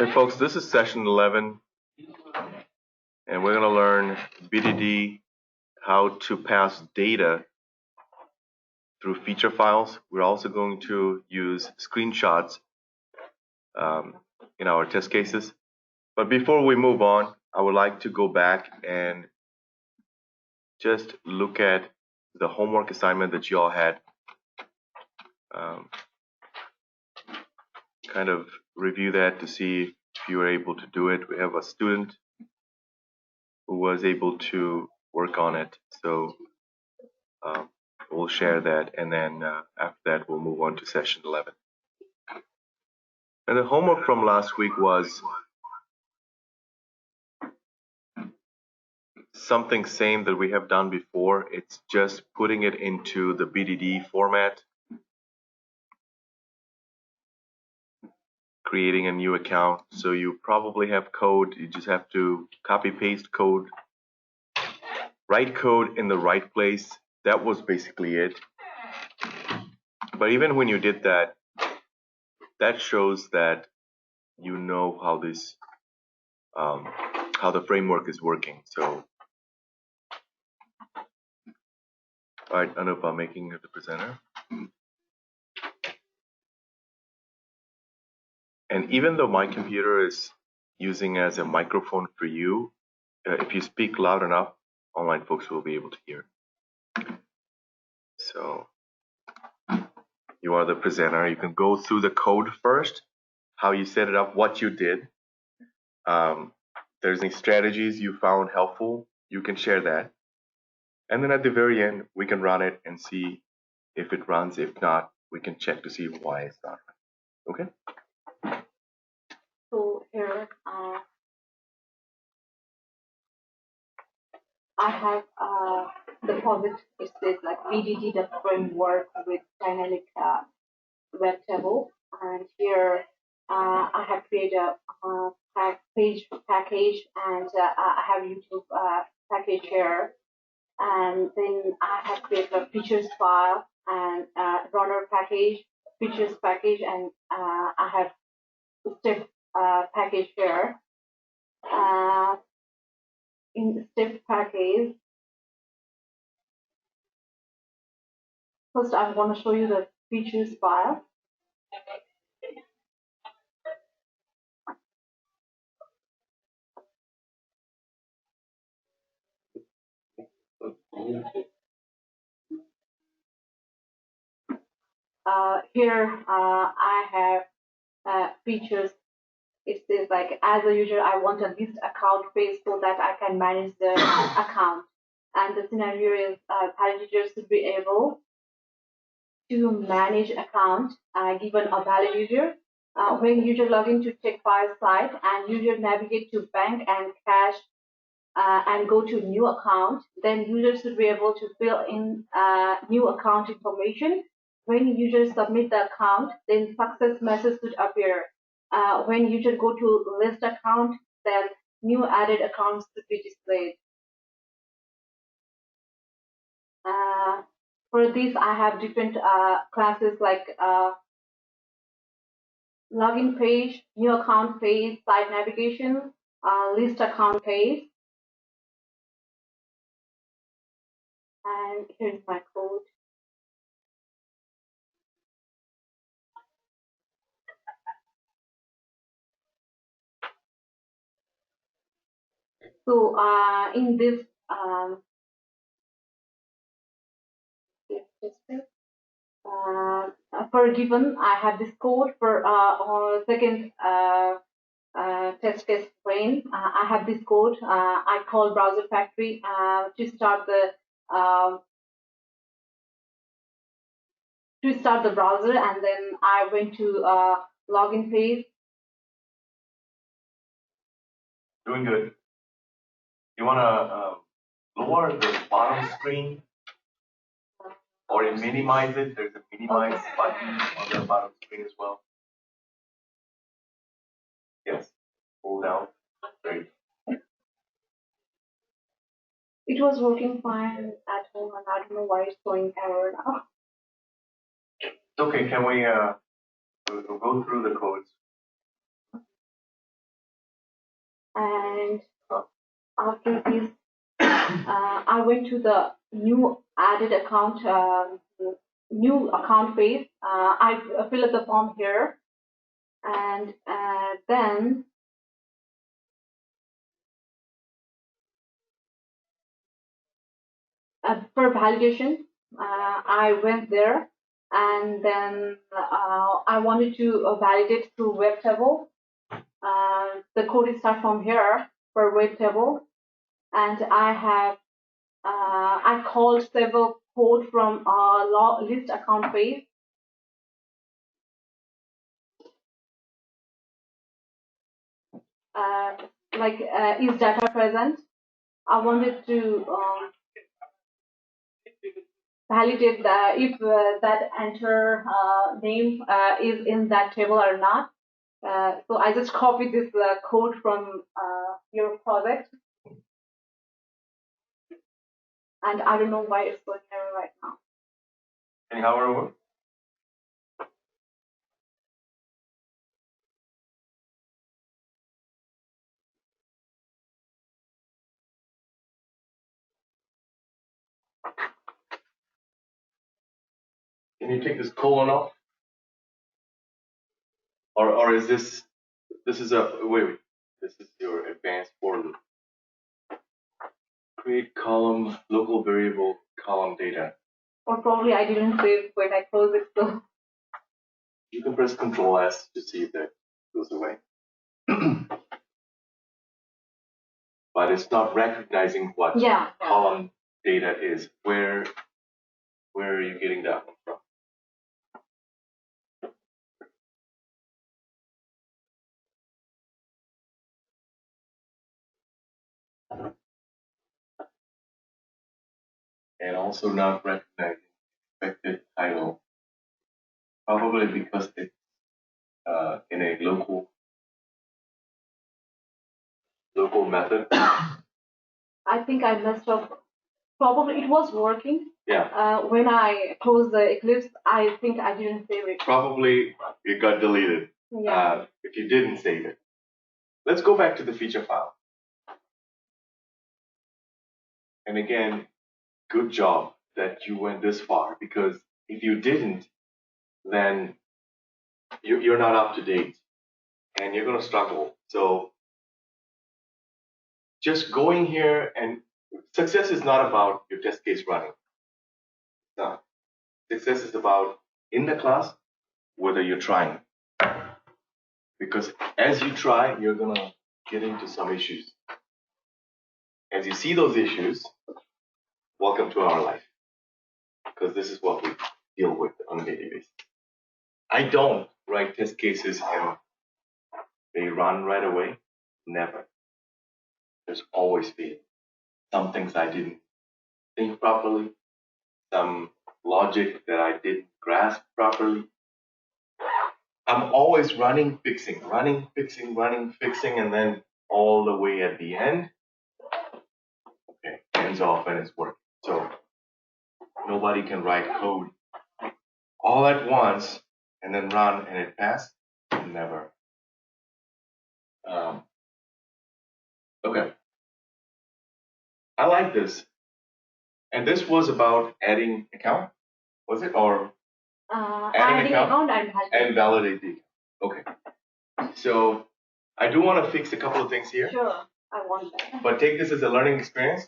Hey folks, this is session 11, and we're going to learn BDD, how to pass data through feature files. We're also going to use screenshots in our test cases. But before we move on, I would like to go back and just look at the homework assignment that you all had. Kind of review that to see if you were able to do it. We have a student who was able to work on it, so we'll share that, and then after that we'll move on to session 11. And the homework from last week was something same that we have done before. It's just putting it into the BDD format, creating a new account. So you probably have code, you just have to copy paste code, write code in the right place. That was basically it. But even when you did that, that shows that you know how this how the framework is working. So all right, Anup, I'm making you the presenter. And even though my computer is using as a microphone for you, if you speak loud enough, online folks will be able to hear. So you are the presenter. You can go through the code first, how you set it up, what you did. There's any strategies you found helpful, you can share that. And then at the very end, we can run it and see if it runs. If not, we can check to see why it's not running. Okay? So here I have the project. It says like BDD, the framework with dynamic web table, and here I have created a page package, and I have YouTube package here, and then I have created a features file and runner package, features package, and I have step package here. In the step package, first I want to show you the features file. Here I have features. It says like, as a user, I want a list account page so that I can manage the account. And the scenario is users should be able to manage account given a valid user. When user log into check file site and user navigate to bank and cash and go to new account, then users should be able to fill in new account information. When users submit the account, then success message should appear. When user go to list account, then new added accounts should be displayed. For this, I have different classes like login page, new account page, site navigation, list account page. And here's my code. So in this for given, I have this code for second test case frame. I have this code. I call browser factory to start the browser, and then I went to login page. Doing good. You want to lower the bottom screen or minimize it? There's a minimize button on the bottom screen as well. Yes. Pull down. Great. It was working fine at home, and I don't know why it's showing error now. Okay, can we we'll go through the codes? And after this, I went to the new added account, new account page. I fill up the form here, and then for validation, I went there, and then I wanted to validate through web table. The code is start from here for web table, and I called several code from list account page. Is data present? I wanted to validate if that enter name is in that table or not. So I just copied this code from your project, and I don't know why it's going error right now. Anyhow, over. Can you take this colon off? Or is this is a wait, this is your advanced for loop. Create column local variable column data. Or probably I didn't save when I close it, so You can press Control S to see if that goes away. But it's not recognizing what column data is. Where are you getting that one from? And also not recognizing expected title, probably because it's in a local method. I think I messed up. Probably it was working. Yeah. When I closed the Eclipse, I think I didn't save it. Probably it got deleted. Yeah. If you didn't save it. Let's go back to the feature file. And again, good job that you went this far, because if you didn't, then you're not up to date and you're going to struggle. So just going here, and success is not about your test case running. No. Success is about in the class whether you're trying. Because as you try, you're going to get into some issues. As you see those issues, welcome to our life. Because this is what we deal with on a daily basis. I don't write test cases and they run right away. Never. There's always failure. Some things I didn't think properly, some logic that I didn't grasp properly. I'm always running, fixing, and then all the way at the end, okay, hands off and it's working. So nobody can write code all at once and then run and it pass. Never. Okay. I like this. And this was about adding account, was it? Or adding account and validate the account. Okay. So I do want to fix a couple of things here. Sure, I want that. But take this as a learning experience.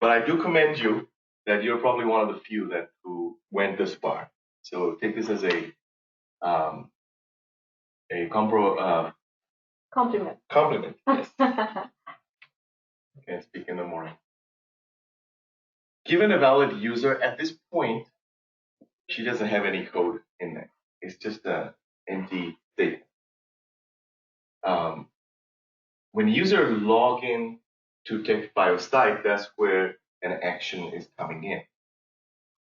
But I do commend you that you're probably one of the few who went this far. So take this as a compliment. Compliment. Yes. Can't speak in the morning. Given a valid user, at this point, she doesn't have any code in there. It's just an empty statement. When user log in to TechBioSite, that's where an action is coming in.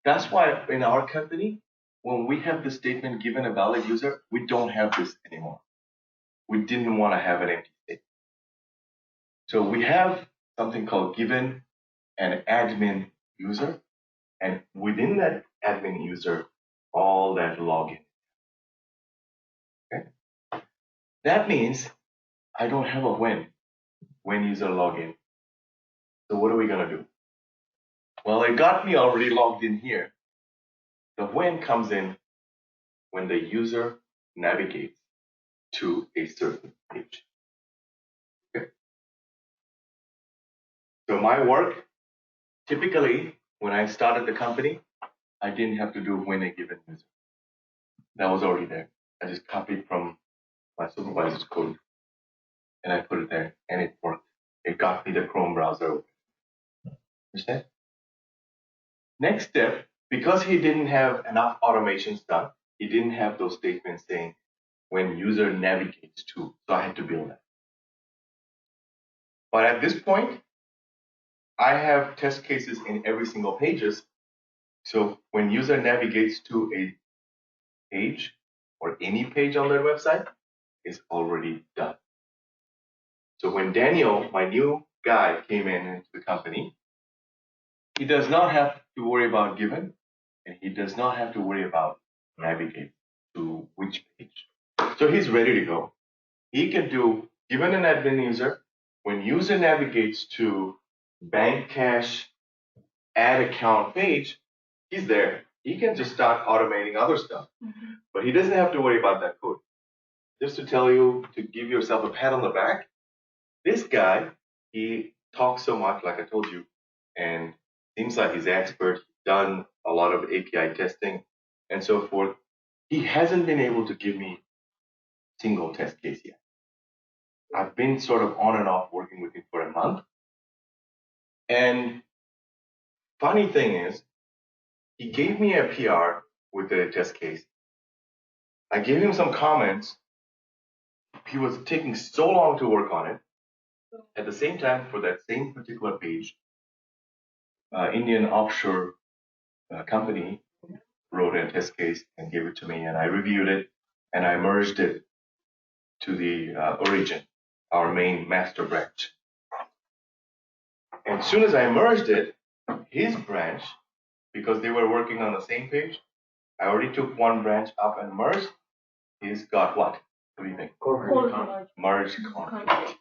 That's why in our company, when we have the statement given a valid user, we don't have this anymore. We didn't want to have an empty statement. So we have something called given an admin user, and within that admin user, all that login. Okay? That means I don't have a when. when user login. So what are we going to do? Well, it got me already logged in here. The when comes in when the user navigates to a certain page. Okay. So my work, typically, when I started the company, I didn't have to do when a given user. That was already there. I just copied from my supervisor's code and I put it there and it worked. It got me the Chrome browser open. Understand? Next step, because he didn't have enough automations done, he didn't have those statements saying when user navigates to, so I had to build that. But at this point, I have test cases in every single pages. So when user navigates to a page or any page on their website, it's already done. So when Daniel, my new guy, came into the company, he does not have to worry about given, and he does not have to worry about navigate to which page. So he's ready to go. He can do, given an admin user, when user navigates to bank cash add account page, he's there. He can just start automating other stuff. Mm-hmm. But he doesn't have to worry about that code. Just to tell you, to give yourself a pat on the back, this guy, he talks so much, like I told you, and seems like he's expert, done a lot of API testing and so forth. He hasn't been able to give me a single test case yet. I've been sort of on and off working with him for a month. And funny thing is, he gave me a PR with a test case. I gave him some comments. He was taking so long to work on it. At the same time, for that same particular page, Indian offshore company wrote a test case and gave it to me, and I reviewed it, and I merged it to the origin, our main master branch. And as soon as I merged it, his branch, because they were working on the same page, I already took one branch up and merged. He's got what? What do you think? Merge conflict.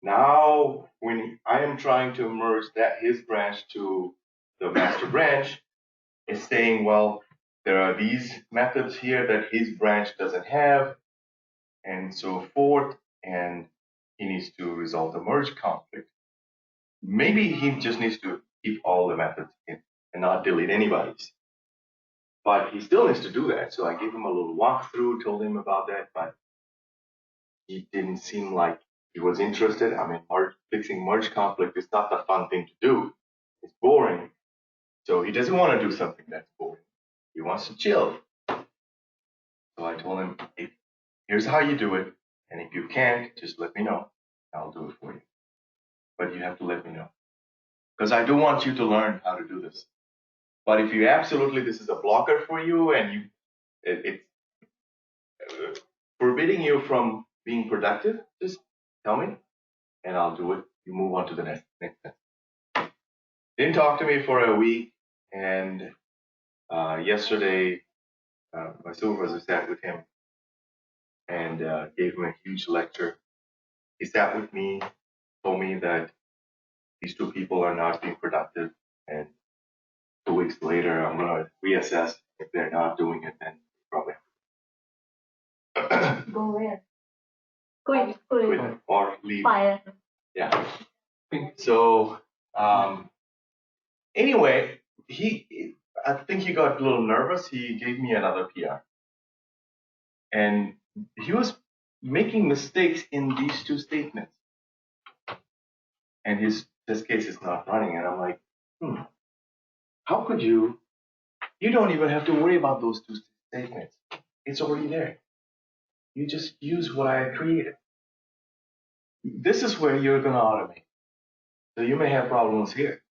Now, when I am trying to merge his branch to the master branch, it's saying, well, there are these methods here that his branch doesn't have, and so forth, and he needs to resolve the merge conflict. Maybe he just needs to keep all the methods in and not delete anybody's. But he still needs to do that. So I gave him a little walkthrough, told him about that, but he didn't seem like he was interested. I mean, fixing merge conflict is not the fun thing to do. It's boring. So he doesn't want to do something that's boring. He wants to chill. So I told him, hey, here's how you do it. And if you can't, just let me know. I'll do it for you. But you have to let me know. Because I do want you to learn how to do this. But if you absolutely, this is a blocker for you and it's forbidding you from being productive, just tell me and I'll do it. You move on to the next step. Didn't talk to me for a week, and yesterday my supervisor sat with him and gave him a huge lecture. He sat with me, told me that these two people are not being productive, and 2 weeks later I'm going to reassess. If they're not doing it, then probably go where? Quit or leave. Fire. Yeah. So anyway, I think he got a little nervous. He gave me another PR, and he was making mistakes in these two statements, and this case is not running. And I'm like, how could you? You don't even have to worry about those two statements. It's already there. You just use what I created. This is where you're going to automate. So you may have problems here.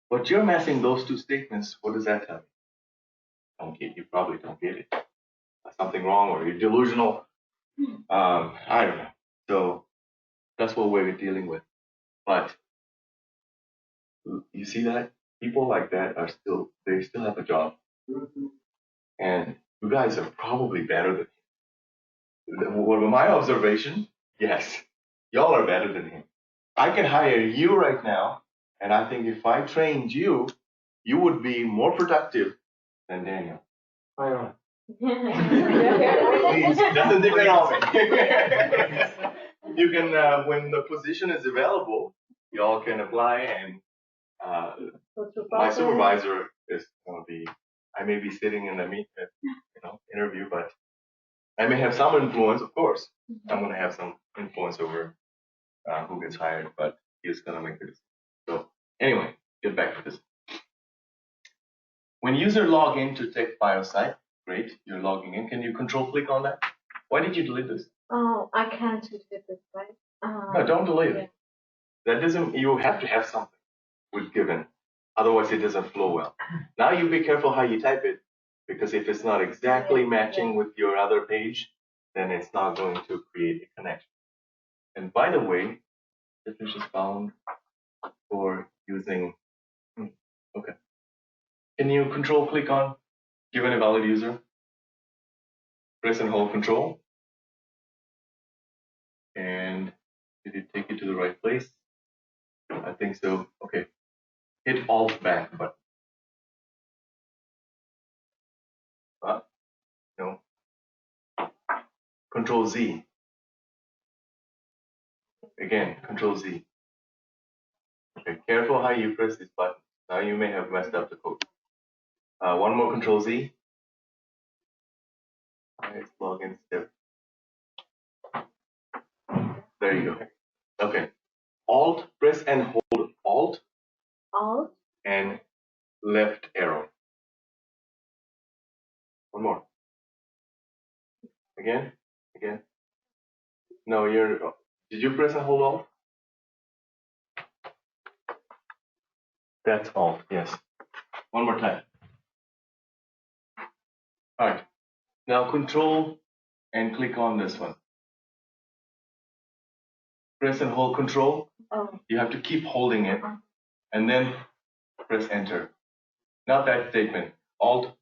But you're messing those two statements. What does that tell you? You probably don't get it. There's something wrong, or you're delusional. I don't know. So that's what we're dealing with. But you see that? People like that they still have a job. And you guys are probably better than him. My observation, yes, y'all are better than him. I can hire you right now, and I think if I trained you, you would be more productive than Daniel. Why not? Please, doesn't depend on me. You can, when the position is available, y'all can apply, and my supervisor is going to be. I may be sitting in the interview, but I may have some influence. Of course, I'm going to have some influence over who gets hired, but he's going to make the decision. So anyway, get back to this. When user log in to Tech Bio site, great, you're logging in. Can you control click on that? Why did you delete this? Oh, I can't delete this, right? No, don't delete it. That doesn't. You have to have something with given, otherwise it doesn't flow well. Now you be careful how you type it, because if it's not exactly matching with your other page, then it's not going to create a connection. And by the way, this is just found for using. Okay. Can you control click on given a valid user? Press and hold control. And did it take you to the right place? I think so. Okay. Hit Alt back button. No. Control Z. Again, Control Z. Okay, careful how you press this button. Now you may have messed up the code. One more Control Z. Let's login step. There you go. Okay. Alt, press and hold Alt. Alt. And left arrow. One more. Again. No, did you press and hold Alt? That's Alt, yes. One more time. All right. Now control and click on this one. Press and hold control. Oh. You have to keep holding it and then press enter. Not that statement. Alt,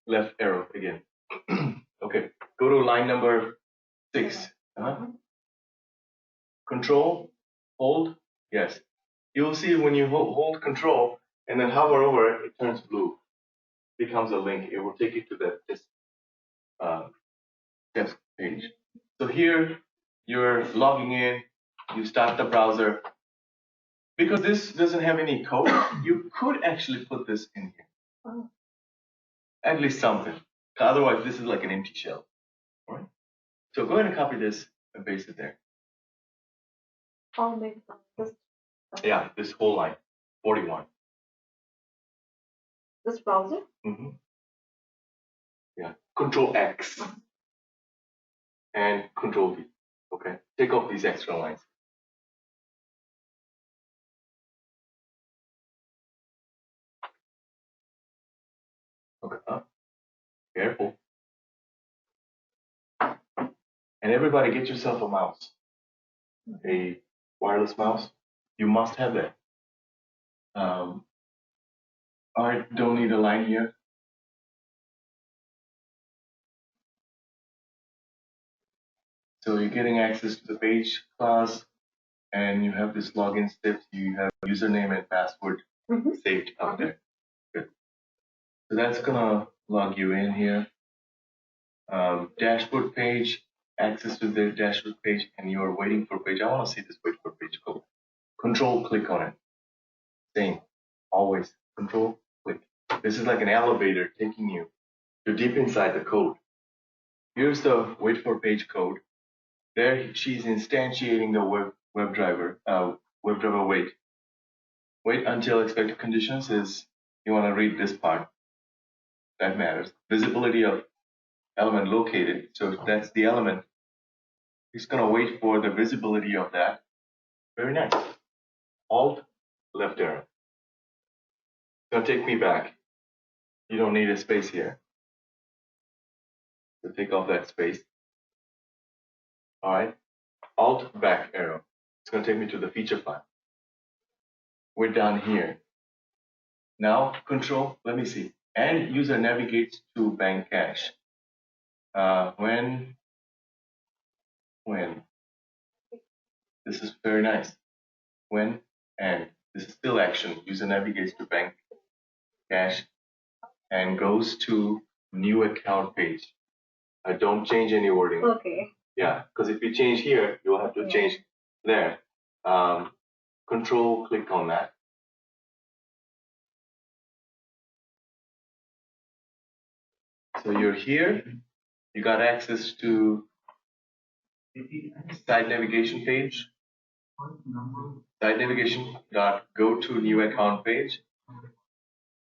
left arrow again. Okay. Go to line number 6. Control, hold, yes. You'll see when you hold control and then hover over it, it turns blue. Becomes a link. It will take you to this desk page. So here you're logging in. You start the browser. Because this doesn't have any code, you could actually put this in here. Oh. At least something. Otherwise, this is like an empty shell. All right. So go ahead and copy this and paste it there. Oh, maybe this. Yeah, this whole line, 41. This browser? Mm-hmm. Yeah. Control X and Control V. Okay. Take off these extra lines. Okay. Careful. And everybody, get yourself a mouse. A wireless mouse. You must have that. All right. Don't need a line here. So you're getting access to the page class, and you have this login step. You have username and password saved up there. Good. So that's gonna log you in here. Dashboard page, access to the dashboard page, and you are waiting for page. I want to see this wait for page code. Control click on it. Same. Always control click. This is like an elevator taking you to deep inside the code. Here's the wait for page code. There she's instantiating the WebDriver wait. Wait until expected conditions is, you want to read this part. That matters. Visibility of element located. So that's the element. It's going to wait for the visibility of that. Very nice. Alt, left arrow. It's going to take me back. You don't need a space here. So take off that space. All right. Alt, back arrow. It's going to take me to the feature file. We're down here. Now, control, let me see. And user navigates to bank cache. When? This is very nice. when and this is still action. User navigates to bank cash and goes to new account page. Don't change any wording. Okay. Yeah, because if you change here, you'll have to change there. Control click on that. So you're here. You got access to site navigation page. Site navigation dot go to new account page.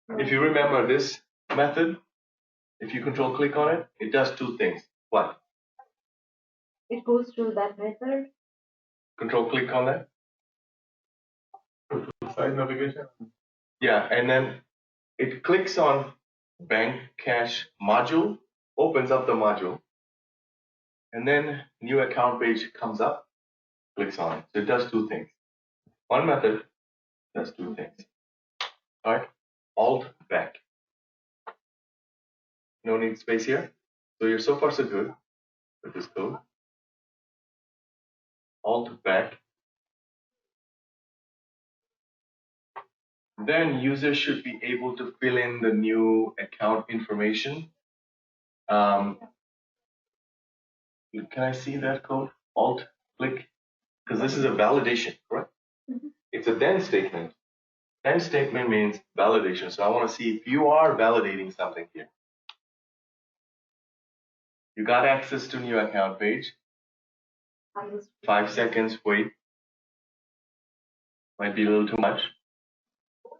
If you remember this method, if you control click on it, it does two things. What? It goes through that method. Control click on that. Site navigation. Yeah, and then it clicks on bank cash module, opens up the module, and then new account page comes up, clicks on it. So it does two things. One method does two things. All right, Alt back. No need space here. So you're so far so good with this code. Alt back. Then user should be able to fill in the new account information. Can I see that code? Alt click, because this is a validation, correct? It's a then statement. Then statement means validation. So I want to see if you are validating something here. You got access to new account page. 5 seconds, wait. Might be a little too much.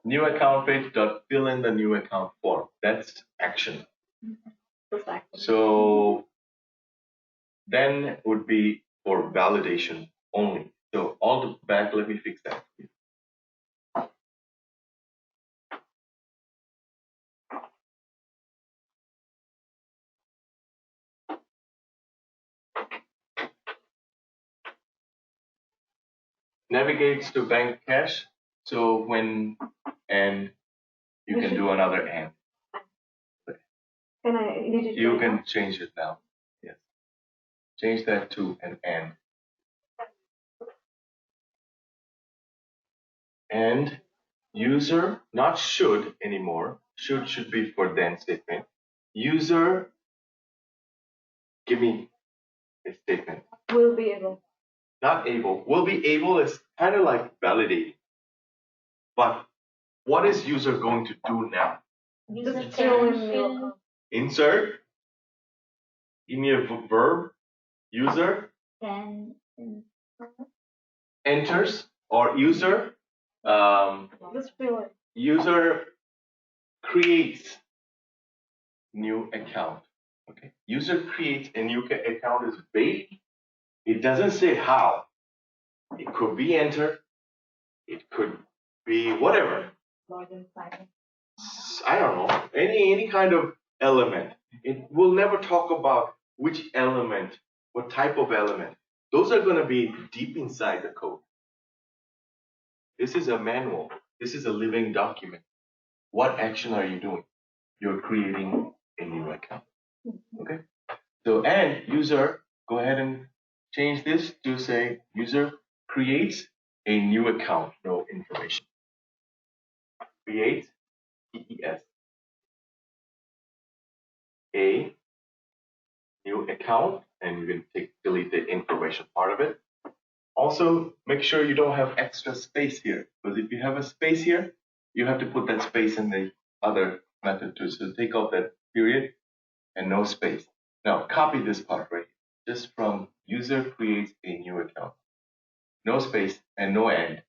New account page dot fill in the new account form. That's action. So then would be for validation only. So alt back, let me fix that. Navigates to bank cash. So when and you can do another and. Can I edit it? You can change it now. Yes. Change that to an and. And user, not should anymore. Should be for then statement. User, give me a statement. Will be able. Not able. Will be able is kind of like validating. But what is user going to do now? Just fill in your Insert. Give me a verb. User enters or user. Just fill it. User creates new account. Okay. User creates a new account is vague. It doesn't say how. It could be enter. It could be whatever. I don't know. Any kind of element. It will never talk about which element, what type of element. Those are going to be deep inside the code. This is a manual. This is a living document. What action are you doing? You're creating a new account. Okay. So and user, go ahead and change this to say user creates a new account. No information. Create EES a new account, and you can delete the information part of it. Also, make sure you don't have extra space here, because if you have a space here, you have to put that space in the other method too. So take out that period and no space. Now copy this part right here, just from user creates a new account. No space and no end.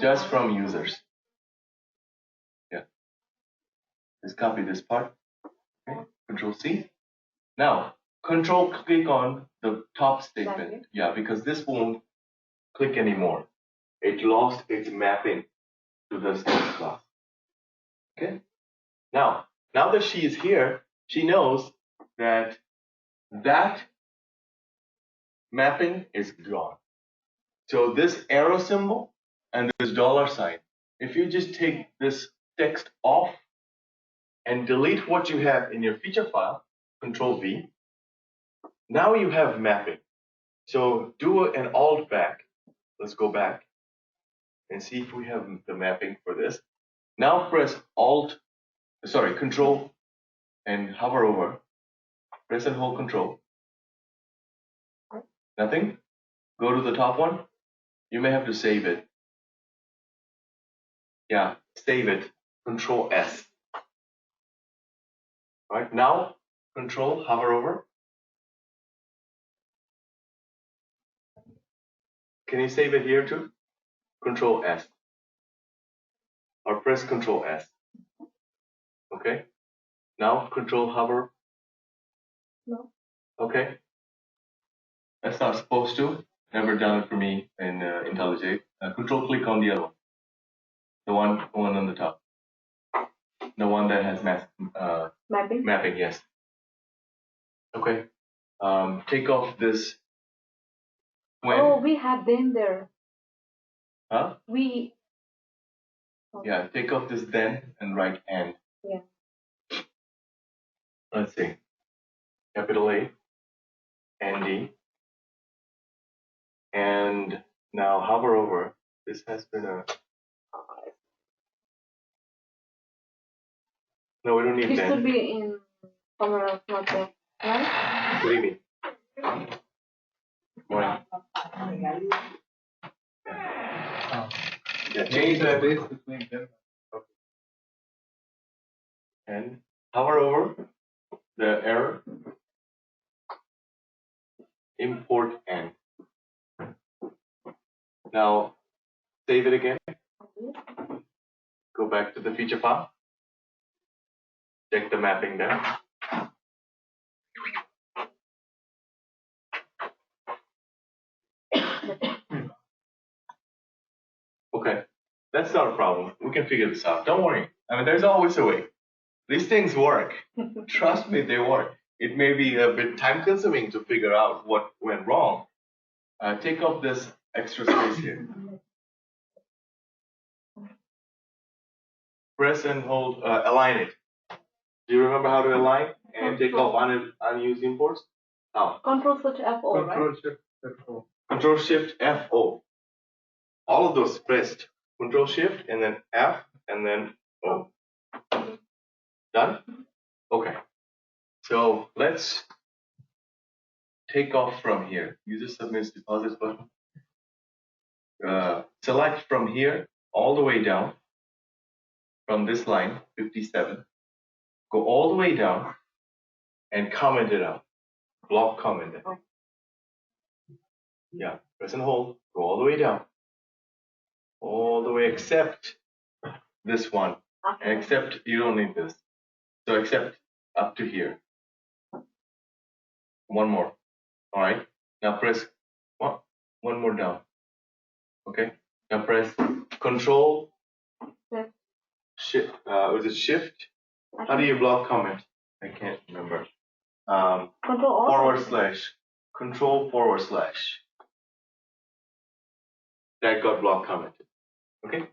Just from users. Yeah. Just copy this part. Okay. Control C. Now, control click on the top statement. Yeah, because this won't click anymore. It lost its mapping to the status class. Okay. Now that she is here, she knows that that mapping is gone. So this arrow symbol and this $sign, if you just take this text off and delete what you have in your feature file, Control V, now you have mapping. So do an alt back. Let's go back. and see if we have the mapping for this. Now press Control and hover over. Press and hold Control. Nothing. Go to the top one. You may have to save it. Yeah, save it. Control S. Right now, Control, hover over. Can you save it here too? Control S. Or press Control S. Okay. Now Control hover. No. Okay. That's not supposed to. Never done it for me in IntelliJ. Control click on the other one. The one on the top. The one that has Mapping. Mapping, yes. Okay. Take off this. When? Oh, we have them there. Huh? We. Okay. Yeah. Take off this then and write and. Yeah. Let's see. Capital A. N D. And now hover over. This has been a. No, we don't need It then. should be in somewhere else, not there, right? What do you mean? Morning. Yeah, change that between them. And hover over the error. Import and. Now save it again. Go back to the feature file. Check the mapping there. Okay, that's not a problem. We can figure this out. Don't worry. I mean, there's always a way. These things work. Trust me, they work. It may be a bit time consuming to figure out what went wrong. Take off this extra space here. Press and hold, align it. Do you remember how to align and take off unused imports? How? Control Shift F-O, right? Shift F-O. Control Shift F-O. All of those pressed. Control Shift and then F and then O. Done? Okay. So let's take off from here. User submits deposits button. Select from here all the way down from this line 57. Go all the way down and comment it out. Block comment it. Yeah. Press and hold. Go all the way down. All the way except this one. And except you don't need this. So except up to here. One more. All right. Now press one more down. Okay. Now press Control Shift. Was it Shift? How do you block comment? I can't remember. Control/. That got block commented. Okay.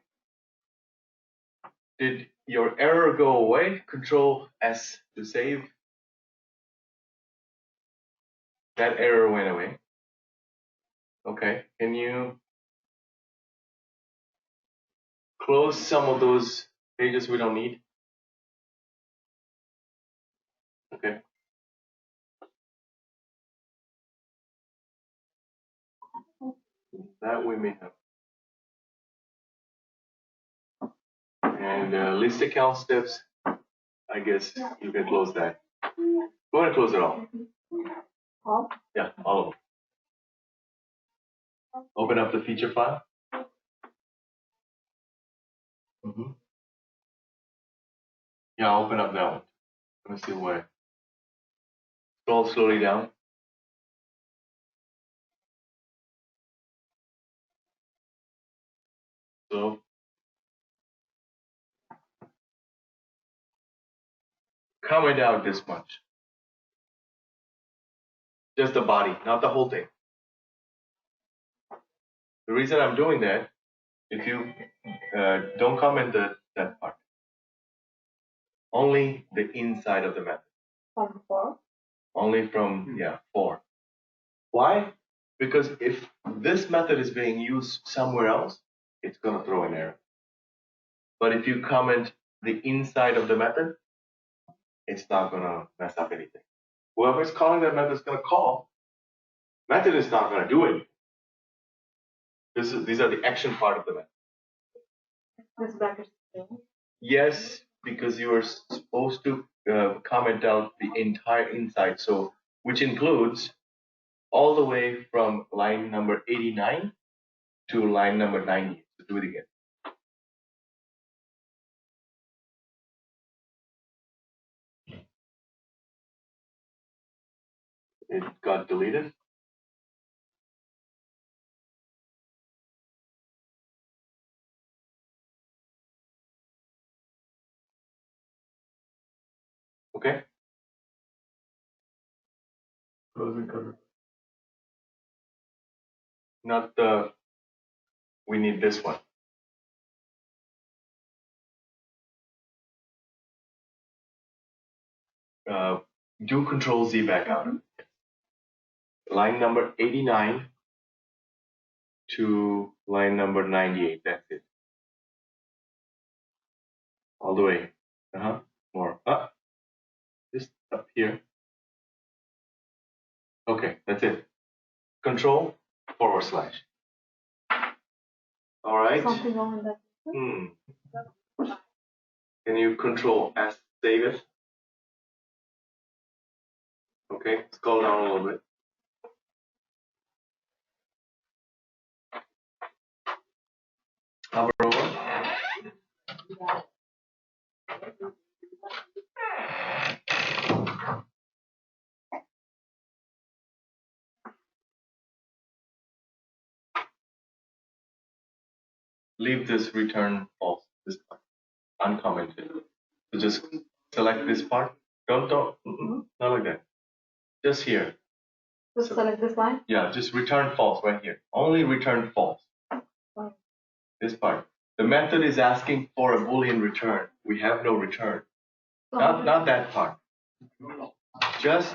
Did your error go away? Control S to save. That error went away. Okay. Can you close some of those pages we don't need? Okay. That we may have. And list account steps, I guess you can close that. Go ahead and close it all. All? Yeah, all of them. Open up the feature file. Yeah, open up that one. Let me see where. Scroll slowly down. So comment out this much. Just the body, not the whole thing. The reason I'm doing that, if you don't comment that part, only the inside of the method. From 4? Only from, 4. Why? Because if this method is being used somewhere else, it's going to throw an error. But if you comment the inside of the method, it's not going to mess up anything. Whoever's calling that method is going to call. Method is not going to do anything. These are the action part of the method. This bracket. Yes, because you are supposed to comment out the entire inside, so which includes all the way from line number 89 to line number 90. So do it again. It got deleted. Okay. Close and cover. Not the. We need this one. Do Control Z back out. Line number 89 to line number 98. That's it. All the way. More. Just up here. Okay, that's it. Control / All right. Something wrong with that. Can you Control S, save it? Okay, scroll down a little bit. Hover over. Leave this return false, this part, uncommented. So just select this part. Don't, not like that. Just here. Just select this line? Yeah, just return false right here. Only return false. This part. The method is asking for a Boolean return. We have no return. Not that part. Just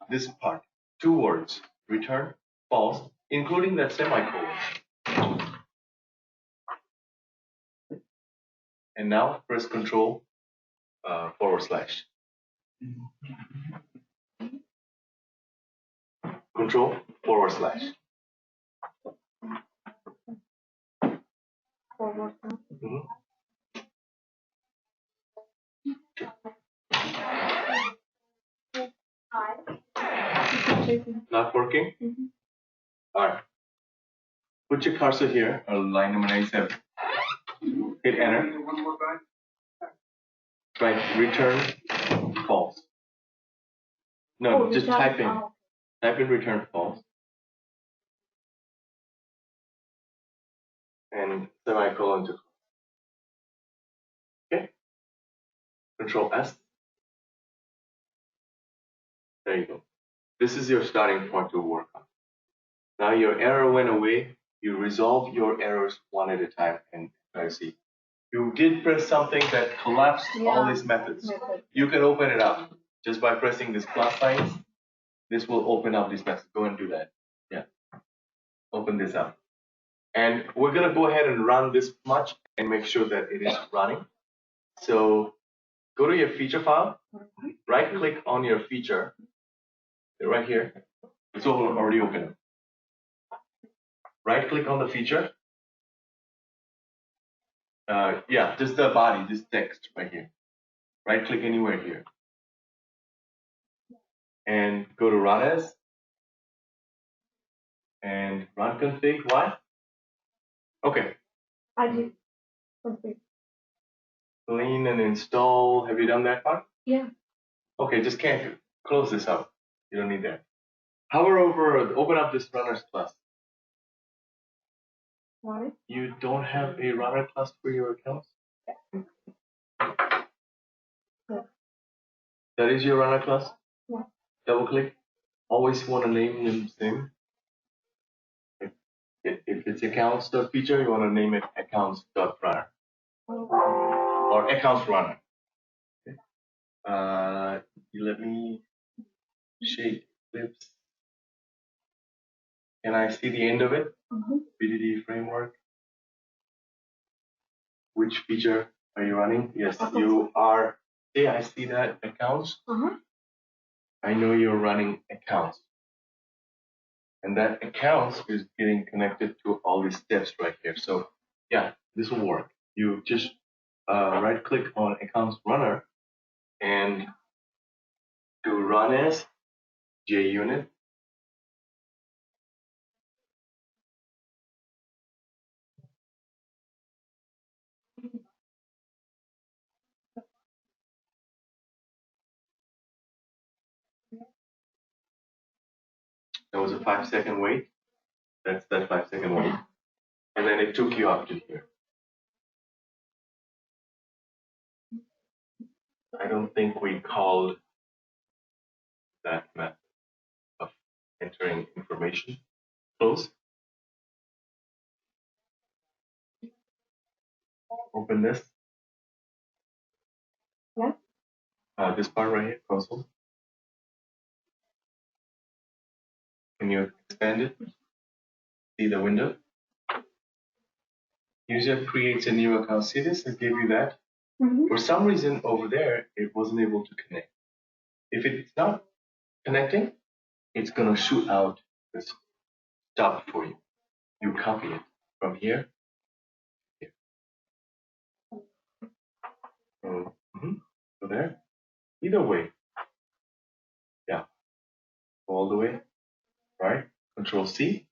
this part. 2 words. Return false, including that semicolon. And now press Control / Control / Not working? All right. Put your cursor here, on line number 97. Hit enter. Right, return false. No, just type in. Type in return false. And semicolon to close. Okay. Control S. There you go. This is your starting point to work on. Now your error went away. You resolve your errors one at a time and try to see. You did press something that collapsed all these methods. You can open it up just by pressing this plus signs. This will open up these methods. Go and do that. Yeah. Open this up. And we're going to go ahead and run this much and make sure that it is running. So go to your feature file, right click on your feature, right here. It's already open. Right click on the feature. Yeah, just the body, this text right here. Right click anywhere here. And go to run as. And run config. Why? Okay. I did config. Clean and install. Have you done that part? Yeah. Okay, just can't close this up. You don't need that. Hover over, open up this runners class. Why? You don't have a runner class for your accounts? Yeah. That is your runner class? Yeah. Double click. Always want to name them same. If it's accounts.feature, you want to name it accounts.runner. Or accounts runner. Okay. You let me shake clips. Can I see the end of it? BDD framework. Which feature are you running? Yes, you are. Yeah, I see that accounts. I know you're running accounts. And that accounts is getting connected to all these steps right here. So yeah, this will work. You just right click on accounts runner and to run as JUnit. That was a 5-second wait. That's that 5-second wait. And then it took you up to here. I don't think we called that method of entering information. Close. Open this. Yeah. This part right here, console. Can you expand it? See the window? User creates a new account. See this? I gave you that. For some reason over there, it wasn't able to connect. If it's not connecting, it's going to shoot out this stop for you. You copy it from here. Here. So there. Either way. Yeah. All the way. Right? Control C.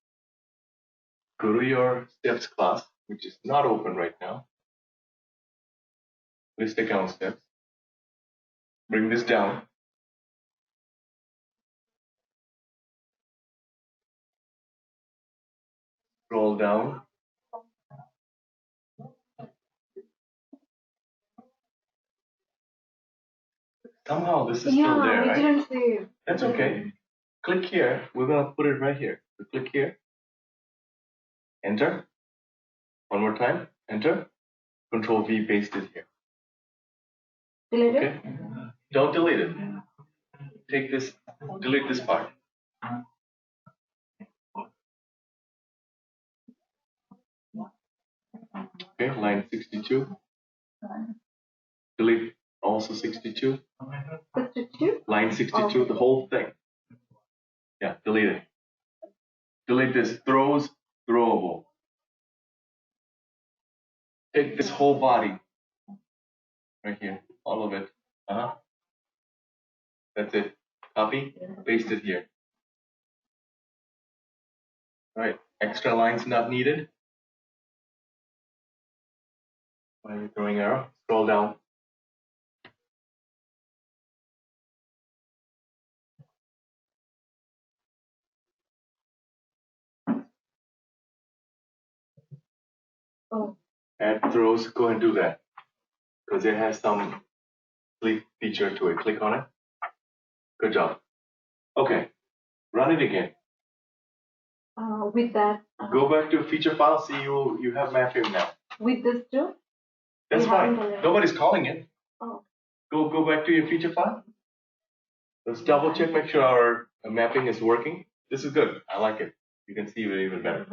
Go to your steps class, which is not open right now. List account steps. Bring this down. Scroll down. Somehow this is still there, right? Didn't see. That's okay. Click here. We're going to put it right here. So click here. Enter. One more time. Enter. Control V, paste it here. Delete Okay. Don't delete it. Take this, delete this part. Okay, line 62. Delete also 62. 62? Line 62, the whole thing. Yeah, delete it. Delete this. Throws, throwable. Take this whole body. Right here. All of it. That's it. Copy, paste it here. Right. Extra lines not needed. Why are you throwing arrow? Scroll down. Add throws. Go and do that. Because it has some sleep feature to it. Click on it. Good job. Okay. Run it again. With that. Go back to feature file. See you have mapping now. With this too? That's fine. Nobody's calling it. Oh. Go back to your feature file. Let's double check, make sure our mapping is working. This is good. I like it. You can see it even better.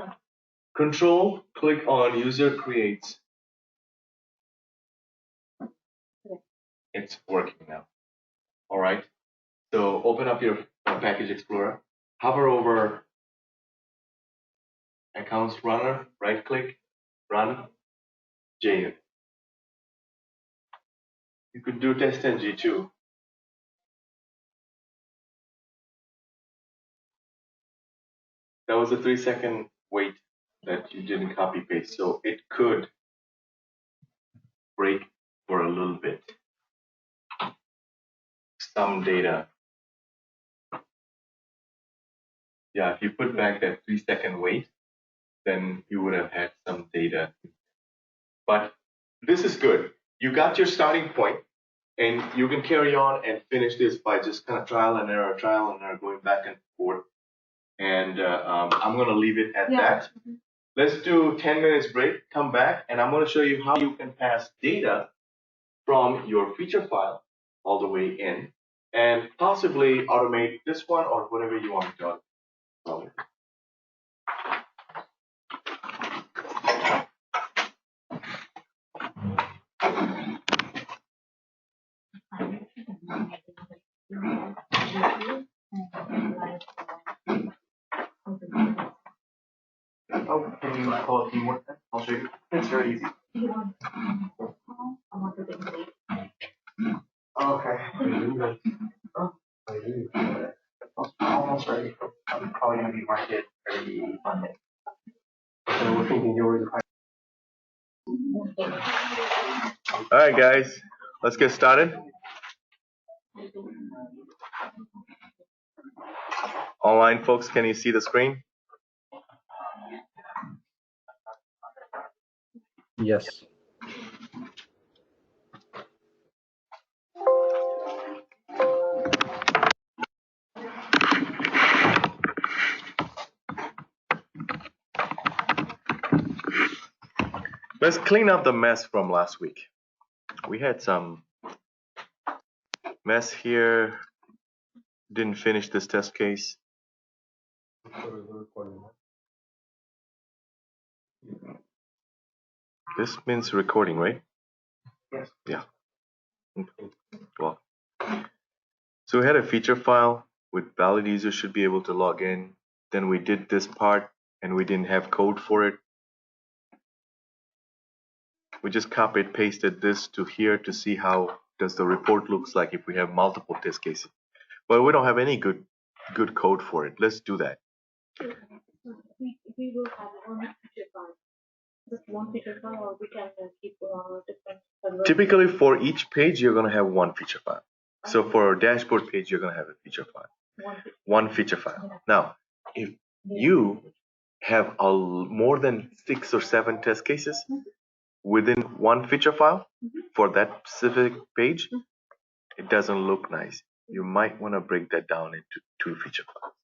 Control, click on user creates. It's working now. All right. So open up your package explorer. Hover over accounts runner. Right click. Run. JUnit. You could do test ng too. That was a 3-second wait that you didn't copy paste, so it could break for a little bit. Some data. Yeah, if you put back that 3-second wait, then you would have had some data. But this is good. You got your starting point, and you can carry on and finish this by just kind of trial and error, going back and forth. And I'm going to leave it at that. Let's do 10 minutes break, come back, and I'm going to show you how you can pass data from your feature file all the way in and possibly automate this one or whatever you want to do. Oh, can you call a few more? I'll show you. It's very easy. Okay. Oh, almost ready. I'm probably going to be market ready Monday. So we're thinking yours. All right, guys, let's get started. Online folks, can you see the screen? Yes. Let's clean up the mess from last week. We had some mess here. Didn't finish this test case. This means recording, right? Yes. Yeah. Well, so we had a feature file with valid users should be able to log in. Then we did this part and we didn't have code for it. We just copied pasted this to here to see how does the report looks like if we have multiple test cases. But we don't have any good code for it. Let's do that. We will have one feature file. Just one feature file, or we can keep different servers. Typically for each page you're gonna have one feature file. So for a dashboard page you're gonna have a feature file. One feature file. Now, if you have more than 6 or 7 test cases within one feature file for that specific page, it doesn't look nice. You might want to break that down into 2 feature files.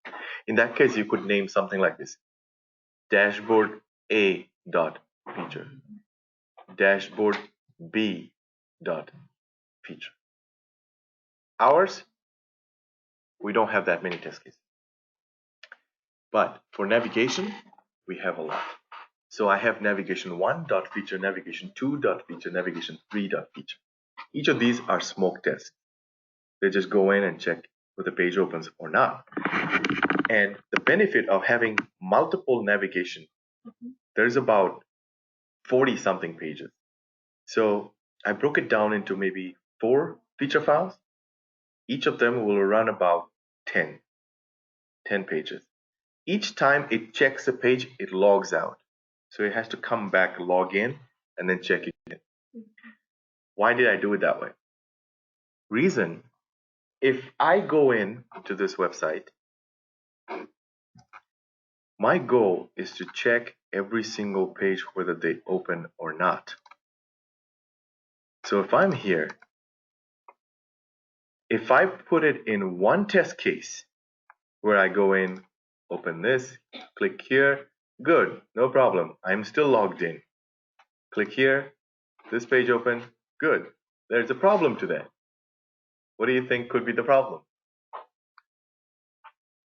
In that case, you could name something like this: dashboard A dot feature, dashboard B dot feature. Ours, we don't have that many test cases. But for navigation, we have a lot. So I have navigation 1 dot feature, navigation 2 dot feature, navigation 3 dot feature. Each of these are smoke tests. They just go in and check if the page opens or not. And the benefit of having multiple navigation, there's about 40 something pages. So I broke it down into maybe 4 feature files. Each of them will run about 10 pages. Each time it checks a page, it logs out. So it has to come back, log in, and then check again. Why did I do it that way? Reason, if I go in to this website, my goal is to check every single page whether they open or not. So if I'm here, if I put it in one test case where I go in, open this, click here, good, no problem, I'm still logged in. Click here, this page open, good. There's a problem to that. What do you think could be the problem?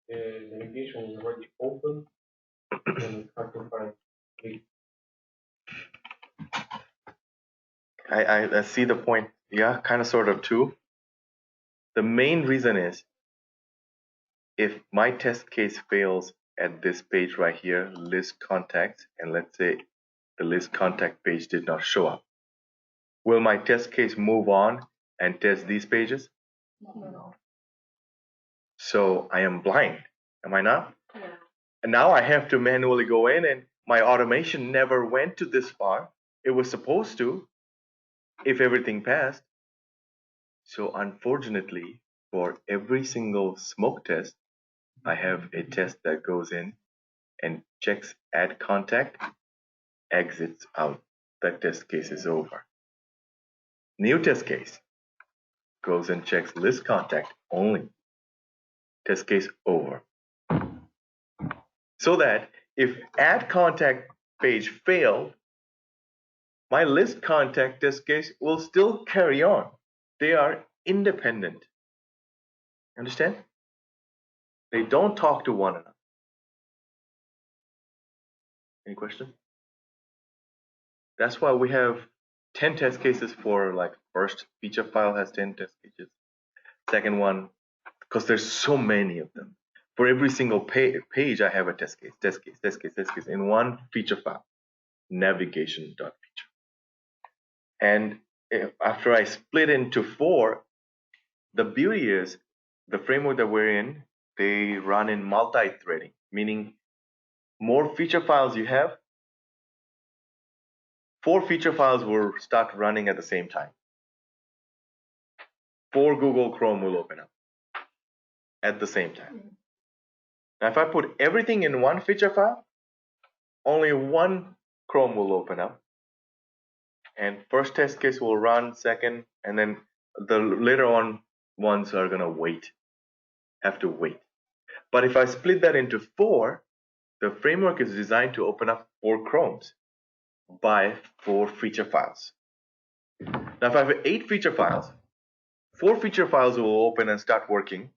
The navigation is already open and I can find it. I see the point. Yeah, kind of sort of too. The main reason is if my test case fails at this page right here, list contacts, and let's say the list contact page did not show up, will my test case move on and test these pages? No. So I am blind, am I not? Yeah. And now I have to manually go in, and my automation never went to this far. It was supposed to, if everything passed. So unfortunately, for every single smoke test, I have a test that goes in and checks add contact, exits out. That test case is over. New test case goes and checks list contact only. Test case over. So that if add contact page failed, my list contact test case will still carry on. They are independent. Understand? They don't talk to one another. Any question? That's why we have 10 test cases for like first feature file has 10 test cases. Second one, because there's so many of them. For every single page, I have a test case in one feature file, navigation.feature. And after I split into 4, the beauty is the framework that we're in, they run in multi-threading, meaning more feature files you have, 4 feature files will start running at the same time. 4 Google Chrome will open up at the same time. Now, if I put everything in one feature file, only one Chrome will open up. And first test case will run, second, and then the later on ones are going to have to wait. But if I split that into 4, the framework is designed to open up 4 Chromes by 4 feature files. Now, if I have 8 feature files, 4 feature files will open and start working.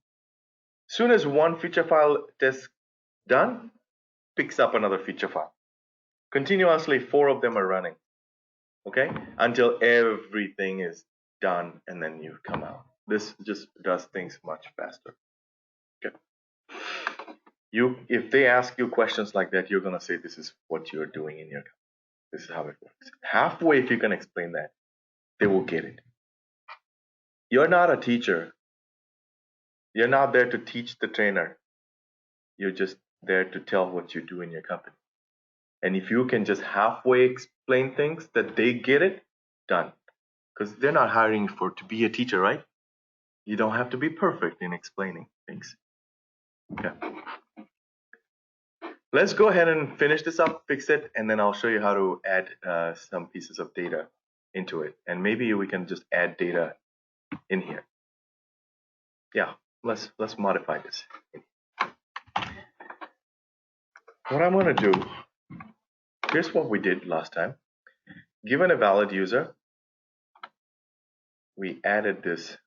Soon as one feature file test done, picks up another feature file. Continuously, 4 of them are running, okay, until everything is done, and then you come out. This just does things much faster. Okay. If they ask you questions like that, you're gonna say this is what you're doing in your company. This is how it works. Halfway, if you can explain that, they will get it. You're not a teacher. You're not there to teach the trainer. You're just there to tell what you do in your company. And if you can just halfway explain things that they get it, done. Because they're not hiring you to be a teacher, right? You don't have to be perfect in explaining things. Okay. Let's go ahead and finish this up, fix it, and then I'll show you how to add some pieces of data into it. And maybe we can just add data in here. Yeah, let's modify this. What I'm going to do, here's what we did last time. Given a valid user, we added this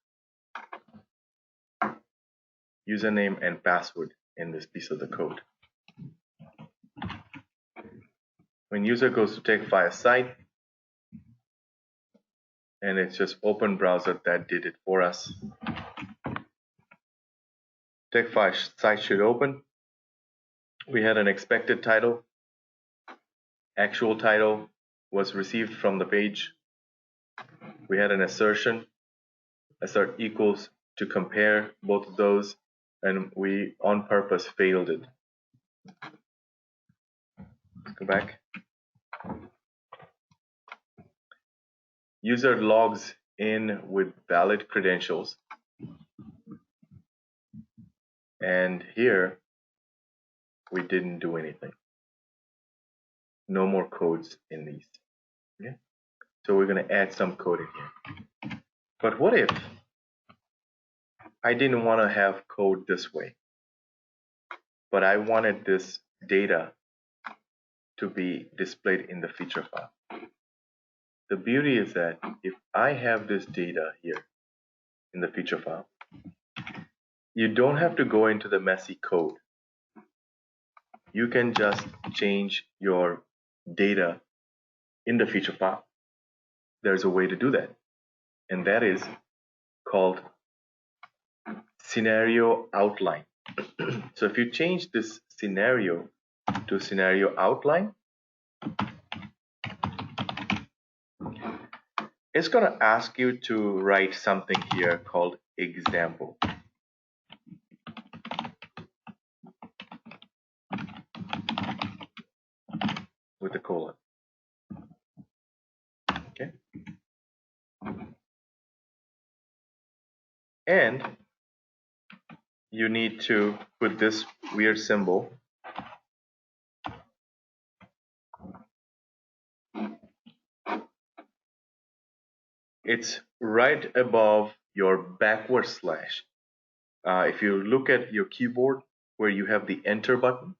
username and password in this piece of the code. When user goes to TechFi site, and it's just open browser that did it for us. TechFi site should open. We had an expected title. Actual title was received from the page. We had an assertion. Assert equals to compare both of those, and we on purpose failed it. Let's go back. User logs in with valid credentials. And here, we didn't do anything. No more codes in these. Okay? So we're going to add some code in here. But what if I didn't want to have code this way, but I wanted this data to be displayed in the feature file? The beauty is that if I have this data here in the feature file, you don't have to go into the messy code. You can just change your data in the feature file. There's a way to do that, and that is called scenario outline. So if you change this scenario to scenario outline, it's going to ask you to write something here called example. With a colon. Okay. And you need to put this weird symbol it's right above your backward slash. If you look at your keyboard where you have the enter button,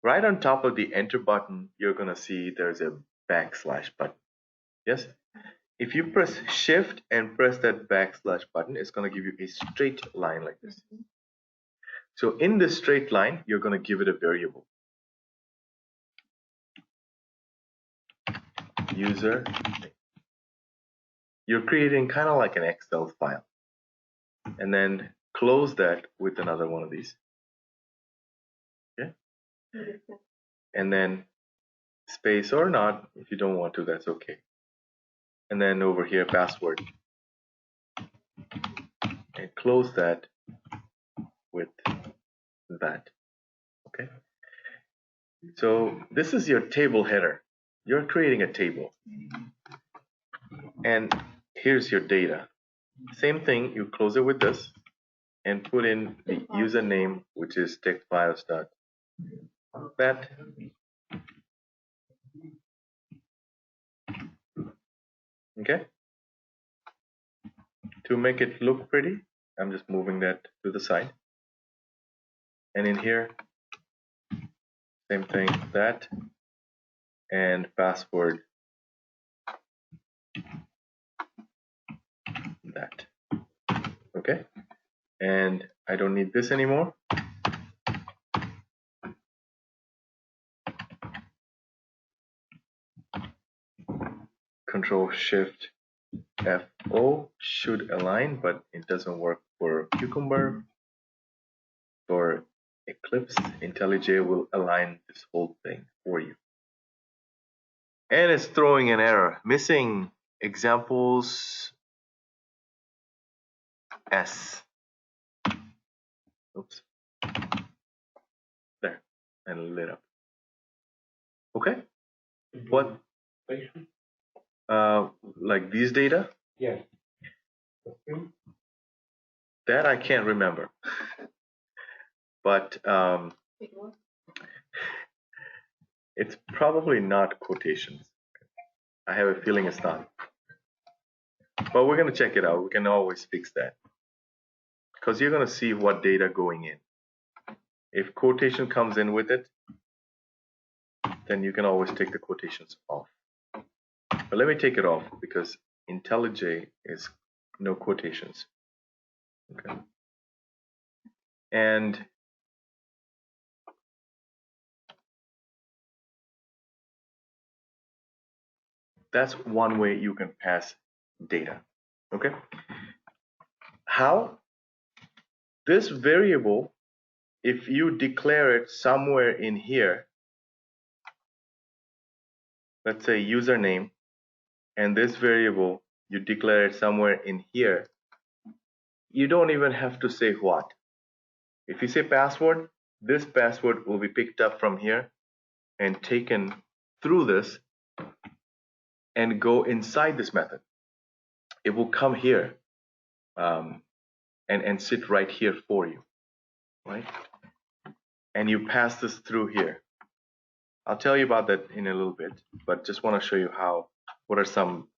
right on top of the enter button, you're going to see there's a backslash button. Yes? If you press shift and press that backslash button, it's going to give you a straight line like this. So in this straight line, you're going to give it a variable. User. You're creating kind of like an Excel file. And then close that with another one of these. and then space or not. If you don't want to, that's okay. And then over here, password, and close that with that. Okay. So this is your table header. You're creating a table, and here's your data. Same thing. You close it with this, and put in the username, which is textfiles.that. Okay. To make it look pretty, I'm just moving that to the side. And in here, same thing, that, and password, that. Okay. And I don't need this anymore. Control Shift F-O should align, but it doesn't work for Cucumber. For Eclipse, IntelliJ will align this whole thing for you. And it's throwing an error. Missing examples S. Oops. There. And lit up. Okay. What? Like these data? Yes. That I can't remember. But it's probably not quotations. I have a feeling it's not. But we're going to check it out. We can always fix that. Because you're going to see what data going in. If quotation comes in with it, then you can always take the quotations off. But let me take it off because IntelliJ is no quotations. Okay. And that's one way you can pass data. Okay. How? This variable, if you declare it somewhere in here, let's say username, and this variable, you declare it somewhere in here, you don't even have to say what. If you say password, this password will be picked up from here and taken through this and go inside this method. It will come here and sit right here for you, right? And you pass this through here. I'll tell you about that in a little bit, but just want to show you what are some,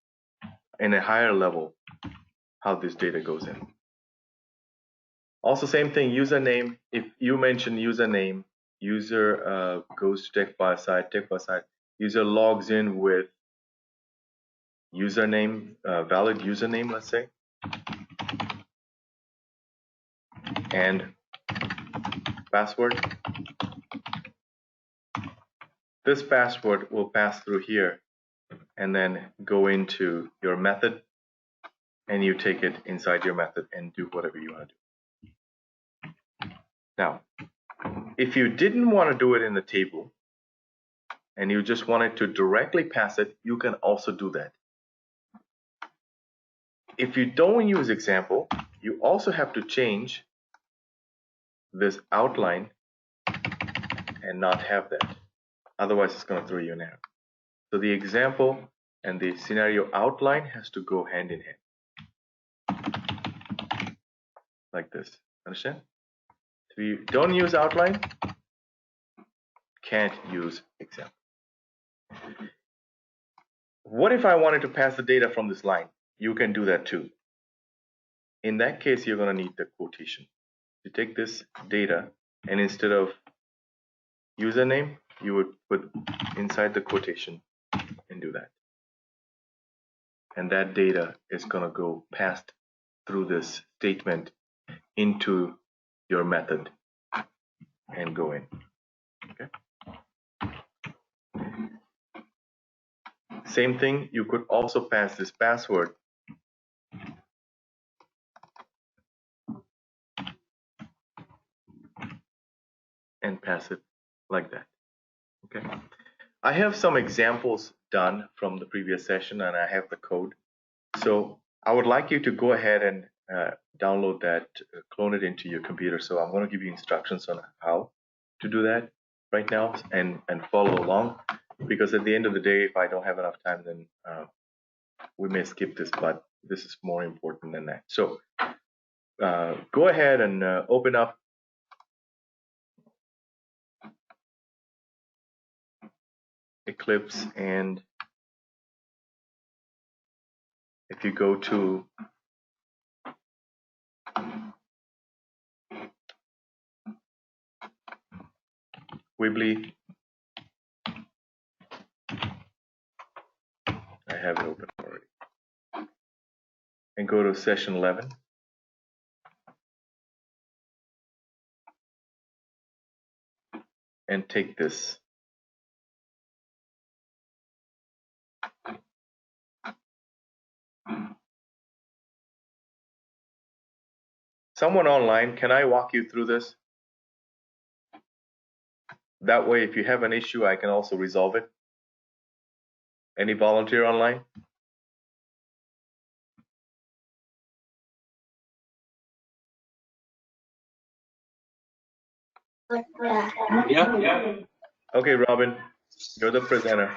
in a higher level, how this data goes in. Also, same thing, username. If you mention username, user goes to TechFileSite, user logs in with username, valid username, let's say, and password. This password will pass through here and then go into your method, and you take it inside your method and do whatever you want to do. Now, if you didn't want to do it in the table and you just wanted to directly pass it, you can also do that. If you don't use example, you also have to change this outline and not have that. Otherwise, it's going to throw you an error. So the example and the scenario outline has to go hand in hand. Like this. Understand? If you don't use outline, can't use example. What if I wanted to pass the data from this line? You can do that too. In that case, you're going to need the quotation. You take this data, and instead of username, you would put inside the quotation and do that. And that data is going to go passed through this statement into your method and go in. Okay. Same thing, you could also pass this password and pass it like that. Okay. I have some examples done from the previous session, and I have the code. So I would like you to go ahead and download that, clone it into your computer. So I'm going to give you instructions on how to do that right now, and follow along, because at the end of the day, if I don't have enough time, then we may skip this, but this is more important than that. So go ahead and open up Eclipse, and if you go to Weebly, I have it open already, and go to session 11. And take this. Someone online, can I walk you through this? That way, if you have an issue, I can also resolve it. Any volunteer online? Yeah. Okay, Robin, you're the presenter.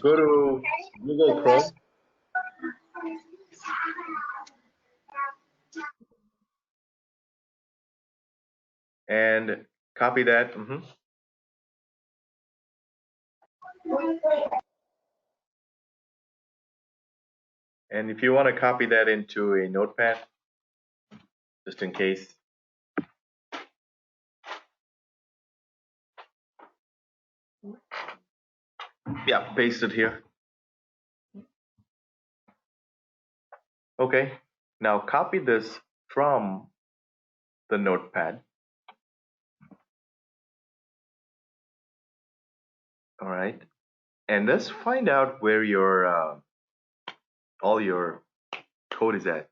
Go to Google Chrome. And copy that. And if you want to copy that into a notepad, just in case. Yeah, paste it here. Okay, now copy this from the notepad. All right, and let's find out where your all your code is at.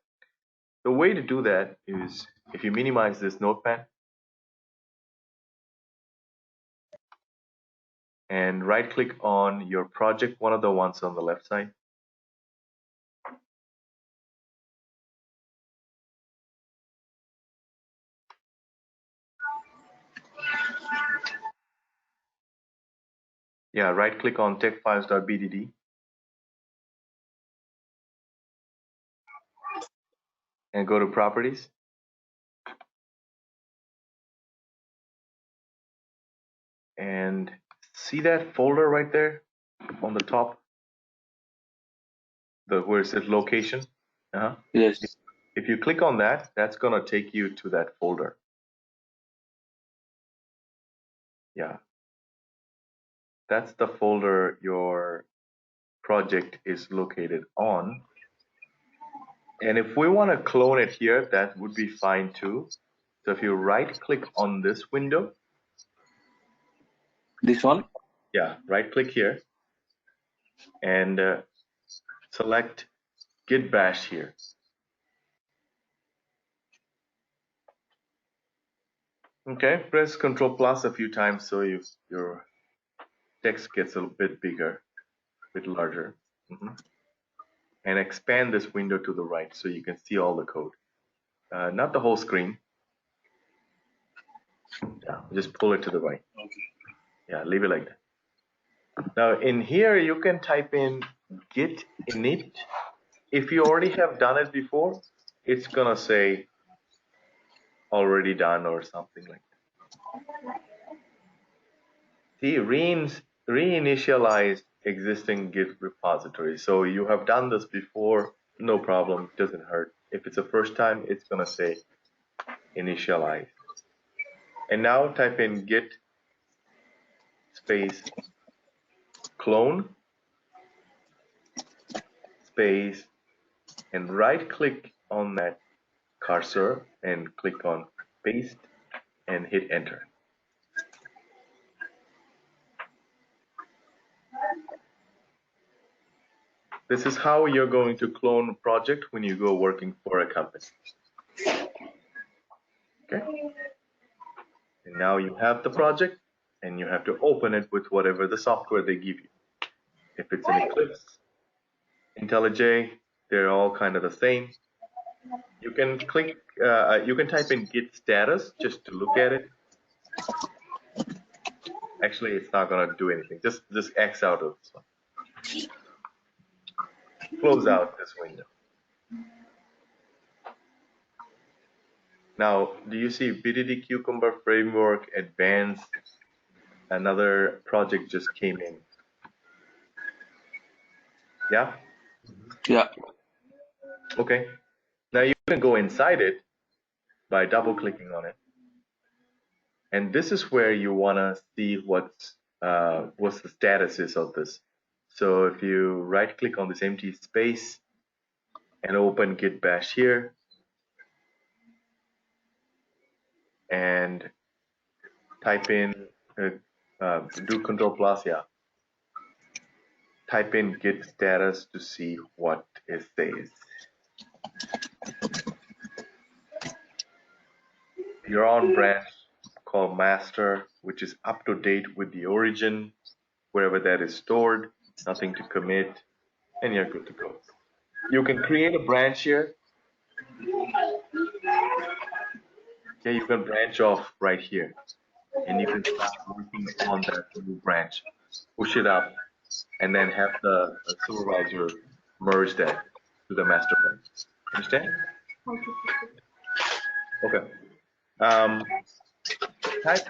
The way to do that is if you minimize this notepad and right click on your project, one of the ones on the left side. Yeah, right click on textfiles.bdd and go to properties. And see that folder right there on the top, where it says location. Yes. If you click on that, that's gonna take you to that folder. Yeah, that's the folder your project is located on. And if we want to clone it here, that would be fine too. So if you right click on this window, This one? yeah, right click here and select git bash here. Okay, press Control plus a few times so your text gets a bit bigger, a bit larger. And expand this window to the right so you can see all the code. Not the whole screen. Yeah, just pull it to the right. Okay. Yeah, leave it like that. Now in here you can type in git init. If you already have done it before, it's gonna say already done or something like that. See, reinitialize existing Git repository. So you have done this before, no problem, doesn't hurt. If it's the first time, it's gonna say initialize. And now type in git space clone space and right click on that cursor and click on paste and hit enter. This is how you're going to clone a project when you go working for a company. Okay? And now you have the project and you have to open it with whatever the software they give you. If it's an Eclipse, IntelliJ, they're all kind of the same. You can click, you can type in git status just to look at it. Actually, it's not going to do anything. Just X out of this one. Close out this window. Now, do you see BDD Cucumber Framework Advanced? Another project just came in. Yeah? Yeah. Okay. Now you can go inside it by double clicking on it. And this is where you want to see what's the status is of this. So if you right click on this empty space and open git bash here and type in do control plus, yeah, type in git status to see what it says. You're on branch called master, which is up to date with the origin, wherever that is stored, nothing to commit, and you're good to go. You can create a branch here. Okay, you can branch off right here, and you can start working on that new branch. Push it up, and then have the supervisor merge that to the master branch. Understand? Okay. Type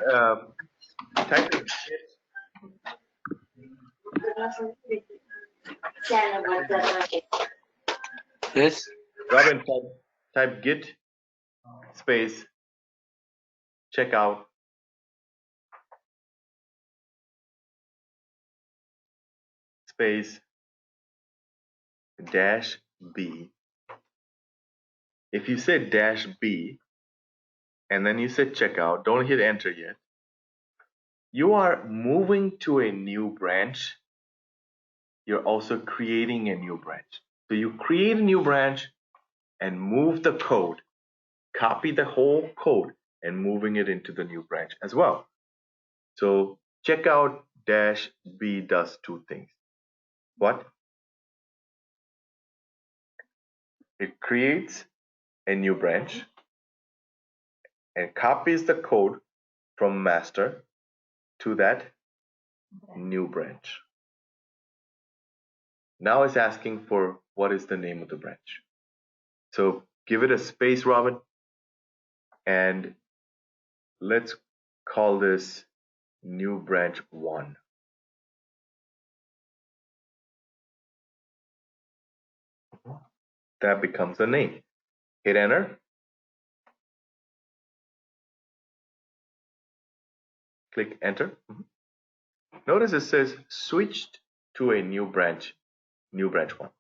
in Yes. Robin, type git space checkout space -b. If you say -b and then you say checkout, don't hit enter yet. You are moving to a new branch. You're also creating a new branch. So you create a new branch and move the code, copy the whole code and moving it into the new branch as well. So checkout -b does two things. What? It creates a new branch and copies the code from master to that new branch. Now it's asking for what is the name of the branch. So give it a space, Robin, and let's call this new branch 1. That becomes the name. Hit enter. Click enter. Notice it says switched to a new branch 1.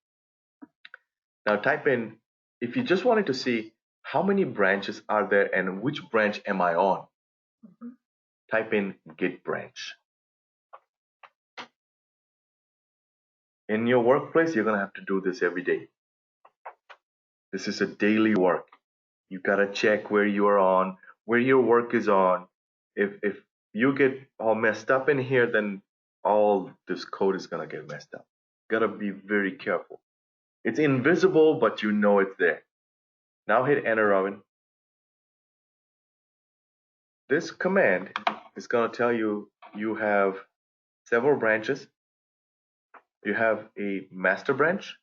Now type in, if you just wanted to see how many branches are there and which branch am I on, type in git branch. In your workplace, you're going to have to do this every day. This is a daily work. You got to check where you are on, where your work is on. If you get all messed up in here, then all this code is going to get messed up. Got to be very careful. It's invisible, but you know it's there. Now hit enter, Robin. This command is going to tell you you have several branches. You have a master branch,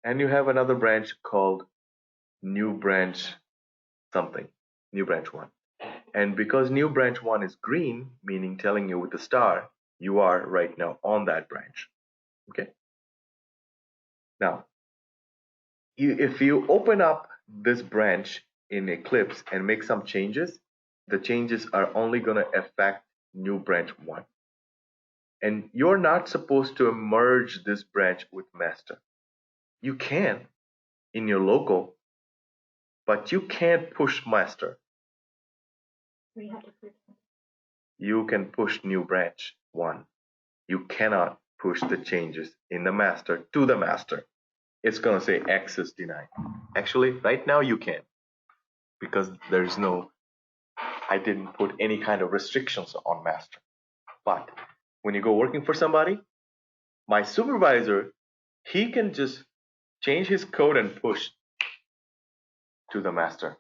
and you have another branch called new branch something, new branch 1. And because new branch 1 is green, meaning telling you with the star, you are right now on that branch. Okay. Now, if you open up this branch in Eclipse and make some changes, the changes are only going to affect new branch 1. And you're not supposed to merge this branch with master. You can in your local, but you can't push master. We have to put You can push new branch 1. You cannot push the changes in the master to the master. It's going to say access denied. Actually, right now you can, because there's no, I didn't put any kind of restrictions on master. But when you go working for somebody, my supervisor, he can just change his code and push to the master.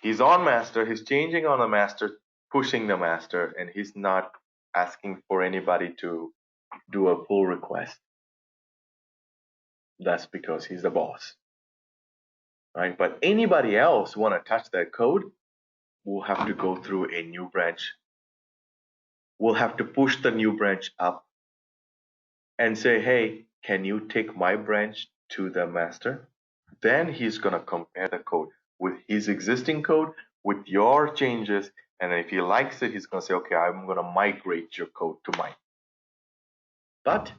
He's on master, he's changing on the master, pushing the master, and he's not asking for anybody to do a pull request. That's because he's the boss, right? But anybody else want to touch that code will have to go through a new branch. We'll have to push the new branch up and say, hey, can you take my branch to the master? Then he's going to compare the code with his existing code, with your changes. And if he likes it, he's going to say, okay, I'm going to migrate your code to mine. But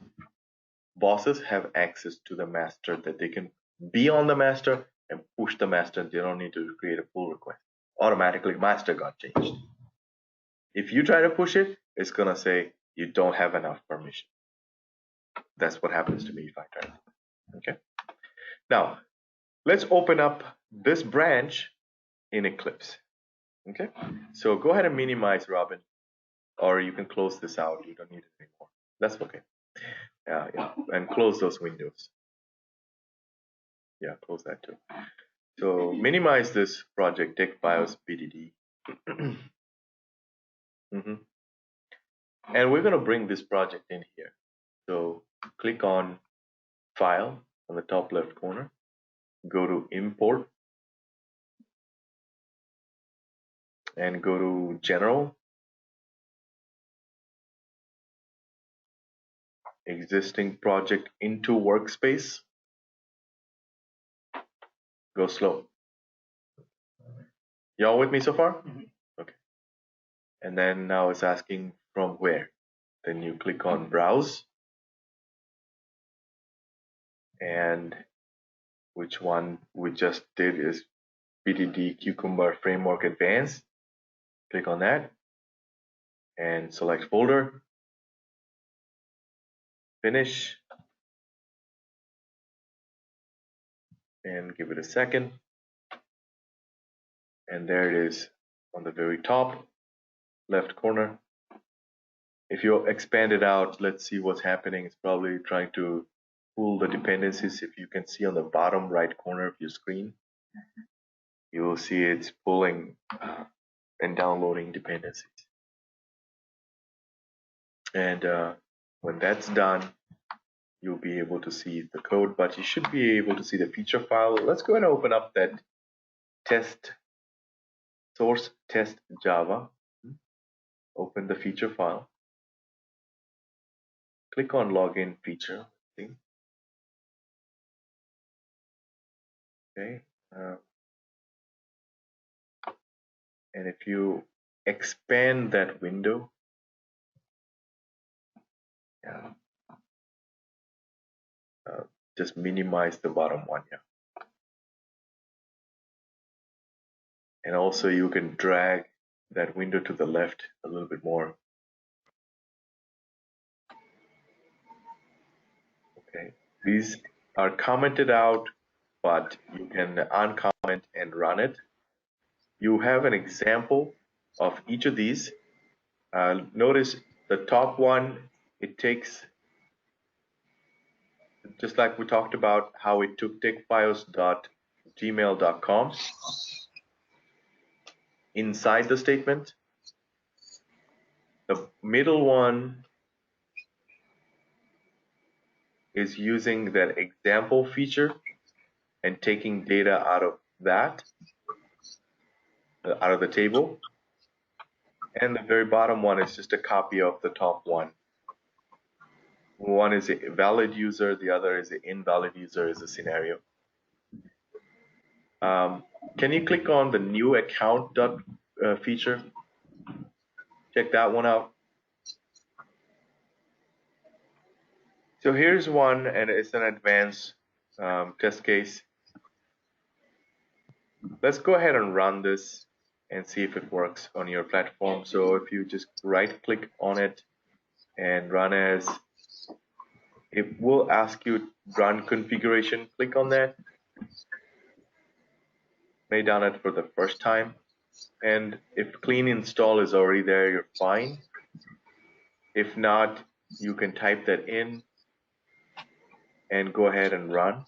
bosses have access to the master, that they can be on the master and push the master. They don't need to create a pull request. Automatically, master got changed. If you try to push it, it's going to say you don't have enough permission. That's what happens to me if I try to. Okay. Now, let's open up this branch in Eclipse. Okay. So go ahead and minimize, Robin, or you can close this out. You don't need it anymore. That's okay. Yeah, and close those windows. Yeah, close that too. So minimize this project, Tech BIOS BDD. And we're going to bring this project in here. So click on File on the top left corner. Go to Import. And go to General. Existing project into Workspace. Go slow. Y'all with me so far? Okay. And then now it's asking from where. Then you click on Browse. And which one we just did is BDD Cucumber Framework Advanced. Click on that and select folder. Finish. And give it a second. And there it is on the very top left corner. If you expand it out, let's see what's happening. It's probably trying to pull the dependencies. If you can see on the bottom right corner of your screen, you will see it's pulling and downloading dependencies. And when that's done, you'll be able to see the code, but you should be able to see the feature file. Let's go ahead and open up that test source test Java. Open the feature file. Click on login feature. Okay. And if you expand that window, just minimize the bottom one. And also you can drag that window to the left a little bit more. Okay, these are commented out, but you can uncomment and run it. You have an example of each of these. Notice the top one, it takes, just like we talked about how it took techbios.gmail.com inside the statement. The middle one is using that example feature and taking data out of that, out of the table. And the very bottom one is just a copy of the top one. One is a valid user, the other is an invalid user, is a scenario. Can you click on the new account feature? Check that one out. So here's one, and it's an advanced test case. Let's go ahead and run this and see if it works on your platform. So if you just right click on it and run as, It will ask you run configuration. Click on that. May done it for the first time. And if clean install is already there, you're fine. If not, you can type that in and go ahead and run.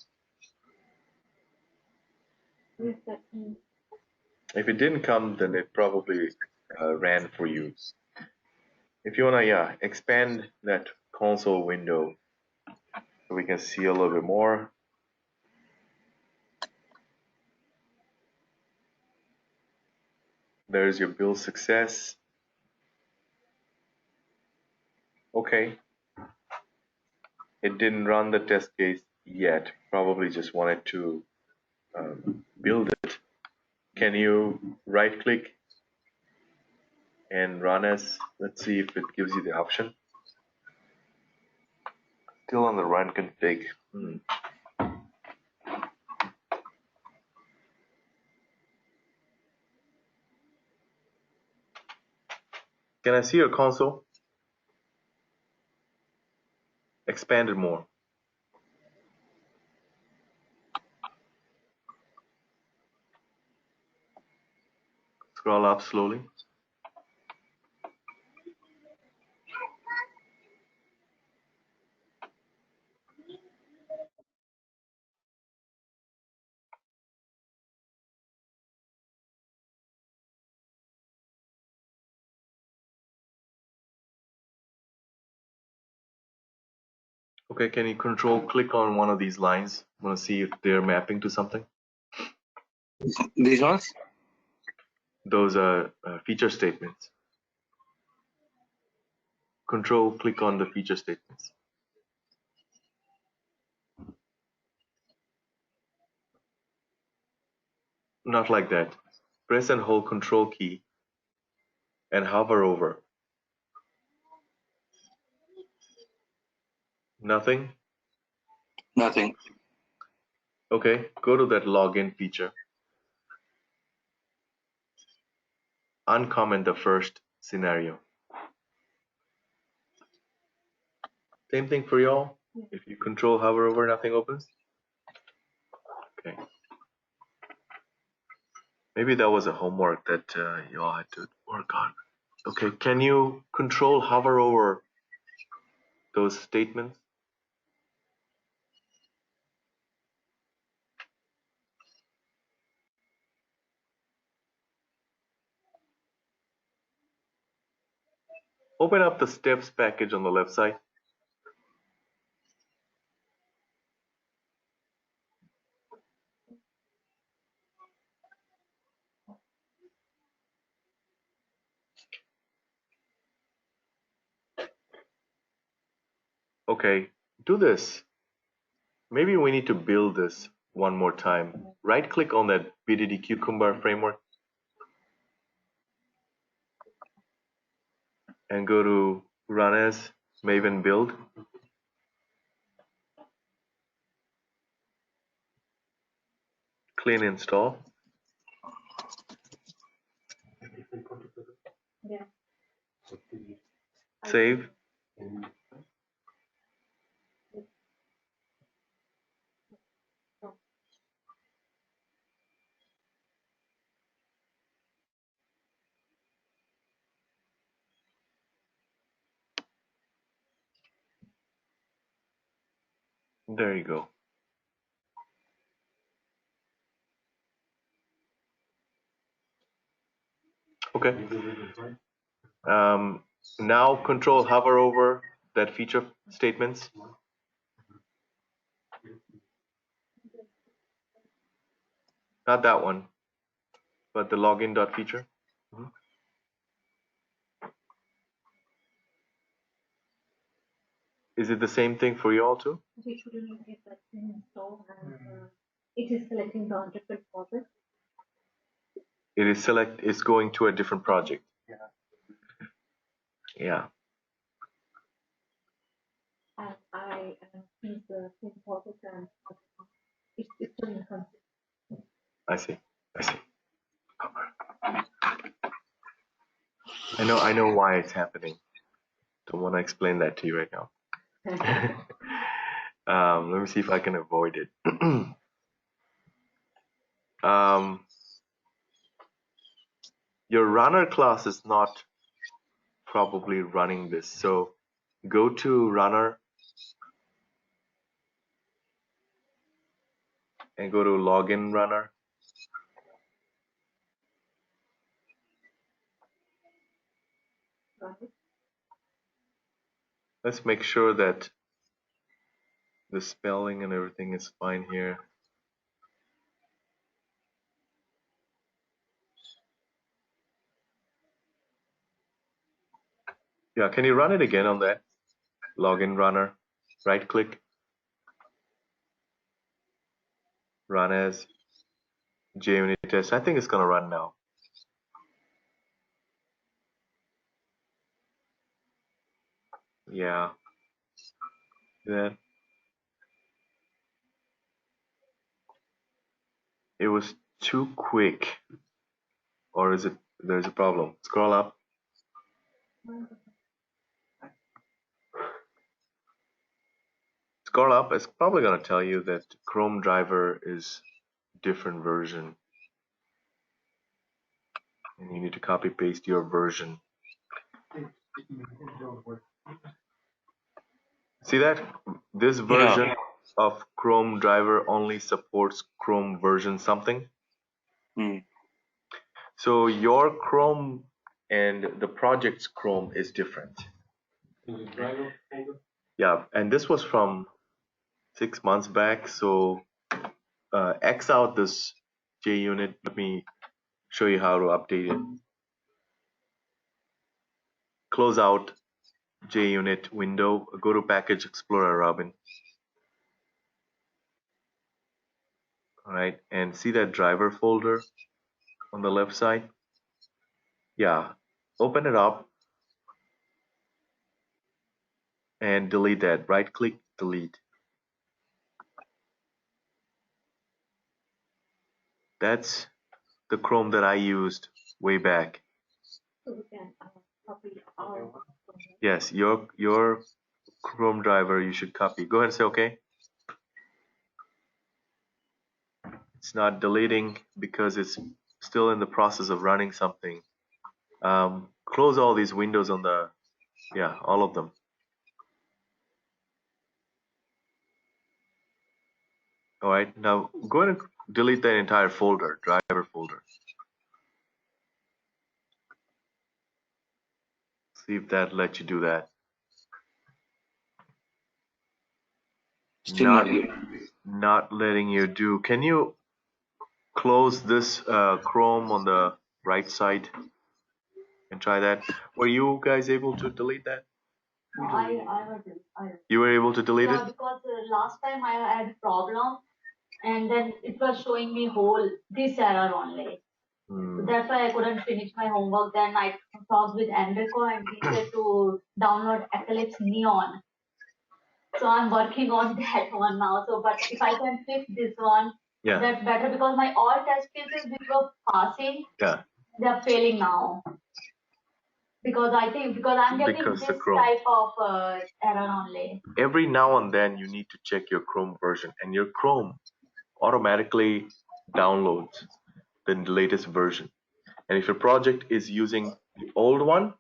If it didn't come, then it probably ran for you. If you want to, expand that console window so we can see a little bit more. There's your build success. Okay. It didn't run the test case yet. Probably just wanted to build it. Can you right click and run as? Let's see if it gives you the option. Still on the run config. Can I see your console? Expand it more. Scroll up slowly. Okay, can you control click on one of these lines? I want to see if they're mapping to something. These ones? Those are feature statements. Control click on the feature statements. Not like that. Press and hold control key and hover over. Nothing? Nothing. Okay, go to that login feature. Uncomment the first scenario. Same thing for y'all. If you control hover over, nothing opens. Okay. Maybe that was a homework that y'all had to work on. Okay, can you control hover over those statements? Open up the steps package on the left side. Okay, do this. Maybe we need to build this one more time. Right click on that BDD Cucumber framework and go to Run as Maven Build. Clean install. Yeah. Save. There you go. Okay. Now control hover over that feature statements. Not that one, but the login.feature. Is it the same thing for you all too? We shouldn't get that thing installed and it is selecting the different project. It's going to a different project. Yeah. And I see the same project and it's still inconsistent. I see. I know why it's happening. Don't want to explain that to you right now. Let me see if I can avoid it. um, your runner class is not probably running this. So go to runner and go to login runner. Let's make sure that the spelling and everything is fine here. Yeah, can you run it again on that? Login runner, right click, run as JUnit test. I think it's gonna run now. Yeah. Then it was too quick, or is it there's a problem? Scroll up. Scroll up. It's probably gonna tell you that Chrome driver is different version, and you need to copy paste your version. See that? This version of Chrome driver only supports Chrome version something. So your Chrome and the project's Chrome is different. Yeah, and this was from 6 months back. So X out this JUnit. Let me show you how to update it. Close out JUnit window. Go to Package Explorer, Robin. All right, and see that driver folder on the left side? Yeah, open it up and delete that. Right click, delete. That's the Chrome that I used way back. So we can copy our. Yes, your Chrome driver you should copy. Go ahead and say okay. It's not deleting because it's still in the process of running something. Close all these windows on the, yeah, all of them. All right, now go ahead and delete that entire folder, driver folder. See if that lets you do that. Still Not letting you do. Can you close this Chrome on the right side and try that? Were you guys able to delete that? You were able to delete it? Yeah, because last time I had problem and then it was showing me whole this error only. That's why I couldn't finish my homework. Then I talked with Enrico and he said to download Eclipse Neon. So I'm working on that one now. So, but if I can fix this one, Yeah. that's better because my all test cases which were passing, Yeah. they're failing now. Because I think because I'm getting Because this the Chrome. type of error only. Every now and then you need to check your Chrome version, and your Chrome automatically downloads the latest version. And if your project is using the old one,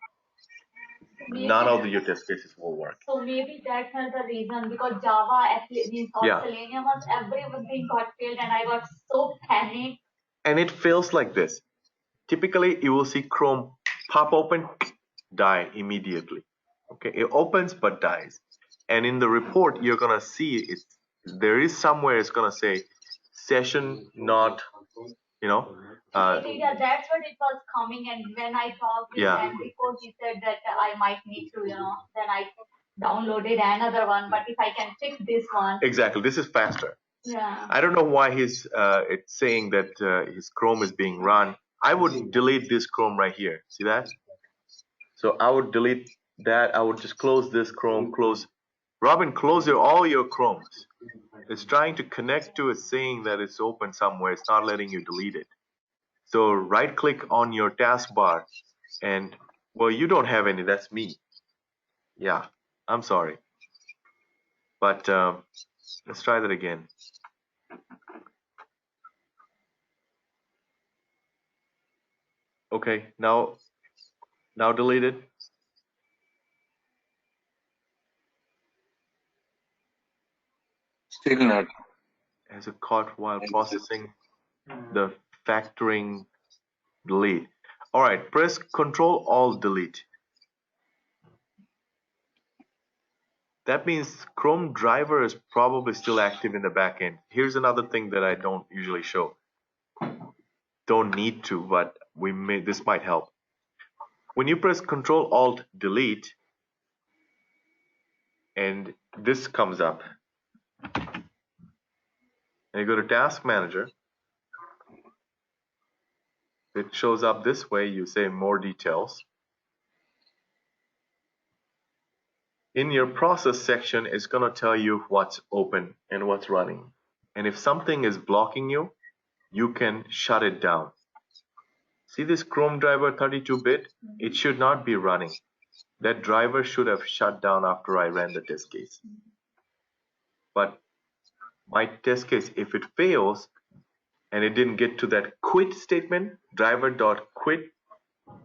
none of your test cases will work. So maybe that's not the reason because Java means Selenium was everything got failed and I got so panicked. And it feels like this. Typically, you will see Chrome pop open, die immediately. Okay, it opens but dies. And in the report, you're gonna see it. There is somewhere it's gonna say session not, yeah, that's what it was coming. And when I talked with Enrico, he said that I might need to, then I downloaded another one. But if I can fix this one, exactly, this is faster. Yeah. I don't know why it's saying that his Chrome is being run. I would delete this Chrome right here. See that? So I would delete that. I would just close this Chrome, close. Robin, close all your Chromes. It's trying to connect to it saying that it's open somewhere. It's not letting you delete it. So right click on your taskbar and, well, you don't have any. That's me. Yeah, I'm sorry. But Let's try that again. Okay, now delete it. Still not. Has it caught while processing the factoring delete? All right, press Control Alt Delete. That means Chrome driver is probably still active in the backend. Here's another thing that I don't usually show. Don't need to, but this might help. When you press Control Alt Delete, and this comes up, and you go to Task Manager, it shows up this way. You say More Details. In your process section, it's going to tell you what's open and what's running. And if something is blocking you, you can shut it down. See this Chrome driver 32-bit? It should not be running. That driver should have shut down after I ran the test case. But my test case, if it fails and it didn't get to that quit statement, driver.quit,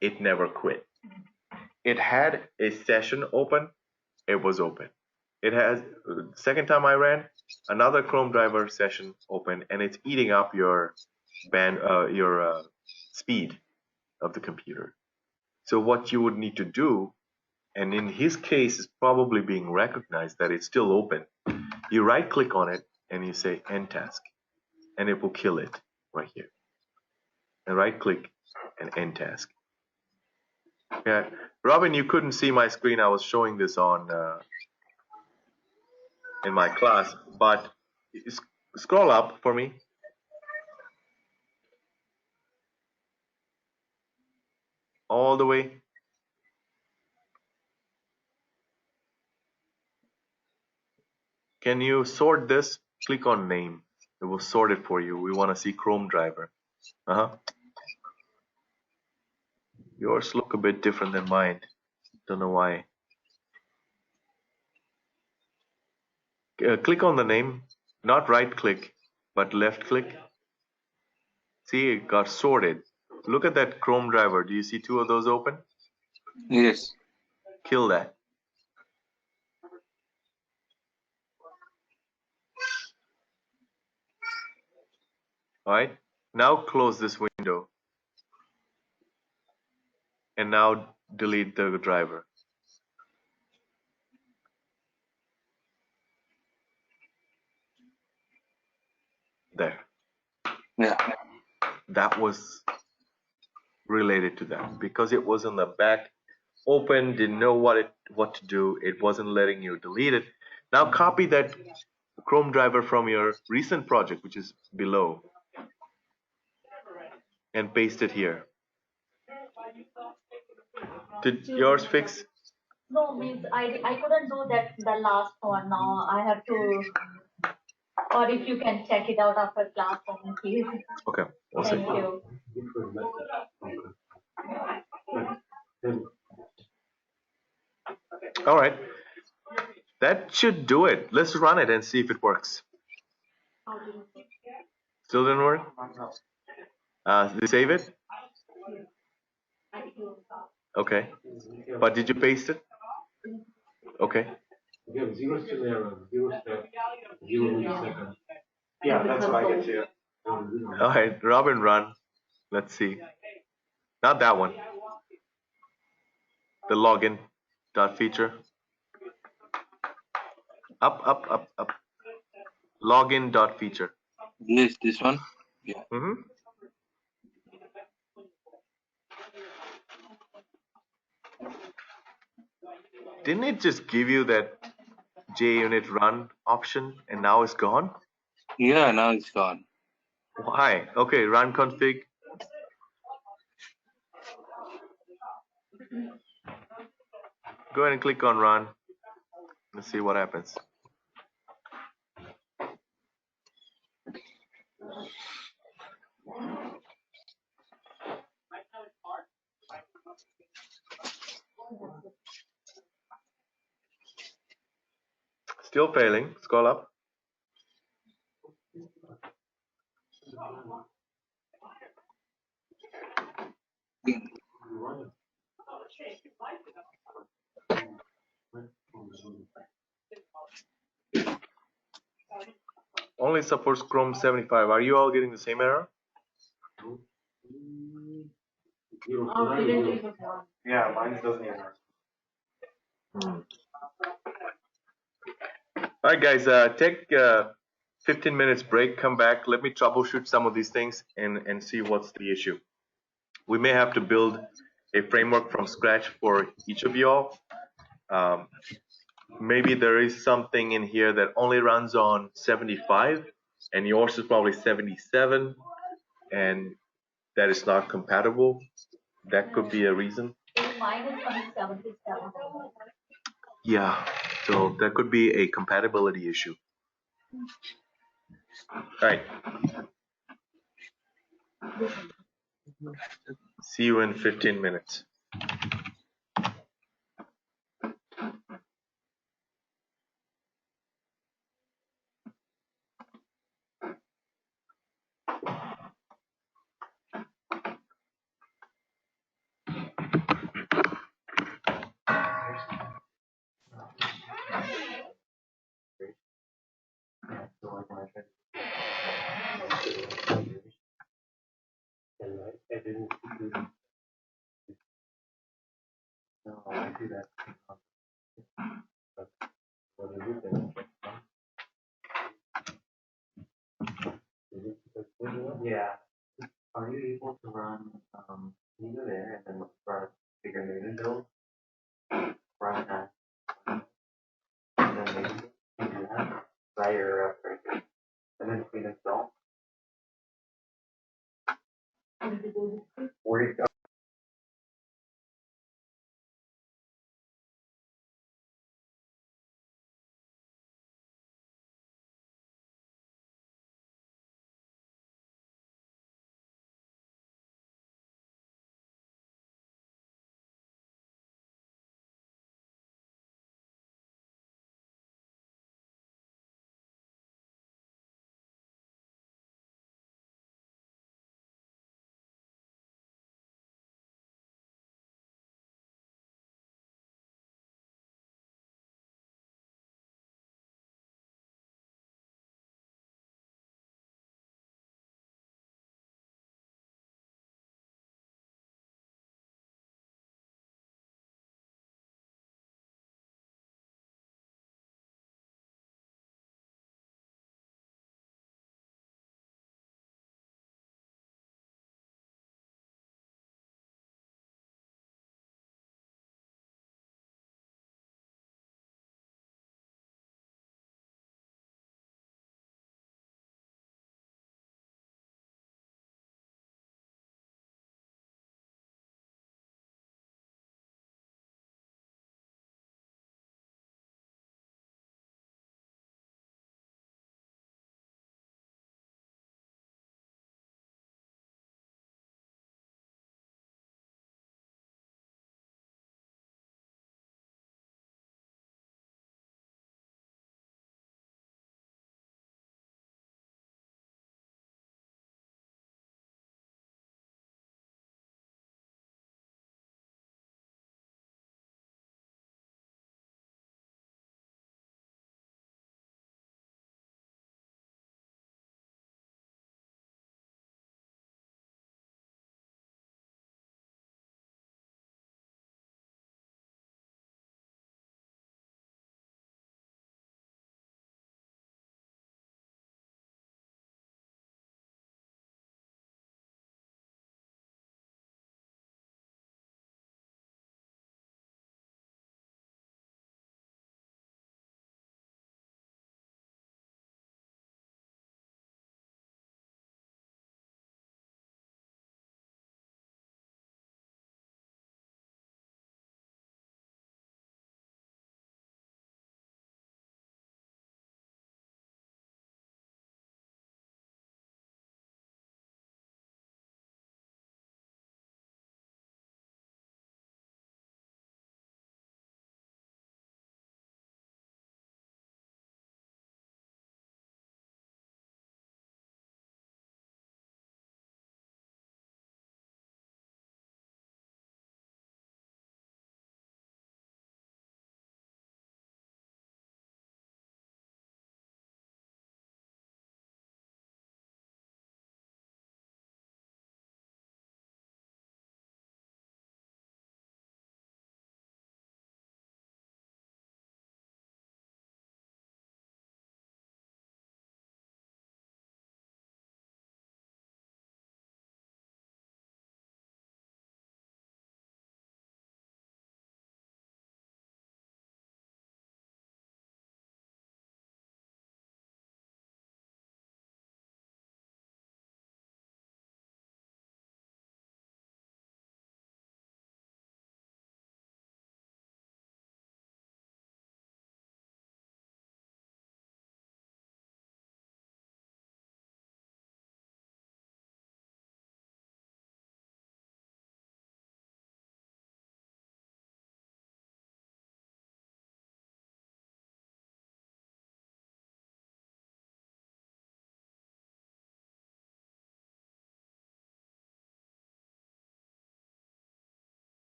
it never quit. It had a session open, it was open. It has, second time I ran, another Chrome driver session open, and it's eating up your speed of the computer. So what you would need to do, and in his case it's probably being recognized that it's still open, you right click on it and you say end task, and it will kill it right here. And right click and end task. Yeah, Robin, you couldn't see my screen. I was showing this on in my class, but scroll up for me. All the way. Can you sort this? Click on name. It will sort it for you. We want to see Chrome driver. Yours look a bit different than mine. Don't know why. Click on the name, not right click, but left click. See, it got sorted. Look at that Chrome driver. Do you see two of those open? Yes. Kill that. All right. Now close this window. And now delete the driver. There. Yeah. That was related to that because it was in the back open, didn't know what to do. It wasn't letting you delete it. Now copy that Chrome driver from your recent project, which is below, and paste it here. Did yours fix? No, means I couldn't do that the last one. Now I have to, or if you can check it out after class, then please. Okay, we'll Thank see. you. All right, that should do it. Let's run it and see if it works. Still didn't work? Did you save it? Okay, but did you paste it? Okay. Again, 0 still error, 0 step, 0 millisecond. Yeah, that's what I get too. All right, Robin, run. Let's see. Not that one. The login dot feature. Up. Login dot feature. This one. Yeah. Didn't it just give you that JUnit run option and now it's gone? Yeah. Now it's gone. Why? Okay, run config. Go ahead and click on run. Let's see what happens. Still failing. Scroll up. Only supports Chrome 75. Are you all getting the same error? Yeah, mine doesn't work. All right, guys, take 15 minutes break, come back. Let me troubleshoot some of these things and see what's the issue. We may have to build a framework from scratch for each of y'all. Maybe there is something in here that only runs on 75 and yours is probably 77 and that is not compatible. That could be a reason. Mine is on 77. Yeah, so that could be a compatibility issue. All right. See you in 15 minutes. So like when I tried and I didn't do no, I do that. But what I do then, yeah. Are you able to run can you go there and then look for a bigger native build? Run that. And then maybe you do that. Try your breaker. And then clean install. Where you go.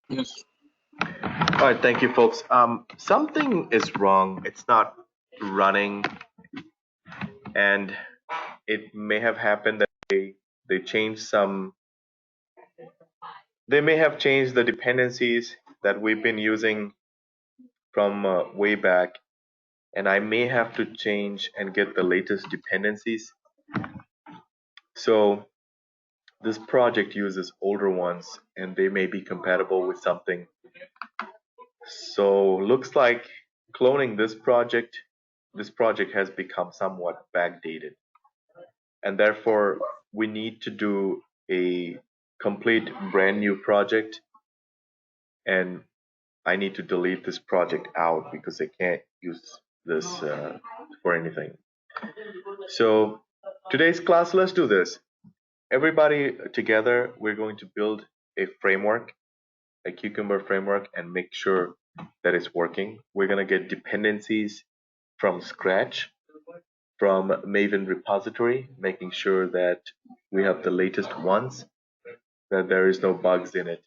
Yes. All right, thank you, folks. Something is wrong. It's not running, and it may have happened that they changed some. They may have changed the dependencies that we've been using from way back, and I may have to change and get the latest dependencies. So this project uses older ones, and they may be compatible with something. So looks like cloning this project has become somewhat backdated, and therefore we need to do a complete brand new project, and I need to delete this project out because I can't use this for anything. So today's class, let's do this. Everybody together, we're going to build a framework, a Cucumber framework, and make sure that it's working. We're going to get dependencies from scratch, from Maven repository, making sure that we have the latest ones, that there is no bugs in it,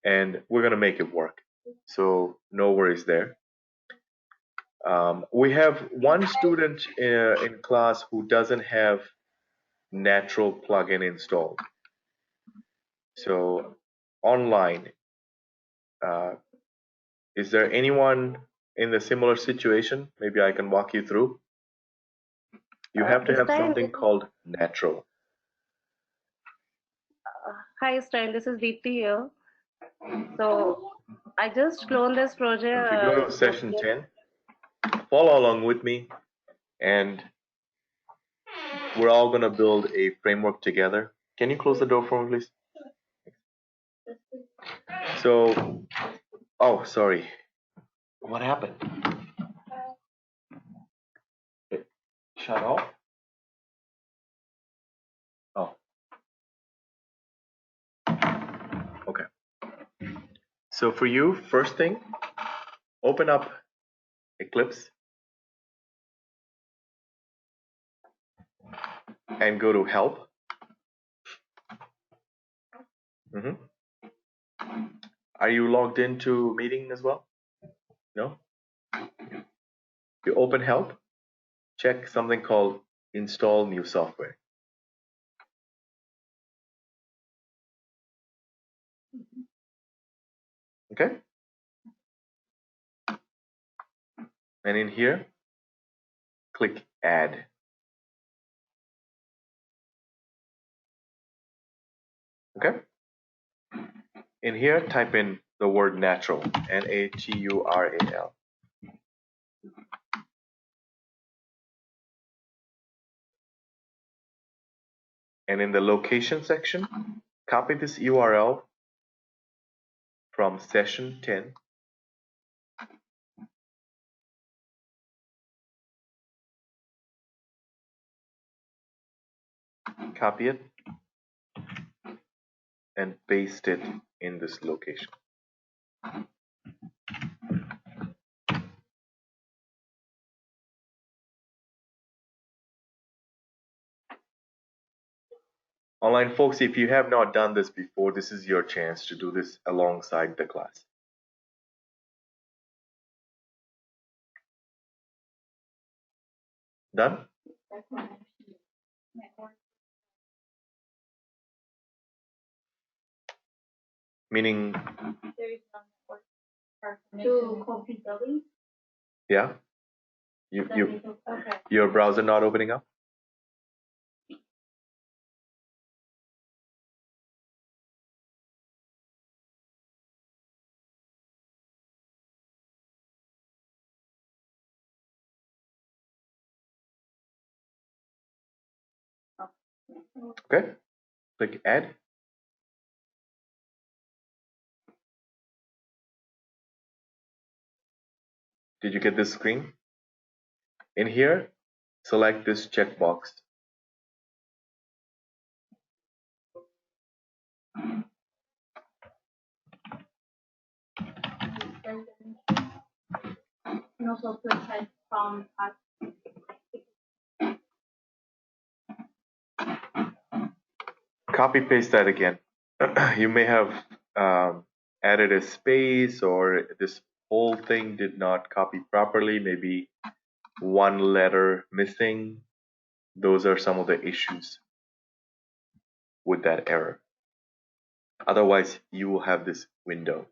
and we're going to make it work. So no worries there. We have one student in class who doesn't have natural plugin installed. So online, uh, is there anyone in the similar situation? Maybe I can walk you through. You have to have something called natural. Hi, Stein. This is Deepti here. So I just cloned this project. If you go to session 10, follow along with me, and we're all going to build a framework together. Can you close the door for me, please? So, oh, sorry. What happened? It shut off? Oh, okay. So for you, first thing, open up Eclipse and go to Help. Mhm. Are you logged into meeting as well? No? You open Help, check something called Install New Software. Okay? And in here, click Add. Okay? In here, type in the word natural, Natural. And in the location section, copy this URL from session 10. Copy it and paste it in this location. Online folks, if you have not done this before, this is your chance to do this alongside the class. Done? Meaning, To copy the link. yeah? Your browser not opening up? Okay, click Add. Did you get this screen? In here, select this checkbox. No software type from us. Copy paste that again. You may have added a space, or this whole thing did not copy properly, maybe one letter missing. Those are some of the issues with that error. Otherwise, you will have this window.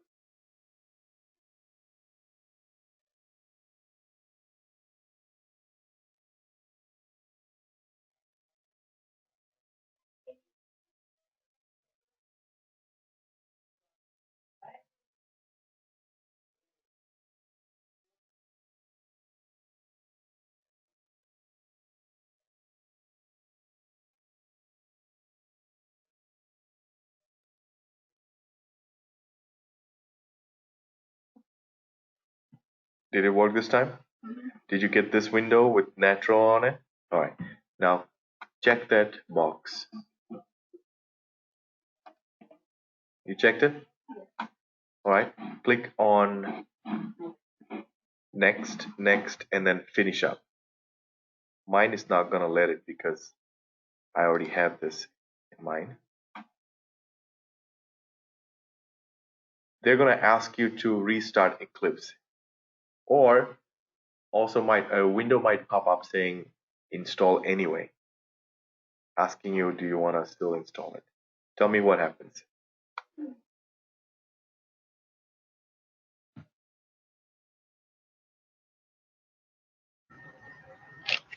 Did it work this time? Did you get this window with natural on it? All right. Now check that box. You checked it? All right. Click on next, next, and then finish up. Mine is not going to let it because I already have this in mind. They're going to ask you to restart Eclipse, or also a window might pop up saying install anyway, asking you, do you want to still install it? Tell me what happens.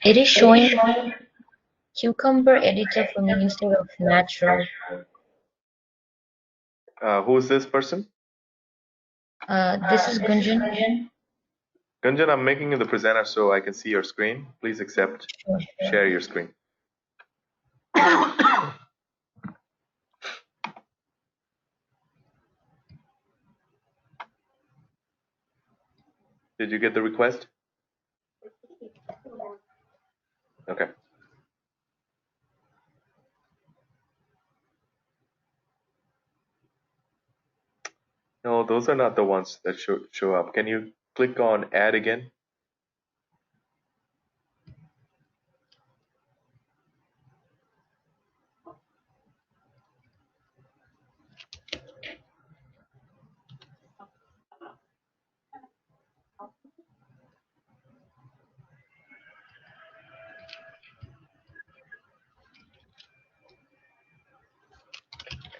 It is showing Cucumber editor for me instead of natural. Who is this person? This is Gunjan. Gunjan, I'm making you the presenter so I can see your screen. Please accept, Sure. share your screen. Did you get the request? Okay. No, those are not the ones that show up. Can you click on add again?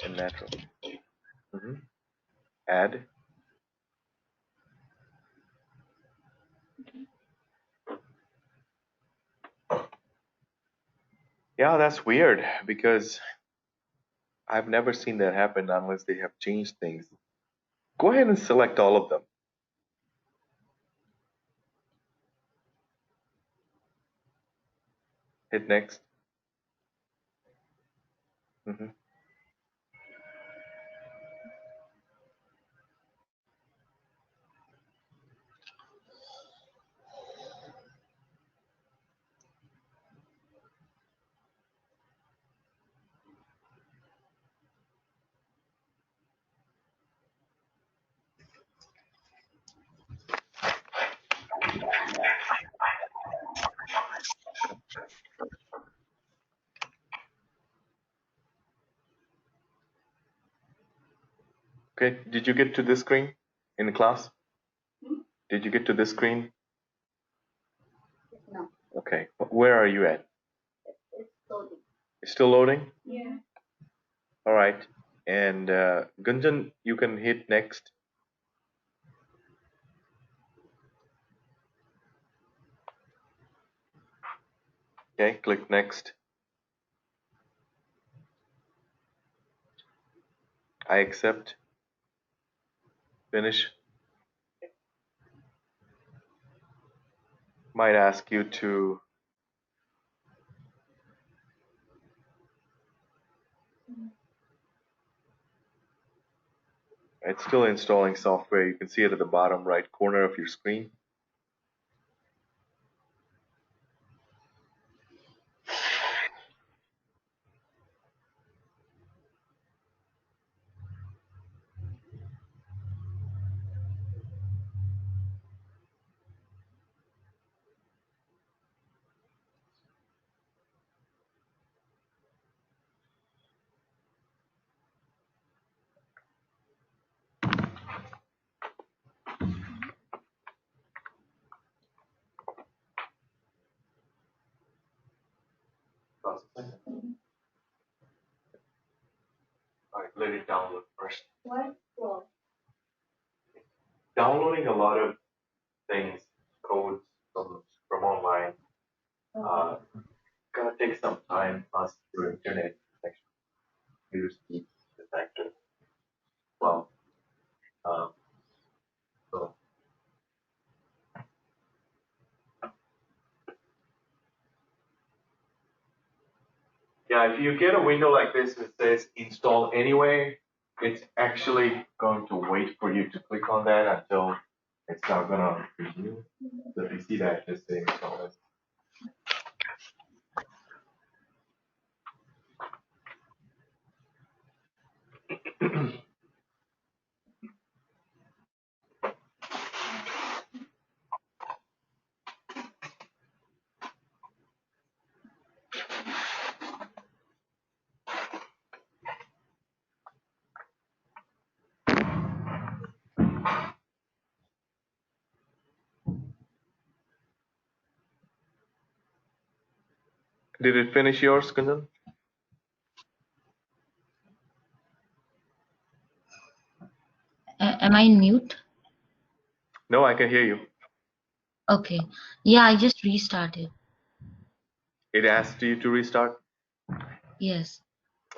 In natural. Add. Yeah, that's weird because I've never seen that happen unless they have changed things. Go ahead and select all of them. Hit next. Okay, did you get to this screen in the class? Did you get to this screen? No. Okay, where are you at? It's loading. It's still loading? Yeah. All right, and Gunjan, you can hit next. Okay, click next. I accept. Finish. Might ask you to it's still installing software. You can see it at the bottom right corner of your screen. processing. Alright, let it download first. What? Well, Downloading a lot of things, codes from online, gonna take some time plus through internet connection, computer speed, the factor. Well, so yeah, if you get a window like this that says install anyway, it's actually going to wait for you to click on that until it's not gonna review. So if you see that, just say install it. Did it finish yours, Kundan? Am I in mute? No, I can hear you. Okay. Yeah, I just restarted. It asked you to restart? Yes.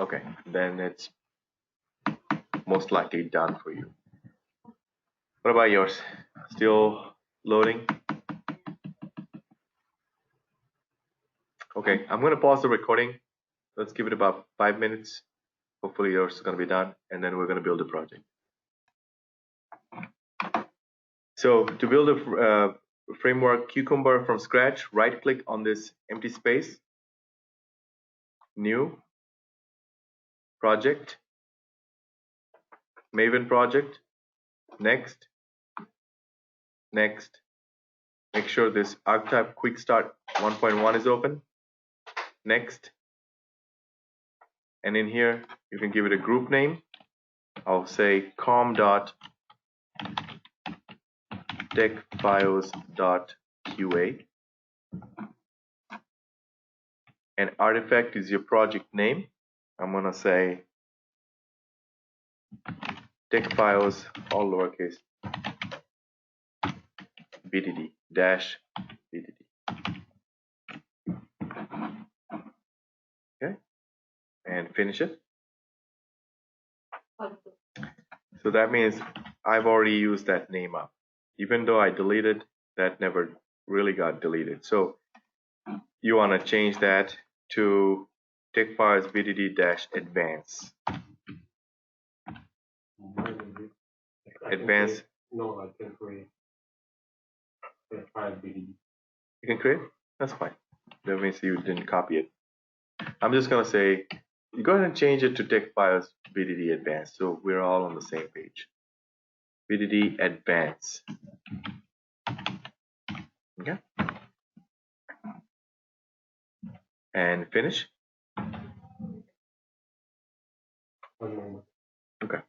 Okay, then it's most likely done for you. What about yours? Still loading? Okay, I'm gonna pause the recording. Let's give it about 5 minutes. Hopefully yours is gonna be done, and then we're gonna build a project. So to build a framework Cucumber from scratch, right click on this empty space, new, project, Maven project, next, next. Make sure this archetype quick start 1.1 is open, next. And in here, you can give it a group name. I'll say com.textfiles.qa. And artifact is your project name. I'm gonna say textfiles, all lowercase, BDD, dash BDD. Okay, and finish it. So that means I've already used that name up. Even though I deleted, that never really got deleted. So you want to change that to textfiles BDD dash advance. Advance. No, I can create. Try BDD. You can create? That's fine. That means you didn't copy it. I'm just gonna say, you go ahead and change it to textfiles BDD advanced, so we're all on the same page. BDD advanced. Okay. And finish. 1 moment. Okay.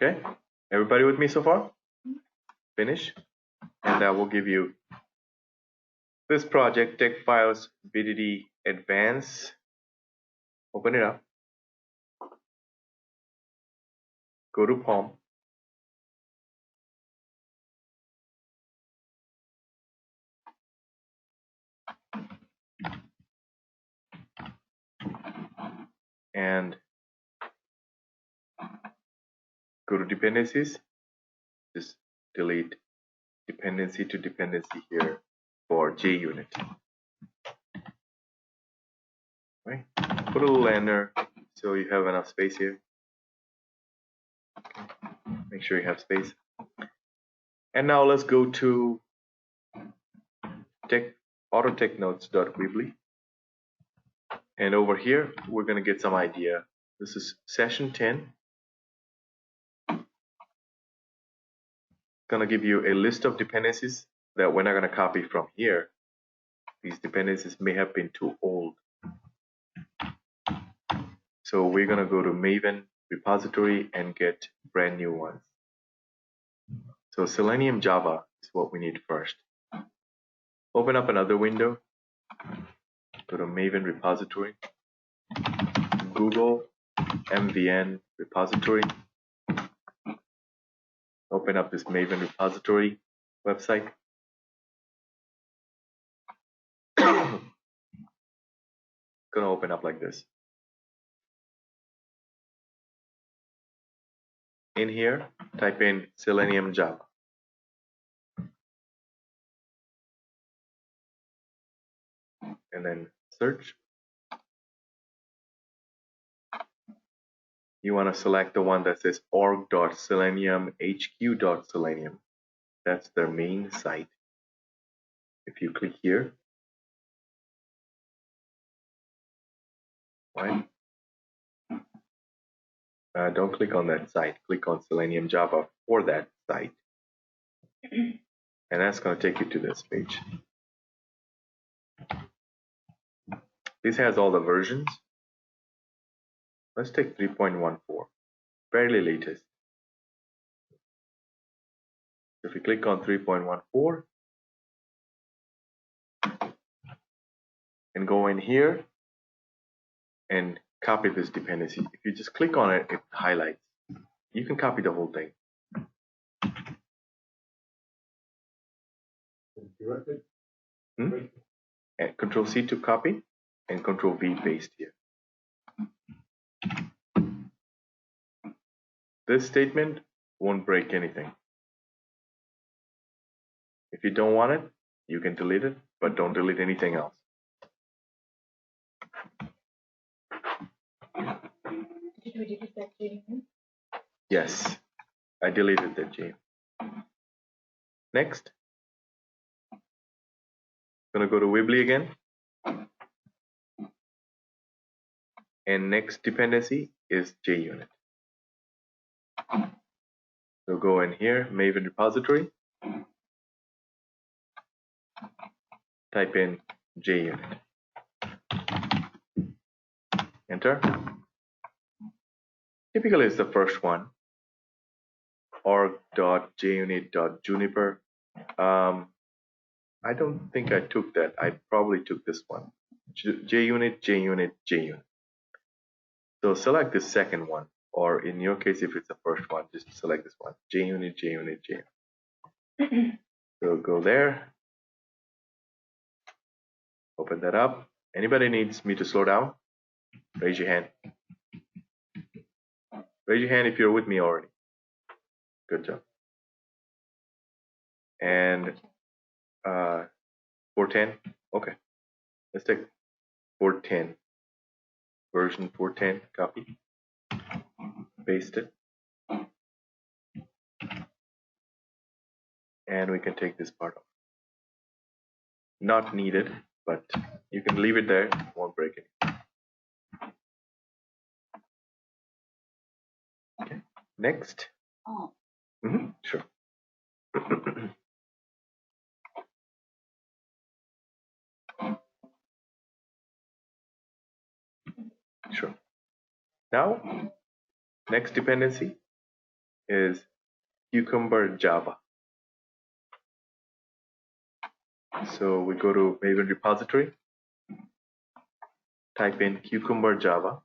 Okay. Everybody with me so far? Finish. And that will give you this project, textfiles BDD advanced. Open it up. Go to POM. And go to dependencies. Just delete dependency to dependency here for JUnit. Right? Put a little enter so you have enough space here. Make sure you have space. And now let's go to autotechnotes.weebly. And over here, we're going to get some idea. This is session 10. gonna give you a list of dependencies that we're not gonna copy from here. These dependencies may have been too old. So we're gonna go to Maven repository and get brand new ones. So Selenium Java is what we need first. Open up another window, go to Maven repository, Google MVN repository, open up this Maven repository website. Gonna open up like this. In here, type in Selenium Java. And then search. You want to select the one that says org.selenium.hq.selenium. That's their main site. If you click here, right? Don't click on that site. Click on Selenium Java for that site. And that's going to take you to this page. This has all the versions. Let's take 3.14, fairly latest. If you click on 3.14 and go in here and copy this dependency. If you just click on it, it highlights. You can copy the whole thing. And Control C to copy and Control V paste here. This statement won't break anything. If you don't want it, you can delete it, but don't delete anything else. Did we delete that JVM? Yes, I deleted that JVM. Next, gonna go to Weebly again. And next dependency is JUnit. So go in here, Maven repository, type in JUnit. Enter. Typically it's the first one, org.junit.juniper. I don't think I took that. I probably took this one. JUnit, JUnit, JUnit. So select the second one, or in your case, if it's the first one, just select this one. JUnit, JUnit, JUnit. So go there. Open that up. Anybody needs me to slow down? Raise your hand. Raise your hand if you're with me already. Good job. And 410. Okay. Let's take 410. Version 410. Copy. Paste it. And we can take this part off. Not needed, but you can leave it there. It won't break it. Okay. Next. Oh. Sure. Sure. Now, next dependency is Cucumber Java. So we go to Maven repository, type in Cucumber Java.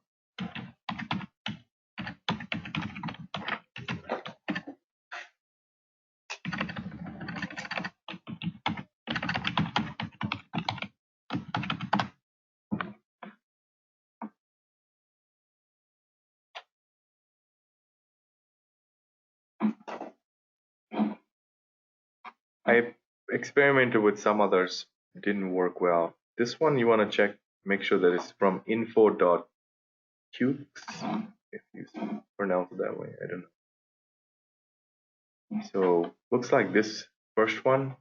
I experimented with some others, it didn't work well. This one you want to check, make sure that it's from info.cukes, if you pronounce it that way, I don't know. So looks like this first one,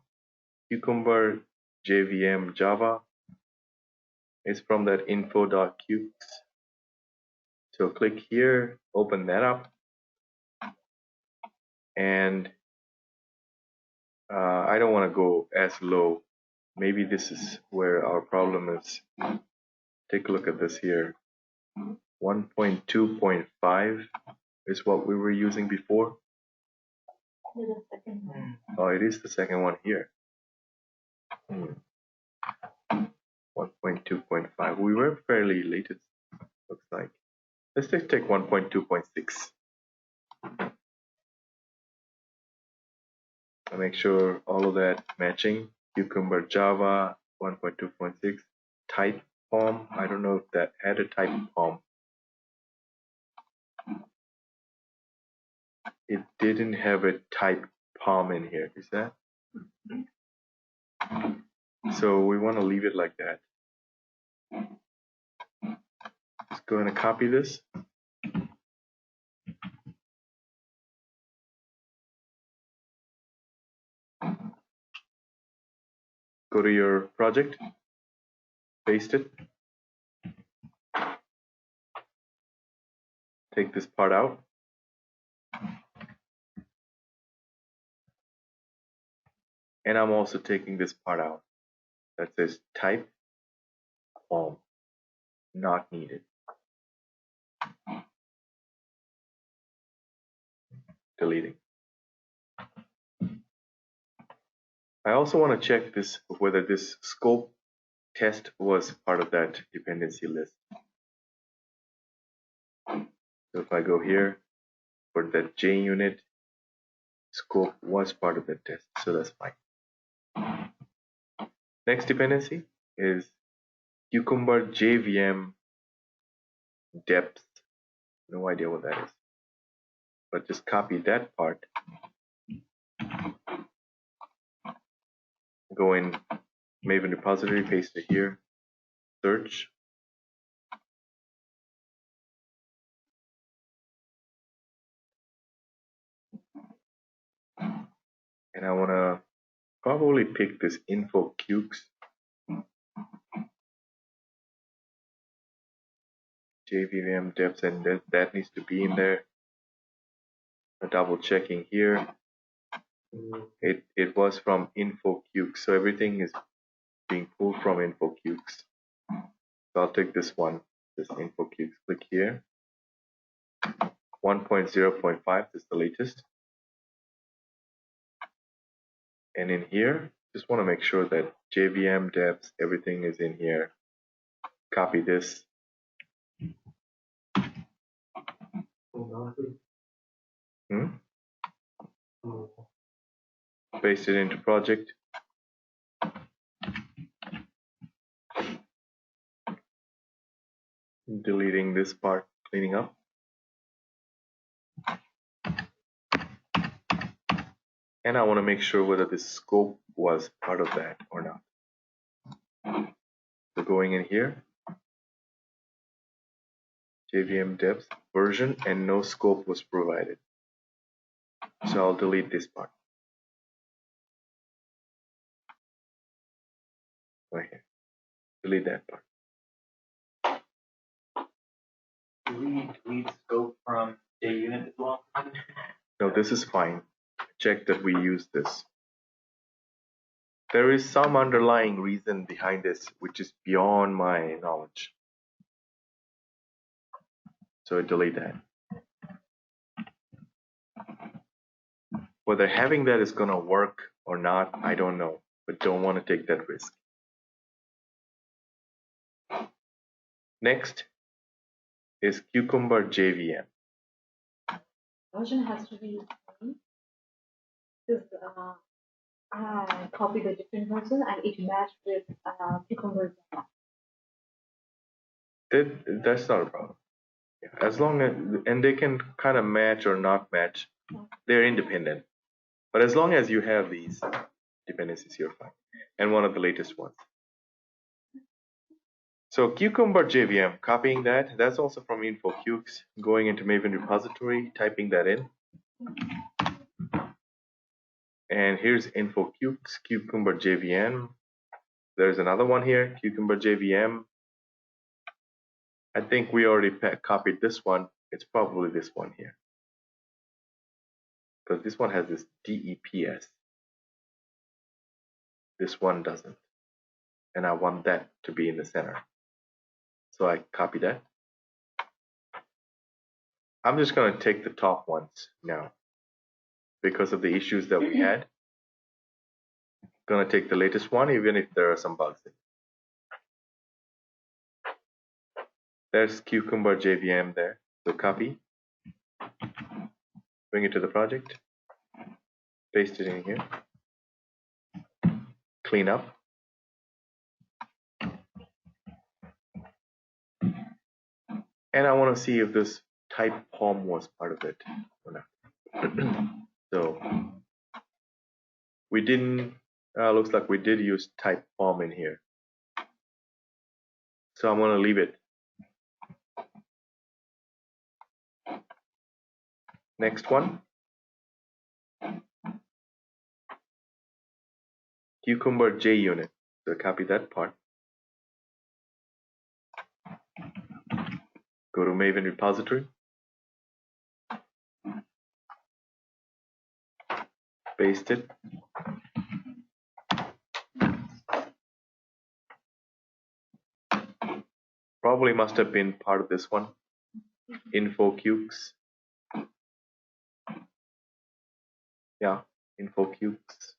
Cucumber JVM Java, is from that info.cukes. So click here, open that up, and I don't want to go as low. Maybe this is where our problem is. Take a look at this here. 1.2.5 is what we were using before. Oh, it is the second one here. 1.2.5. We were fairly late, it looks like. Let's just take 1.2.6. I make sure all of that matching. Cucumber Java 1.2.6. Type POM. I don't know if that had a type POM. It didn't have a type POM in here. Is that? So we want to leave it like that. Just go ahead and copy this. Go to your project, paste it, take this part out, and I'm also taking this part out that says type POM, not needed. Deleting. I also want to check this whether this scope test was part of that dependency list. So if I go here for that JUnit, scope was part of that test, so that's fine. Next dependency is Cucumber JVM depth. No idea what that is, but just copy that part. Go in Maven repository, paste it here, search. And I want to probably pick this info cukes. JVM depth, and that needs to be in there. Double checking here. It was from info cukes, so everything is being pulled from info cukes. So I'll take this one, this info cukes. Click here. 1.0.5 is the latest. And in here, just want to make sure that JVM depths, everything is in here. Copy this. Paste it into project. Deleting this part, cleaning up. And I want to make sure whether this scope was part of that or not. So going in here, JVM depth, version, and no scope was provided. So I'll delete this part. Right here. Delete that part. Do we delete scope from JUnit as well? No, this is fine. Check that we use this. There is some underlying reason behind this which is beyond my knowledge. So delete that. Whether having that is going to work or not, I don't know, but don't want to take that risk. Next is Cucumber JVM. Version has to be the same because I copied a different version and it matched with Cucumber. That's not a problem. As long as, and they can kind of match or not match, they're independent. But as long as you have these dependencies, you're fine. And one of the latest ones. So Cucumber JVM, copying that, that's also from InfoCukes, going into Maven repository, typing that in. And here's InfoCukes, Cucumber JVM. There's another one here, Cucumber JVM. I think we already copied this one. It's probably this one here. Because this one has this DEPS. This one doesn't. And I want that to be in the center. So I copy that. I'm just going to take the top ones now. Because of the issues that we had, going to take the latest one, even if there are some bugs in it. There's Cucumber JVM there. So copy, bring it to the project, paste it in here, clean up. And I want to see if this type POM was part of it or not. So we didn't, looks like we did use type POM in here. So I'm going to leave it. Next one. Cucumber JUnit. So copy that part. Go to Maven repository. Paste it. Probably must have been part of this one. InfoCukes. Yeah, InfoCukes.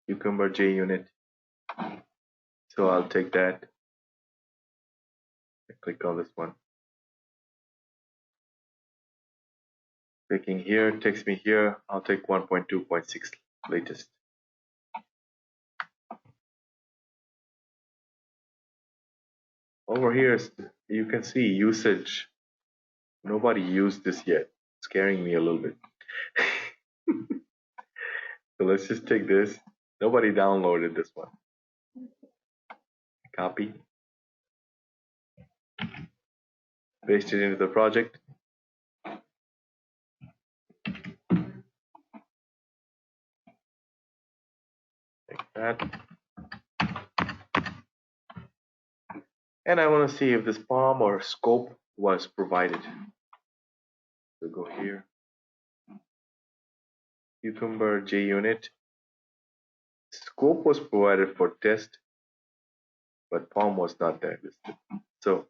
Cucumber JUnit. So I'll take that. I click on this one. Clicking here takes me here. I'll take 1.2.6 latest. Over here, you can see usage. Nobody used this yet. Scaring me a little bit. So let's just take this. Nobody downloaded this one. Copy. Paste it into the project. Like that. And I want to see if this POM or scope was provided. So go here. Cucumber JUnit. Scope was provided for test, but POM was not there listed. So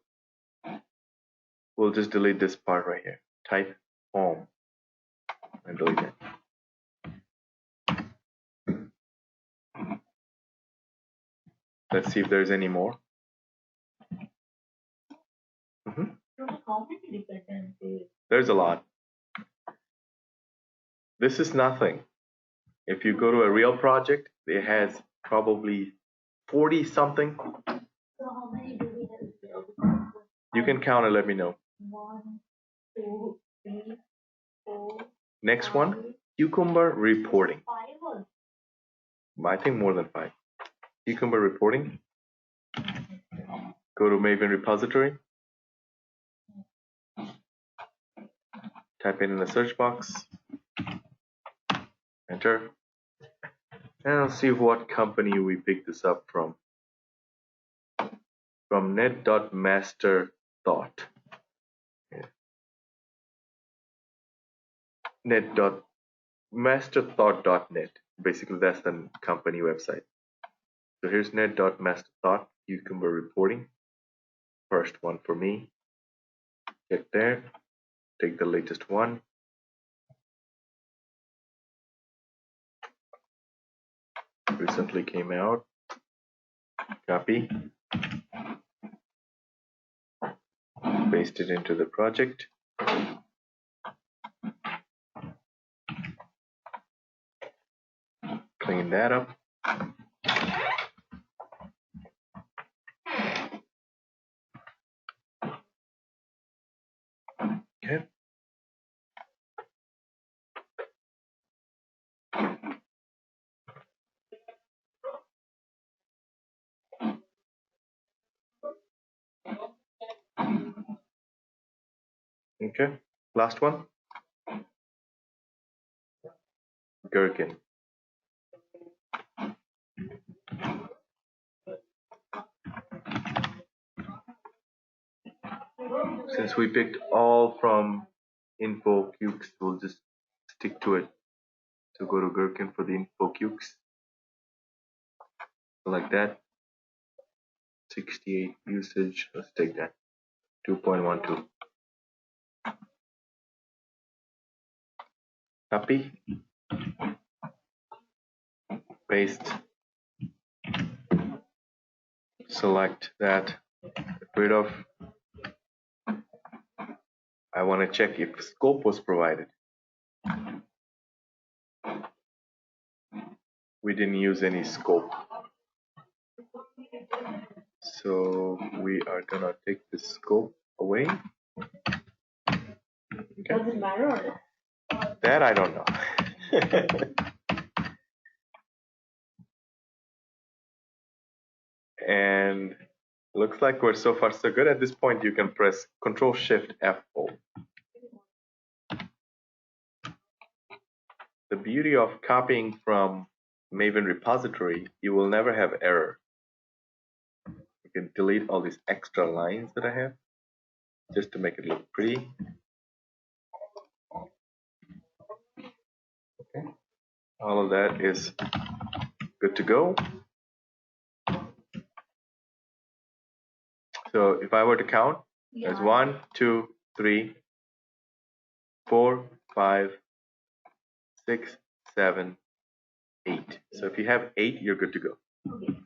we'll just delete this part right here. Type POM and delete it. Let's see if there's any more. How many dependencies? There's a lot. This is nothing. If you go to a real project, it has probably 40 something. So how many do we have? You can count and let me know. 1, 2, 3, 4. Next 5. One, Cucumber reporting. 5. I think more than 5. Cucumber reporting. Go to Maven repository. Type it in the search box. Enter. And I'll see what company we picked this up from. From net.masterthought. Yeah. Net.masterthought.net. Basically, that's the company website. So here's net.masterthought, Cucumber reporting. First one for me. Check there. Take the latest one. Recently came out. Copy. Paste it into the project. Clean that up. Okay. Okay. Last one. Gherkin. Since we picked all from InfoCukes, we'll just stick to it. So go to Gherkin for the InfoCukes. Like that. 68 usage. Let's take that. 2.12. Copy. Paste. Select that. Get rid of. I want to check if scope was provided. We didn't use any scope. So we are gonna take the scope away. Okay. Does it matter? That I don't know. And looks like we're so far so good. At this point, you can press Control Shift F4. The beauty of copying from Maven repository, you will never have error. You can delete all these extra lines that I have just to make it look pretty. Okay. All of that is good to go. So if I were to count, there's 1, 2, 3, 4, 5, 6, 7, 8. So if you have 8, you're good to go. Okay.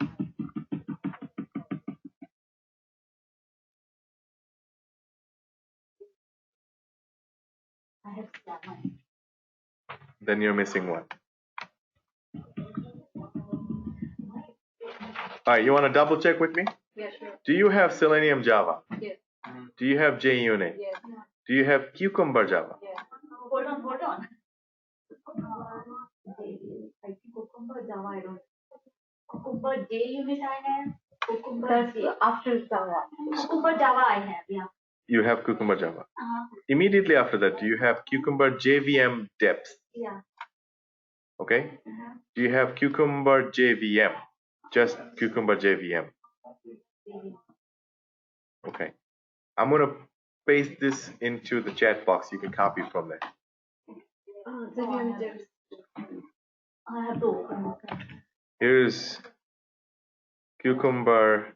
I have 7. Then you're missing 1. All right, you want to double check with me? Yeah, sure. Do you have Selenium Java? Yes. Do you have JUnit? Yes. Do you have Cucumber Java? Yes. Hold on, hold on. I think Cucumber Java I don't. Cucumber JUnit I have. Cucumber that's after Java. Cucumber Java I have, yeah. You have Cucumber Java. Immediately after that, do you have Cucumber JVM depth? Yeah. Okay. Do you have Cucumber JVM? Just Cucumber JVM. Okay. I'm gonna paste this into the chat box. You can copy from there. JVM depth. I have to open. Okay. Here's Cucumber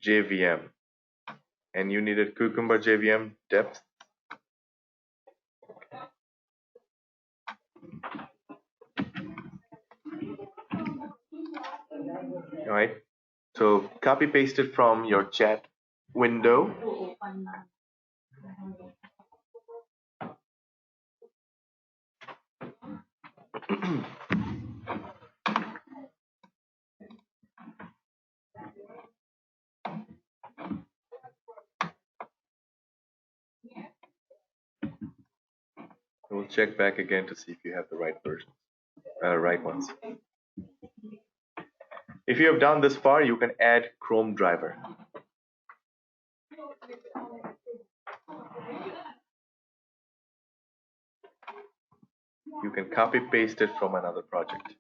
JVM. And you needed Cucumber JVM depth. All right. So copy paste it from your chat window. We'll check back again to see if you have the right version, right ones. If you have done this far, you can add Chrome driver. You can copy paste it from another project.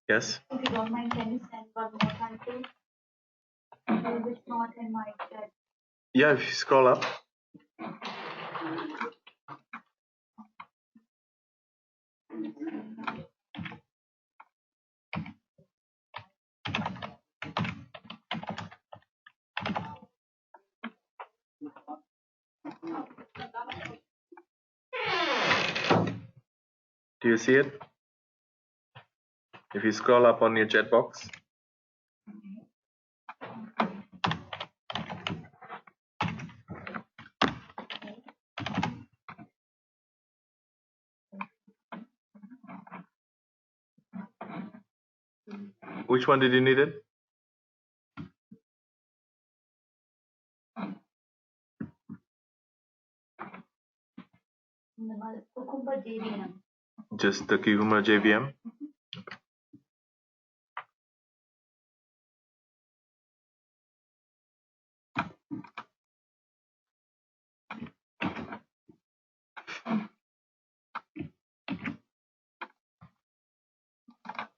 Yes. If you don't mind, can you send one more time, please? Because it's not in my chat. Yeah, if you scroll up. Do you see it? If you scroll up on your chat box. Which one did you need it? Cucumber JVM. Just the cucumber JVM?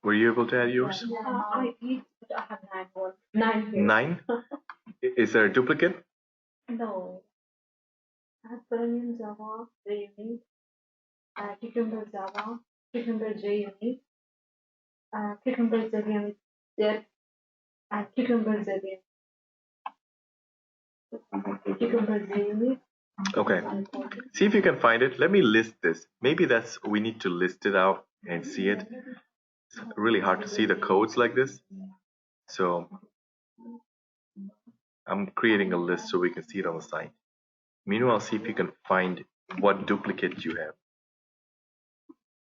Were you able to add yours? I eat, but I have 9 one. 9 here. 9? Is there a duplicate? No. I have Parameterization Java, JUnit, Cucumber Java, Cucumber JUnit, Cucumber JVM is there, and Cucumber JVM. Cucumber JUnit. Okay. See if you can find it. Let me list this. Maybe we need to list it out and see it. It's really hard to see the codes like this. So I'm creating a list so we can see it on the site. Meanwhile, see if you can find what duplicate you have.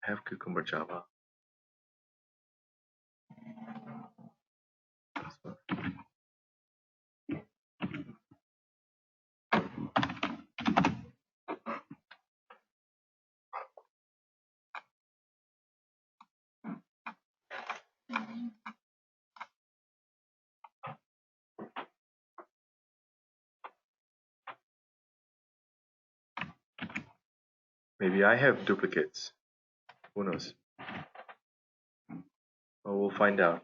I have Cucumber Java. Maybe I have duplicates. Who knows? Well, we'll find out.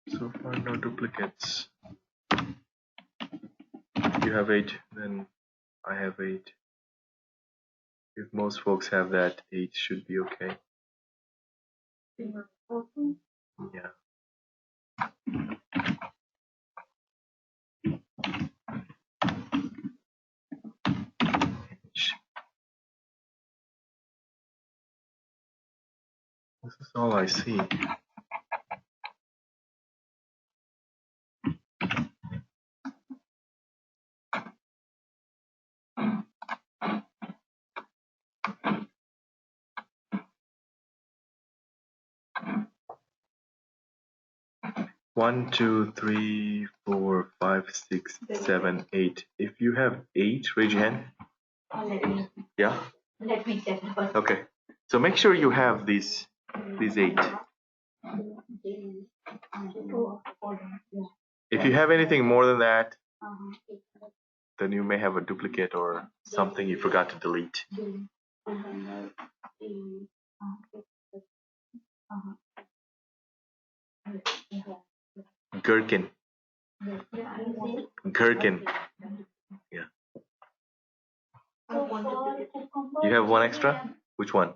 So far, no duplicates. You have 8, then I have 8. If most folks have that, 8 should be okay. Yeah. This is all I see. One, two, three, four, 5, 6, 7, 8. If you have 8, raise your hand. Yeah. Let me check. Okay. So make sure you have these 8. If you have anything more than that, then you may have a duplicate or something you forgot to delete. Gherkin. Gherkin. Yeah. You have one extra? Which one?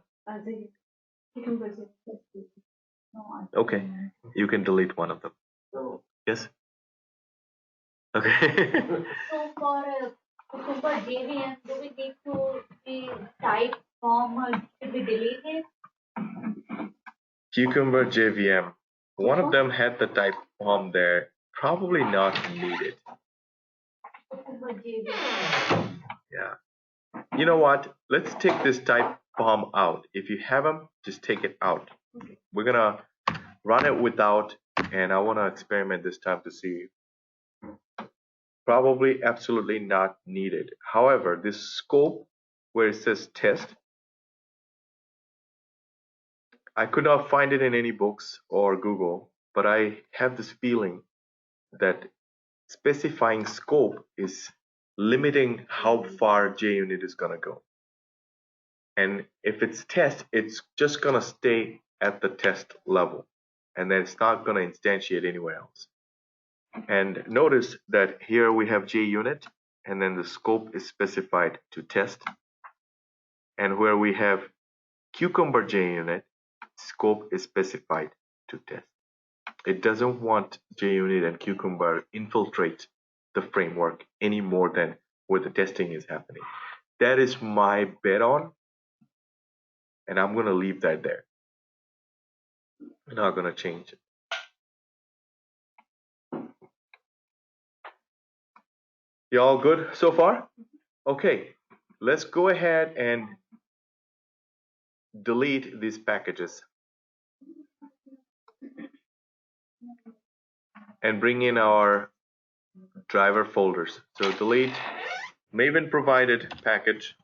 Okay. You can delete one of them. Yes? Okay. So for Cucumber JVM, do we need to be type form or should we delete it? Cucumber JVM. One of them had the type form there. Probably not needed. Cucumber JVM. Yeah. You know what? Let's take this type form out. If you have them, just take it out. We're gonna run it without, and I want to experiment this time to see. Probably absolutely not needed. However, this scope where it says test, I could not find it in any books or Google, but I have this feeling that specifying scope is limiting how far JUnit is going to go. And if it's test, it's just going to stay at the test level, and then it's not going to instantiate anywhere else. And notice that here we have JUnit, and then the scope is specified to test. And where we have Cucumber JUnit, scope is specified to test. It doesn't want JUnit and Cucumber infiltrate the framework any more than where the testing is happening. That is my bet on, and I'm going to leave that there. I'm not going to change it. You all good so far? Okay, let's go ahead and delete these packages and bring in our driver folders. So delete Maven provided package.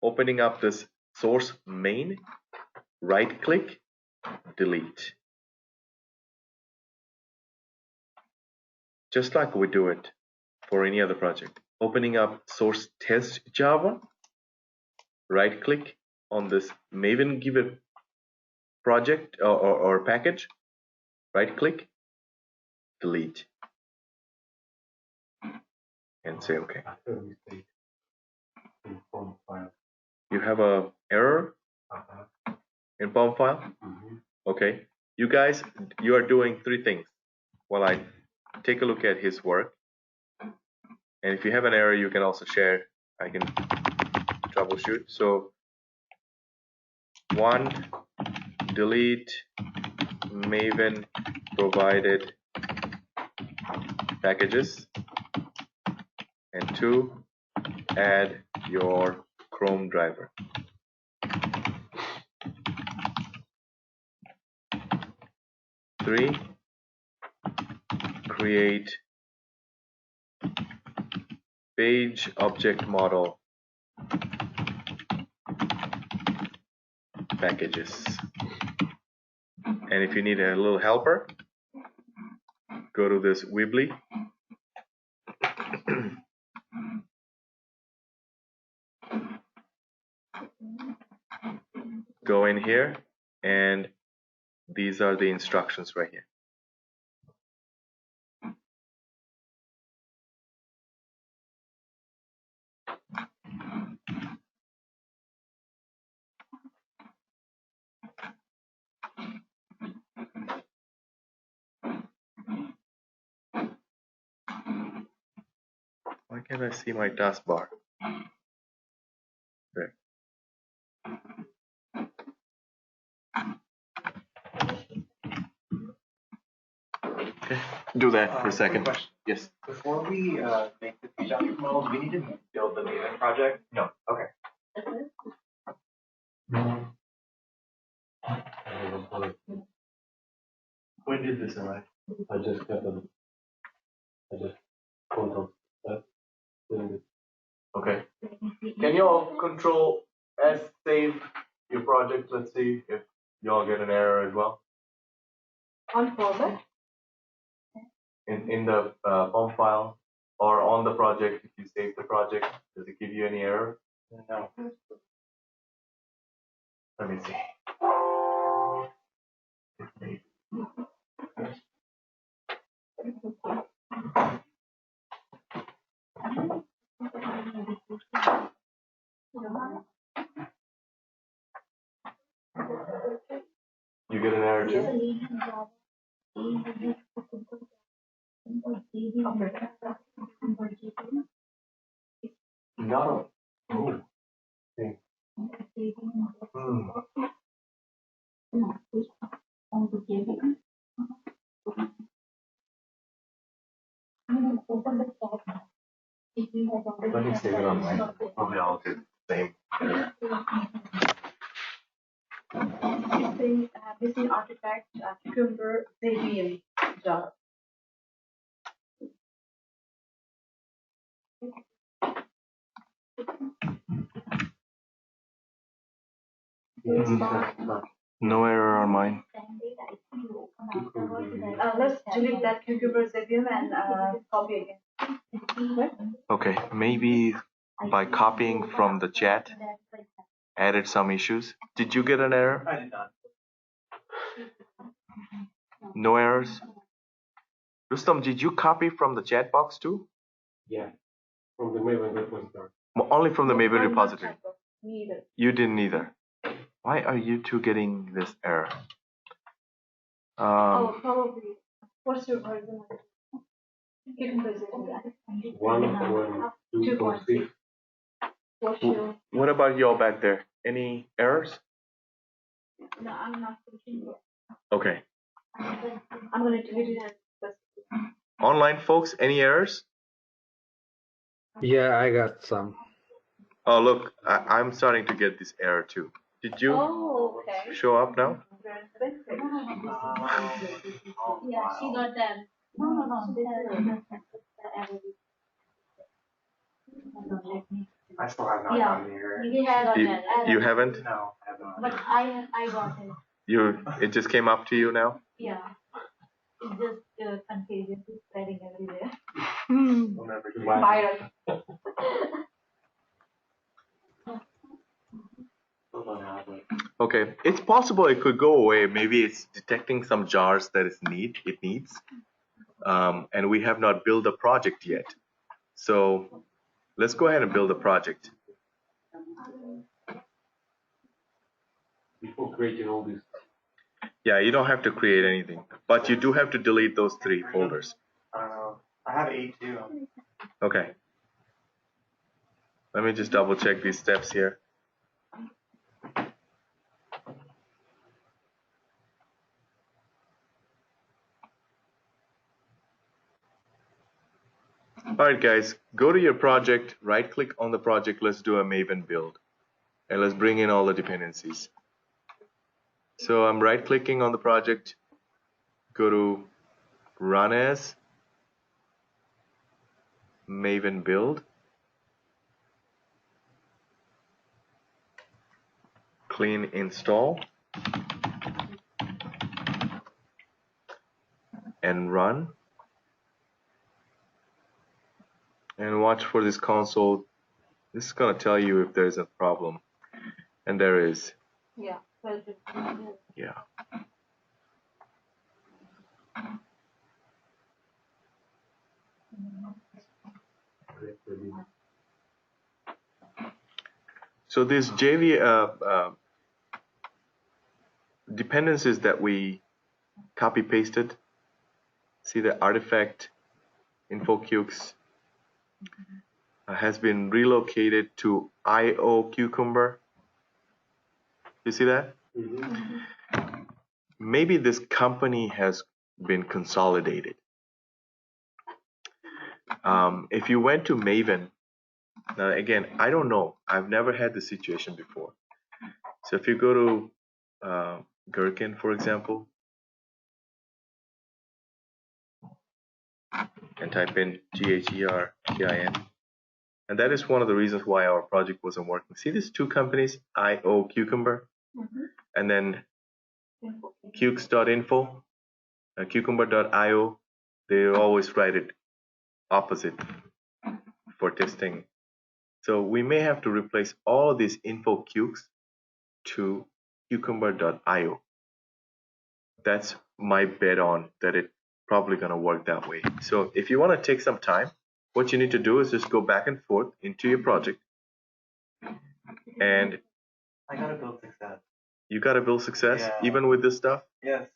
Opening up this source main, right click, delete. Just like we do it for any other project. Opening up source test Java, right click on this Maven given project or package, right click, delete, and say OK. You have a error in POM file? Okay. You guys, you are doing three things while I take a look at his work. And if you have an error, you can also share. I can troubleshoot. So 1, delete Maven provided packages, and 2, add your Chrome driver. 3, create page object model packages. And if you need a little helper, go to this Weebly. Go in here, and these are the instructions right here. Why can't I see my taskbar? There. Okay, do that for a second. Question. Yes. Before we make the page object model, do we need to build the Maven project? No. Okay. When did this arrive? I just got them. I just called them. Okay. Can you all control S save your project? Let's see if y'all get an error as well. On format? In the POM file or on the project, if you save the project, does it give you any error? No. Let me see. You get an error too? No. Oh. Okay. Let me save it on mine. Probably I'll do the same. It's saying missing artifact Cucumber Debian jar. No error on mine. Let's delete that cucumber Zebium and copy again. Okay, maybe by copying from the chat added some issues. Did you get an error? I did not. No errors? Rustam, did you copy from the chat box too? Yeah, from the Maven repository. Only from the Maven repository. Neither. You didn't either. Why are you two getting this error? Probably. What's your version? Cucumber Zebium. 1.2.6. What's your? What about y'all back there? Any errors? No, I'm not pushing it. Okay. I'm gonna delete it and. Online folks, any errors? Yeah, I got some. Oh, look, I'm starting to get this error too. Did you Okay. show up now? Yeah, she got that. No. I still have not gotten the error. He has got that. You haven't? No, I have not. But I got it. It just came up to you now? Yeah. It's just contagious. It's spreading everywhere. We'll never do it. Viral. Still don't have it. Okay, it's possible it could go away. Maybe it's detecting some jars that it needs. And we have not built a project yet. So let's go ahead and build a project. Before creating all these. Yeah, you don't have to create anything, but you do have to delete those 3 folders. I have 8 too. Okay. Let me just double check these steps here. Alright guys, go to your project, right click on the project, let's do a Maven build. And let's bring in all the dependencies. So I'm right clicking on the project, go to Run As, Maven Build, Clean Install, and Run. And watch for this console. This is going to tell you if there's a problem. And there is. Yeah. Yeah. So these JV dependencies that we copy pasted, see the artifact InfoQux has been relocated to IO Cucumber. You see that? Mm-hmm. Maybe this company has been consolidated. If you went to Maven, now again, I don't know. I've never had this situation before. So if you go to Gherkin, for example, and type in GHERKIN, and that is one of the reasons why our project wasn't working. See these 2 companies, IO Cucumber, and then Cux.info, cucumber.io. They always write it opposite for testing. So we may have to replace all these InfoQux to cucumber.io. That's my bet on that it probably gonna work that way. So if you want to take some time, what you need to do is just go back and forth into your project, and I gotta build success. you gotta build success. Yeah. Even with this stuff. Yes.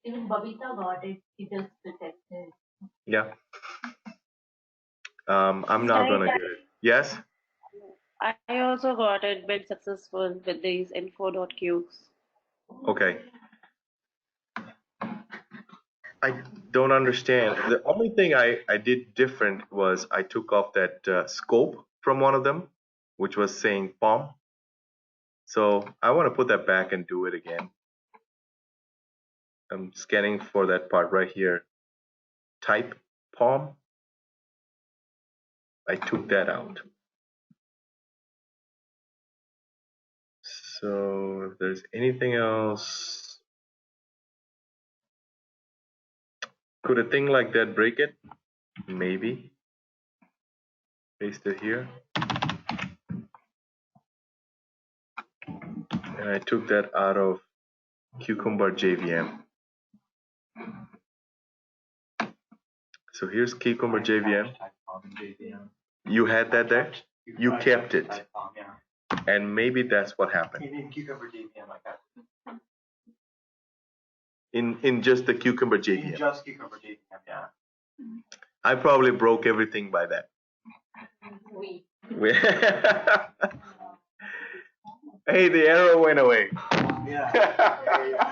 Even Babita got it. She just protected. Yeah. I'm not gonna get it. Yes. I also got it built successful with these info.qs. Okay. I don't understand. The only thing I did different was I took off that scope from one of them, which was saying POM. So I want to put that back and do it again. I'm scanning for that part right here. Type POM. I took that out. So if there's anything else, could a thing like that break it? Maybe. Paste it here. And I took that out of Cucumber JVM. So here's Cucumber JVM. You had that there? You kept it. And maybe that's what happened. In Cucumber JVM, I got it. In just the Cucumber JVM. In just Cucumber JVM, yeah. I probably broke everything by that. Hey, the arrow went away. Yeah.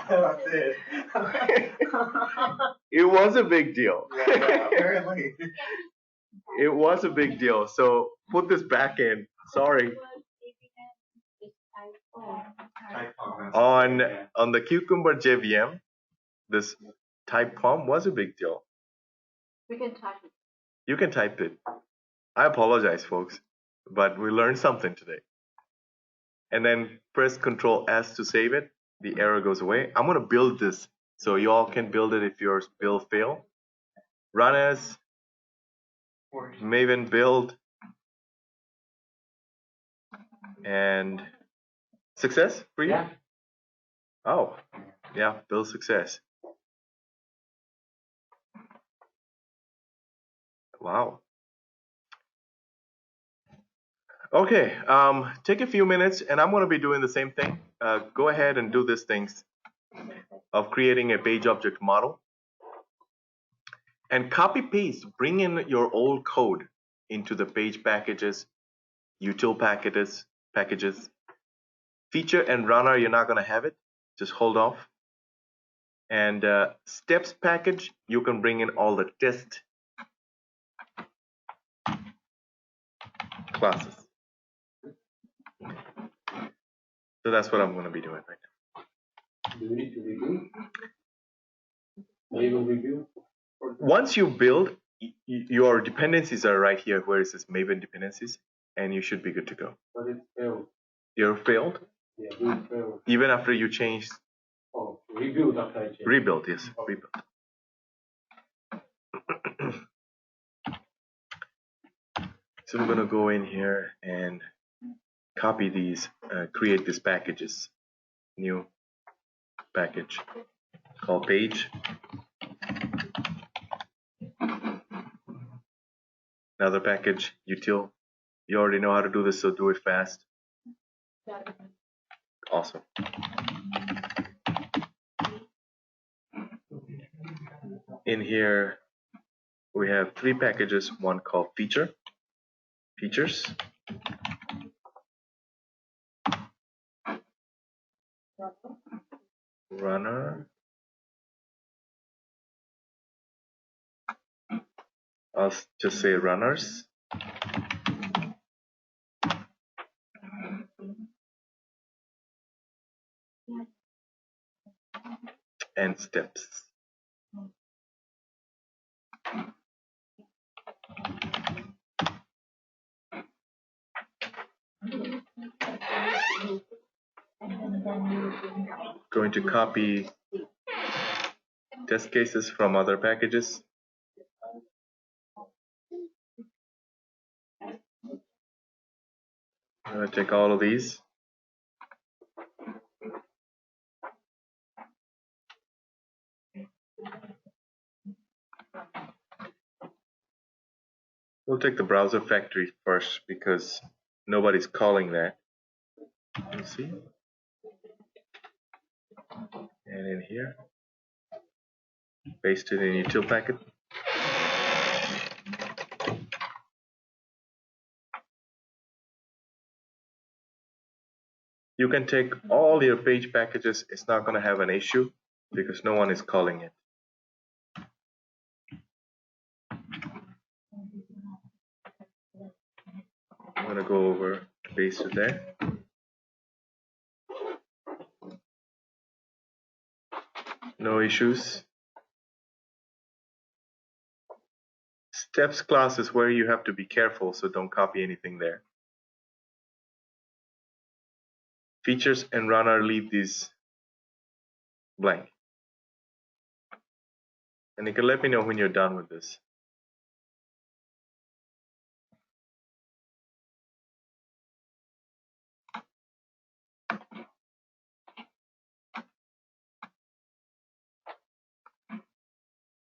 That's it. It was a big deal. Yeah, apparently. It was a big deal. So put this back in. Sorry. On the Cucumber JVM, this type form was a big deal. We can type it. You can type it. I apologize, folks, but we learned something today. And then press Control S to save it. The error goes away. I'm gonna build this so you all can build it if your build fail. Run as Maven build and success for you? Yeah. Oh, yeah, build success. Wow. Okay, take a few minutes and I'm gonna be doing the same thing. Go ahead and do these things of creating a page object model. And copy paste, bring in your old code into the page packages, util packages. Feature and runner, you're not gonna have it, just hold off. And steps package, you can bring in all the test classes. So that's what I'm gonna be doing right now. Do we need to review? Maven review? Once you build, your dependencies are right here where it says Maven dependencies, and you should be good to go. But it failed. You're failed? Yeah, it failed. Even after you change? Oh, rebuild after I change. Rebuild, yes, Oh. rebuild. So we're gonna go in here and copy these, create these packages. New package called page. Another package, util. You already know how to do this, so do it fast. Awesome. In here, we have 3 packages, one called features, runner, I'll just say runners, and steps. Going to copy test cases from other packages. I'm going to take all of these. We'll take the browser factory first because nobody's calling that. You see? And in here, paste it in util packet. You can take all your page packages. It's not going to have an issue because no one is calling it. I'm going to go over, paste it there. No issues. Steps class is where you have to be careful, so don't copy anything there. features and runner, leave these blank. And you can let me know when you're done with this.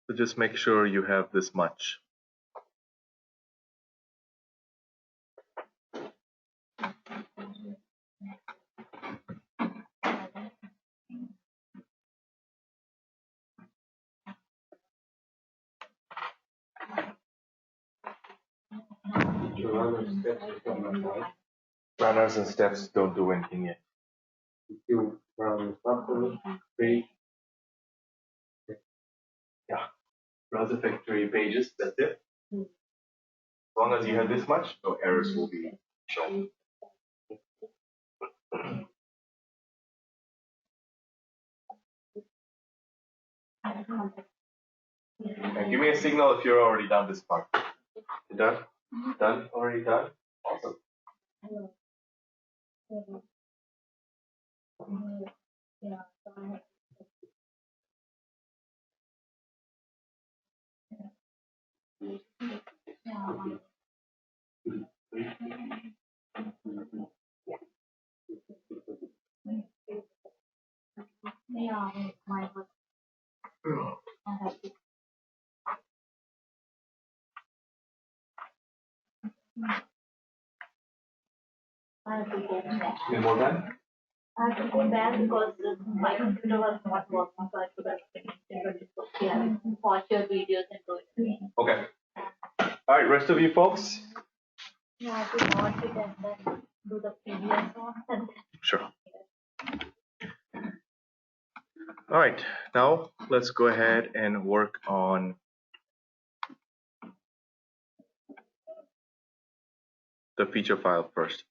So just make sure you have this much. Runners and steps don't do anything yet. You run button, page. Yeah, browser factory pages, that's it. As long as you have this much, no errors will be shown. And give me a signal if you're already done this part. You done? Done? Already done? Awesome. Any more done? I have to go back because my computer was not working, so I could have watch your videos and do it again. Okay. All right, rest of you folks. You have to watch it and then do the previous one. Sure. All right, now let's go ahead and work on the feature file first.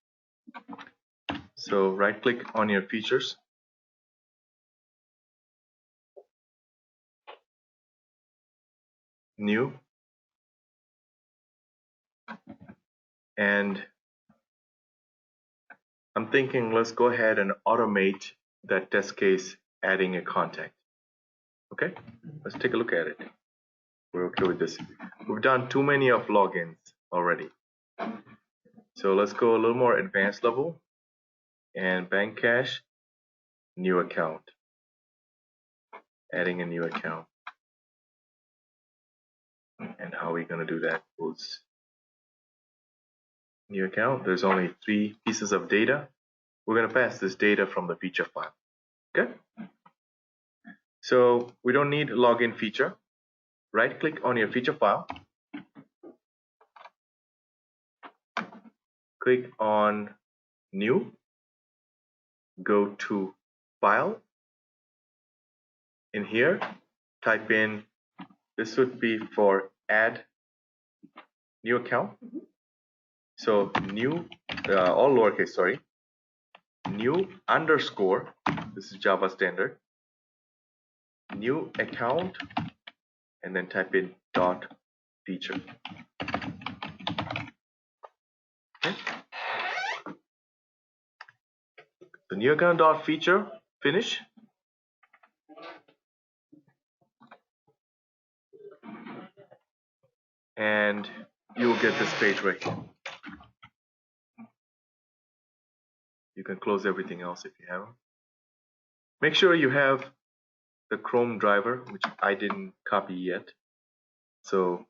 So right click on your features. New. And I'm thinking let's go ahead and automate that test case adding a contact. Okay, let's take a look at it. We're okay with this. We've done too many of logins already. So let's go a little more advanced level and bank cache, new account. Adding a new account. And how are we going to do that was new account. There's only 3 pieces of data. We're going to pass this data from the feature file. Okay. So we don't need login feature. Right click on your feature file. Click on new. Go to file. In here, type in, this would be for add new account. So new, all lowercase, sorry. New underscore, this is Java standard. New account, and then type in dot feature. Okay. The new account dot feature, finish. And you will get this page right here. You can close everything else if you haven't. Make sure you have the Chrome driver, which I didn't copy yet. So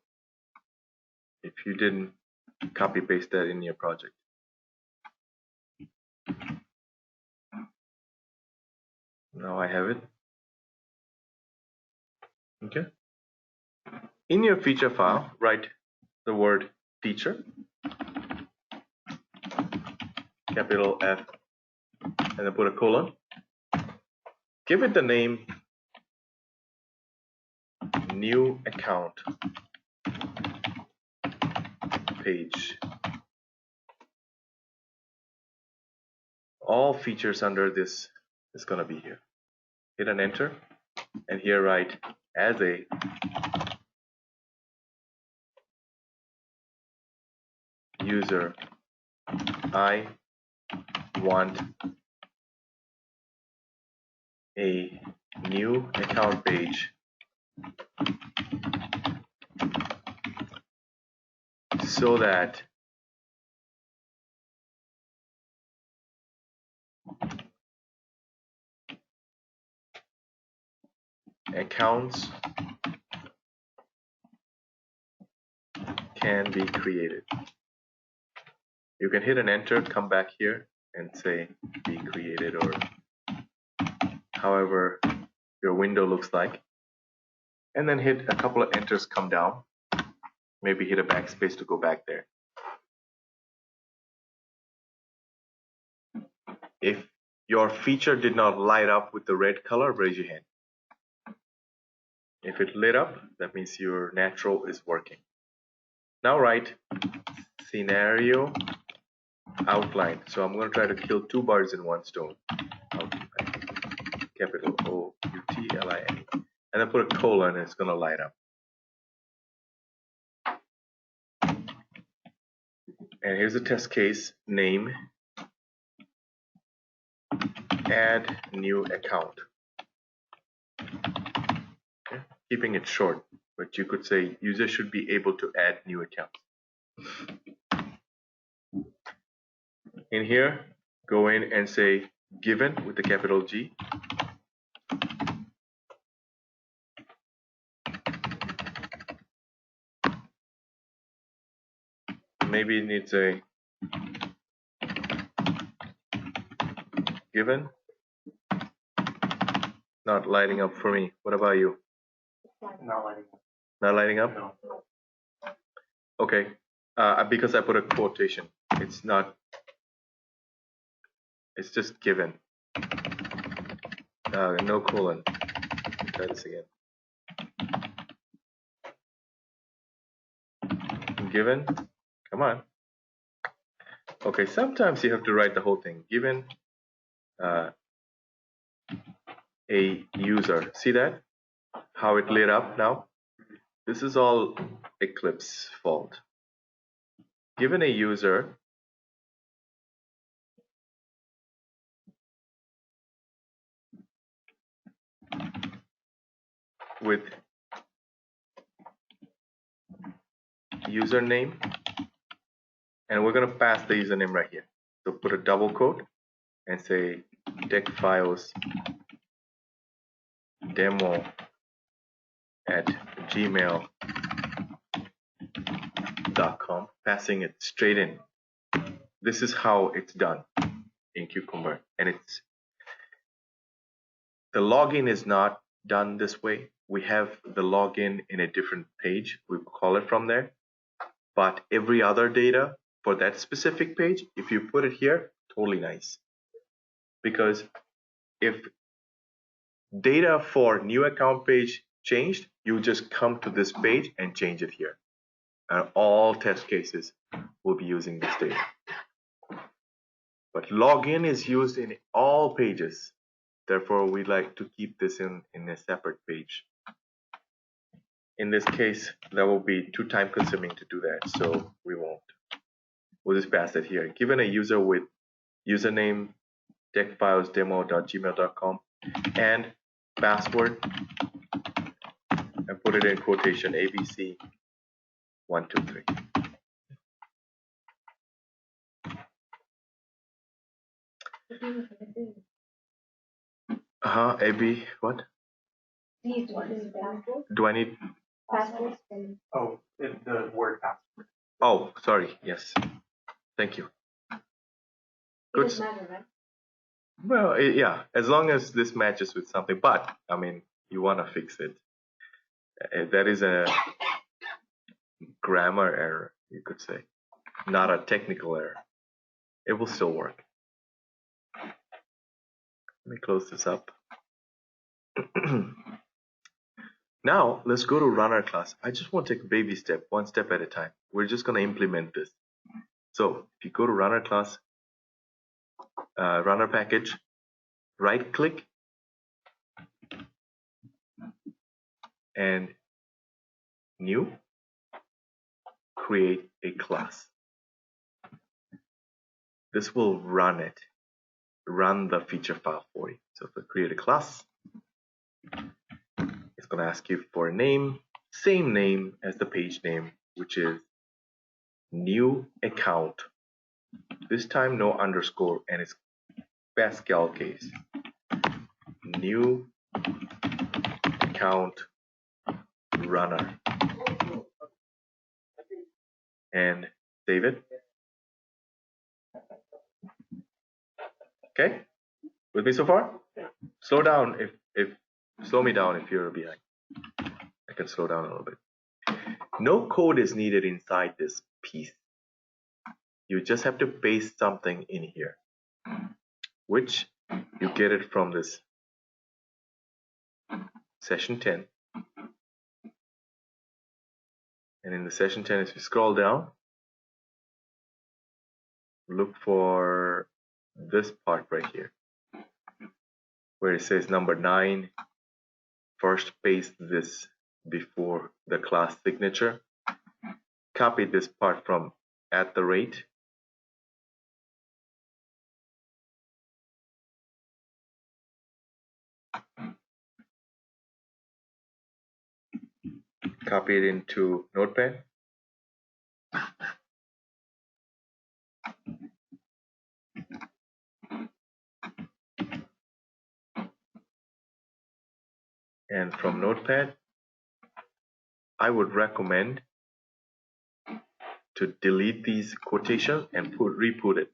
if you didn't, copy paste that in your project. Now I have it. Okay. In your feature file, write the word feature, capital F, and then put a colon. Give it the name new account page. All features under this is going to be here. Hit an enter, and here write as a user, I want a new account page so that accounts can be created. You can hit an enter, come back here and say be created or however your window looks like, and then hit a couple of enters, come down, maybe hit a backspace to go back there. If your feature did not light up with the red color, raise your hand. If it lit up, that means your natural is working. Now write scenario outline. So I'm going to try to kill two birds in one stone. Outline. Capital O-U-T-L-I-N. And then put a colon and it's going to light up. And here's a test case name. Add new account. Okay. Keeping it short, but you could say user should be able to add new accounts. In here, go in and say given with the capital G. Maybe it needs a given. Not lighting up for me. What about you? Not lighting up. Not lighting up? No. Okay. Because I put a quotation. It's not. It's just given. No colon. Try this again. Given. Come on. Okay. Sometimes you have to write the whole thing. Given a user. See that? How it lit up now? This is all Eclipse fault. Given a user with username, and we're going to pass the username right here. So put a double quote and say tech files demo at gmail.com, passing it straight in. This is how it's done in Cucumber, and it's the login is not done this way. We have the login in a different page. We call it from there, but every other data for that specific page, if you put it here, totally nice. Because if data for new account page changed, you just come to this page and change it here. And all test cases will be using this data. But login is used in all pages. Therefore, we like to keep this in a separate page. In this case, that will be too time consuming to do that, so we won't. We'll just pass it here. Given a user with username techfilesdemo.gmail.com and password, and put it in quotation ABC123. AB, what? Do I need? Passport. Oh, the word password. Oh, sorry. Yes. Thank you. It Good. doesn't matter, right? Well, yeah, as long as this matches with something. But I mean, you want to fix it. That is a grammar error, you could say, not a technical error. It will still work. Let me close this up. Now let's go to runner class. I just want to take a baby step, one step at a time. We're just going to implement this. So if you go to runner class, runner package, right click and new, create a class. This will run it. run the feature file for you. So if I create a class, it's going to ask you for a name, same name as the page name, which is new account. This time no underscore, and it's Pascal case. New account runner, and save it. Okay, with me so far? Slow down if slow me down if you're behind. I can slow down a little bit. No code is needed inside this piece. You just have to paste something in here, which you get it from this session 10. And in the session 10, if you scroll down, look for this part right here, where it says number 9. First paste this before the class signature. Copy this part from @ copy it into Notepad. And from Notepad, I would recommend to delete these quotations and re-put it.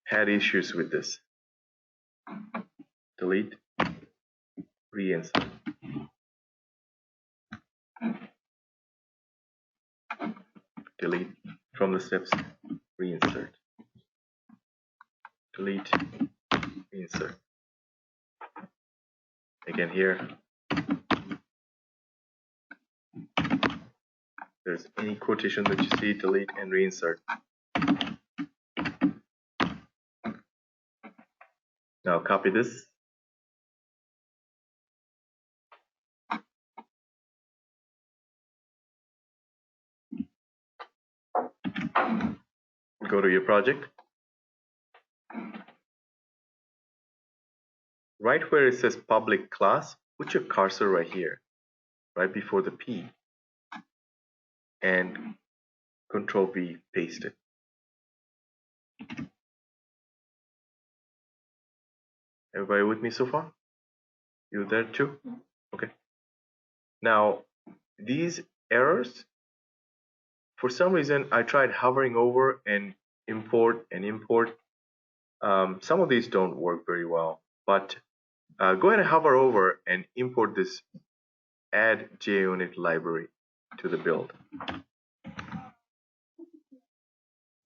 Had issues with this. Delete, reinsert. Delete from the steps, reinsert. Delete, reinsert. Again here, there's any quotation that you see, delete and reinsert. Now copy this. Go to your project. Right where it says public class, put your cursor right here, right before the P, and Control V, paste it. Everybody with me so far? You there too? Okay. Now, these errors, for some reason, I tried hovering over and import. Some of these don't work very well, but go ahead and hover over and import this add JUnit library to the build.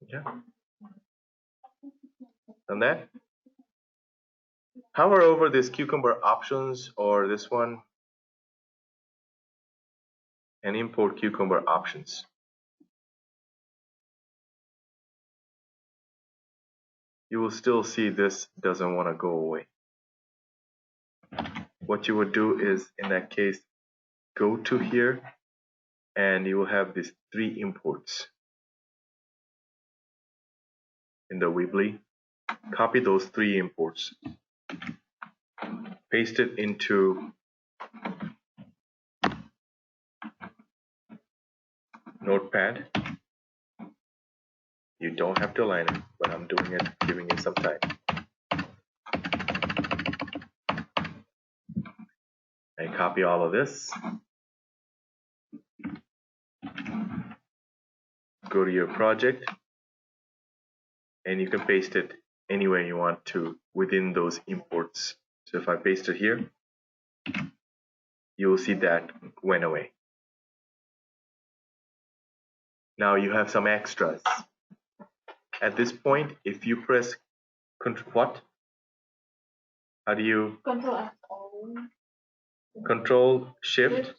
Yeah. Done that? Hover over this cucumber options or this one and import cucumber options. You will still see this doesn't want to go away. What you would do is, in that case, go to here and you will have these 3 imports in the Weebly. Copy those 3 imports, paste it into Notepad. You don't have to align it, but I'm doing it, giving it some time. And copy all of this. Go to your project, and you can paste it anywhere you want to within those imports. So if I paste it here, you will see that went away. Now you have some extras. At this point, if you press what? How do you? Control Shift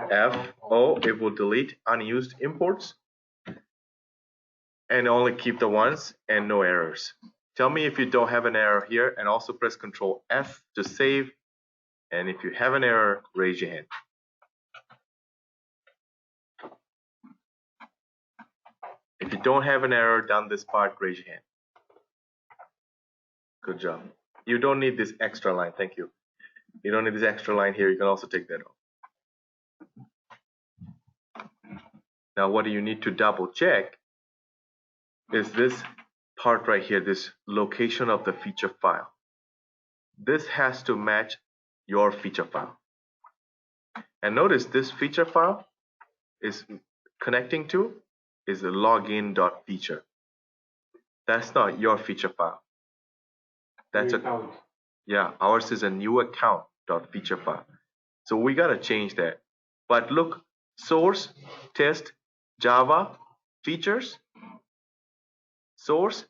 F O. It will delete unused imports and only keep the ones and no errors. Tell me if you don't have an error here, and also press Control F to save. And if you have an error, raise your hand. If you don't have an error done this part, raise your hand. Good job. You don't need this extra line. Thank you. You don't need this extra line here. You can also take that off. Now, what do you need to double check is this part right here, this location of the feature file. This has to match your feature file. And notice this feature file is connecting to is the login.feature. That's not your feature file. That's yeah, ours is a new account.feature file. So we gotta change that. But look, source, test, Java, features, source,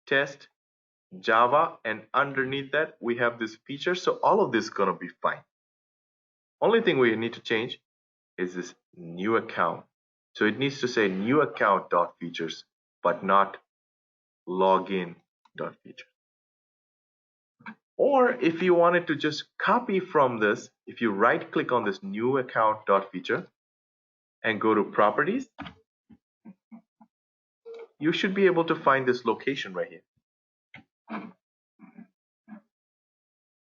test, Java, and underneath that we have this feature. So all of this is gonna be fine. Only thing we need to change is this new account. So it needs to say new account.features, but not login.features. Or if you wanted to just copy from this, if you right click on this new account.feature and go to properties, you should be able to find this location right here.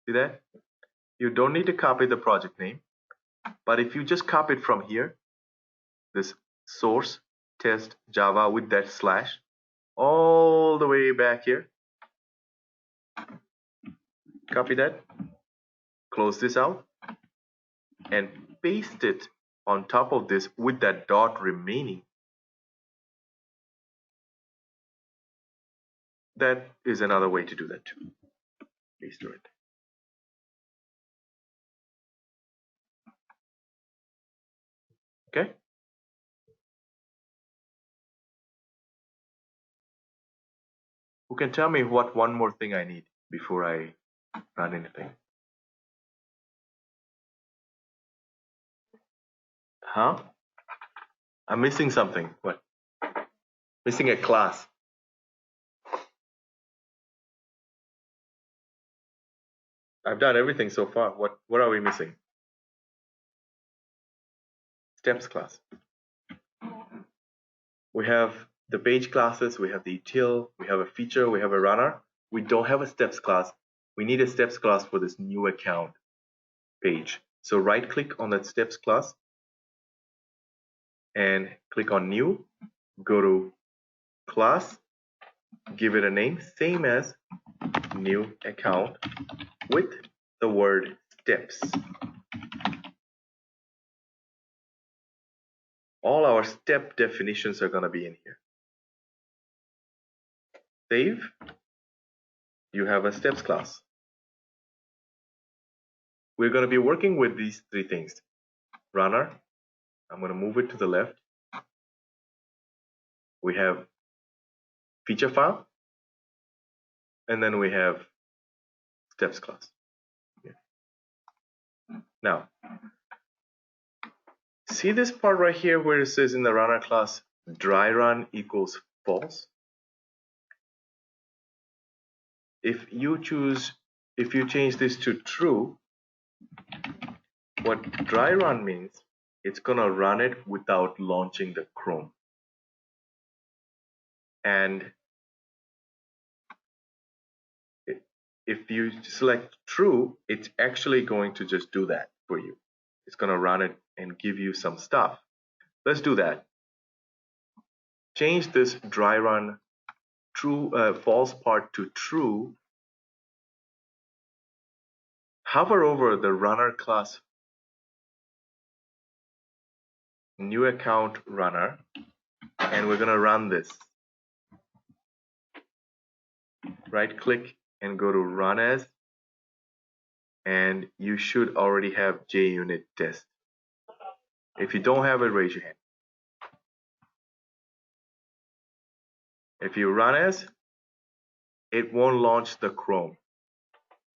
See that? You don't need to copy the project name, but if you just copy it from here, this source test Java with that slash all the way back here, copy that, close this out, and paste it on top of this with that dot remaining. That is another way to do that too. Paste it. Okay. Who can tell me what one more thing I need before I run anything? Huh? I'm missing something. What? Missing a class. I've done everything so far. What are we missing? Steps class. We have the page classes, we have the util, we have a feature, we have a runner. We don't have a steps class. We need a steps class for this new account page. So right click on that steps class and click on new, go to class, give it a name, same as new account with the word steps. All our step definitions are going to be in here. Save. You have a steps class. We're going to be working with these three things. Runner. I'm going to move it to the left. We have feature file. And then we have steps class. Yeah. Now, see this part right here where it says in the runner class, dry run equals false? If you change this to true, what dry run means, it's gonna run it without launching the Chrome. And if you select true, it's actually going to just do that for you. It's gonna run it and give you some stuff. Let's do that. Change this dry run false part to true. Hover over the runner class new account runner, and we're gonna run this. Right click and go to run as, and you should already have JUnit test. If you don't have it, raise your hand. If you run as, it won't launch the Chrome,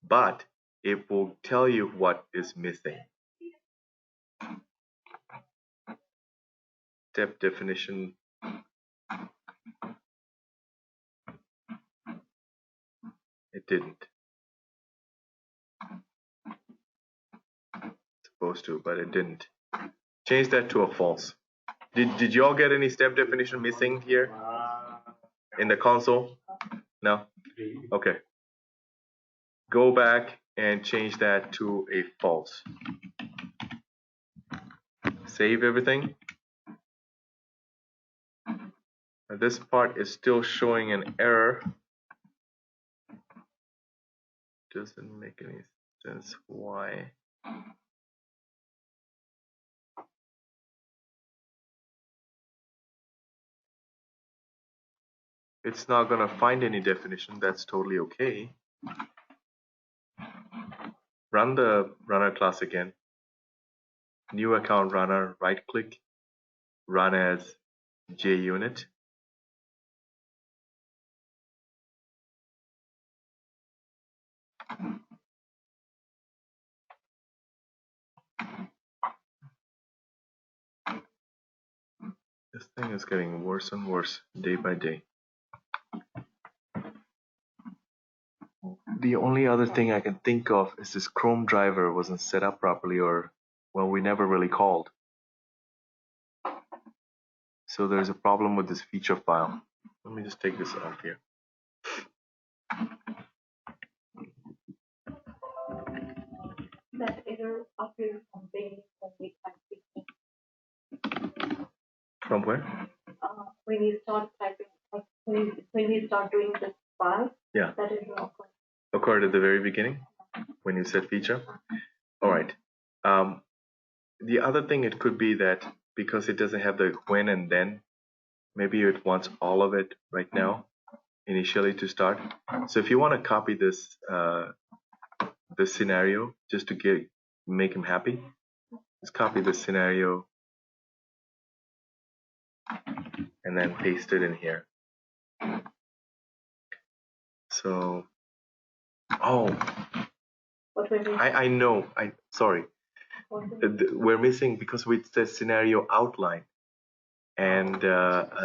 but it will tell you what is missing. Step definition. It didn't. It's supposed to, but it didn't. Change that to a false. Did you all get any step definition missing here in the console? No? Okay. Go back and change that to a false. Save everything. Now this part is still showing an error. Doesn't make any sense why. It's not gonna find any definition. That's totally okay. Run the runner class again. New account runner, right click, run as JUnit. This thing is getting worse and worse day by day. The only other thing I can think of is this Chrome driver wasn't set up properly, or, well, we never really called. So there's a problem with this feature file. Let me just take this off here. That error appears from being From where? when you start typing, when you start doing this file, Yeah. that is Occurred at the very beginning when you said feature. All right. The other thing, it could be that because it doesn't have the when and then, maybe it wants all of it right now initially to start. So if you want to copy this this scenario just to make him happy, just copy this scenario and then paste it in here. So, oh, I know. Sorry. We're missing, because we said scenario outline, and